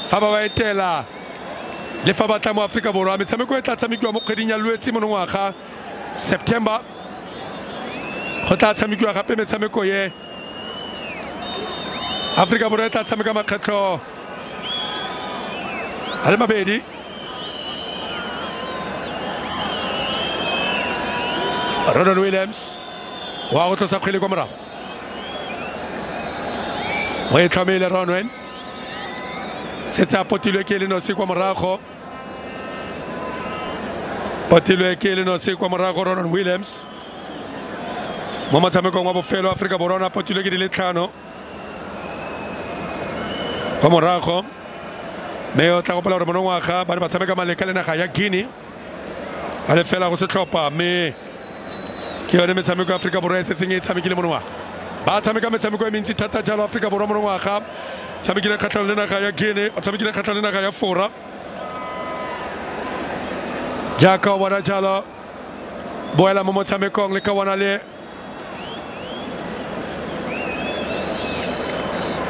fa ba etela le fa batla mo Afrika Borwa metshameko e tla tshamekiwa mo kgweding ya Lwetse monongwaga September go tla tshamekiwa gape metshameko ye Afrika Borwa e tla tshameka makgetlho a le mabedi Ronald Williams wa go tlosa kgwele kwa morago o e tlhomile Ronwen setse a potilwe ke le nosi kwa morago Ronald Williams mo motshamekong wa bofelo Afrika Borwa na potilwe ke di le 5 kwa morago mme o tla gopola gore monongwaga ba ne ba tshameka maleka le naga ya Guinea ba le fela go setlhopha mme ke yone metshameko ya Afrika Borwa e tsetseng e tshamekile monongwaga ba tshameka metshameko e mentsi thata jalo Afrika Borwa monongwaga tshamekile kgatlhanong le naga ya Guinea o tshamekile kgatlhanong le naga ya Fora jaaka o bona jalo boela mo motshamekong le ka bona le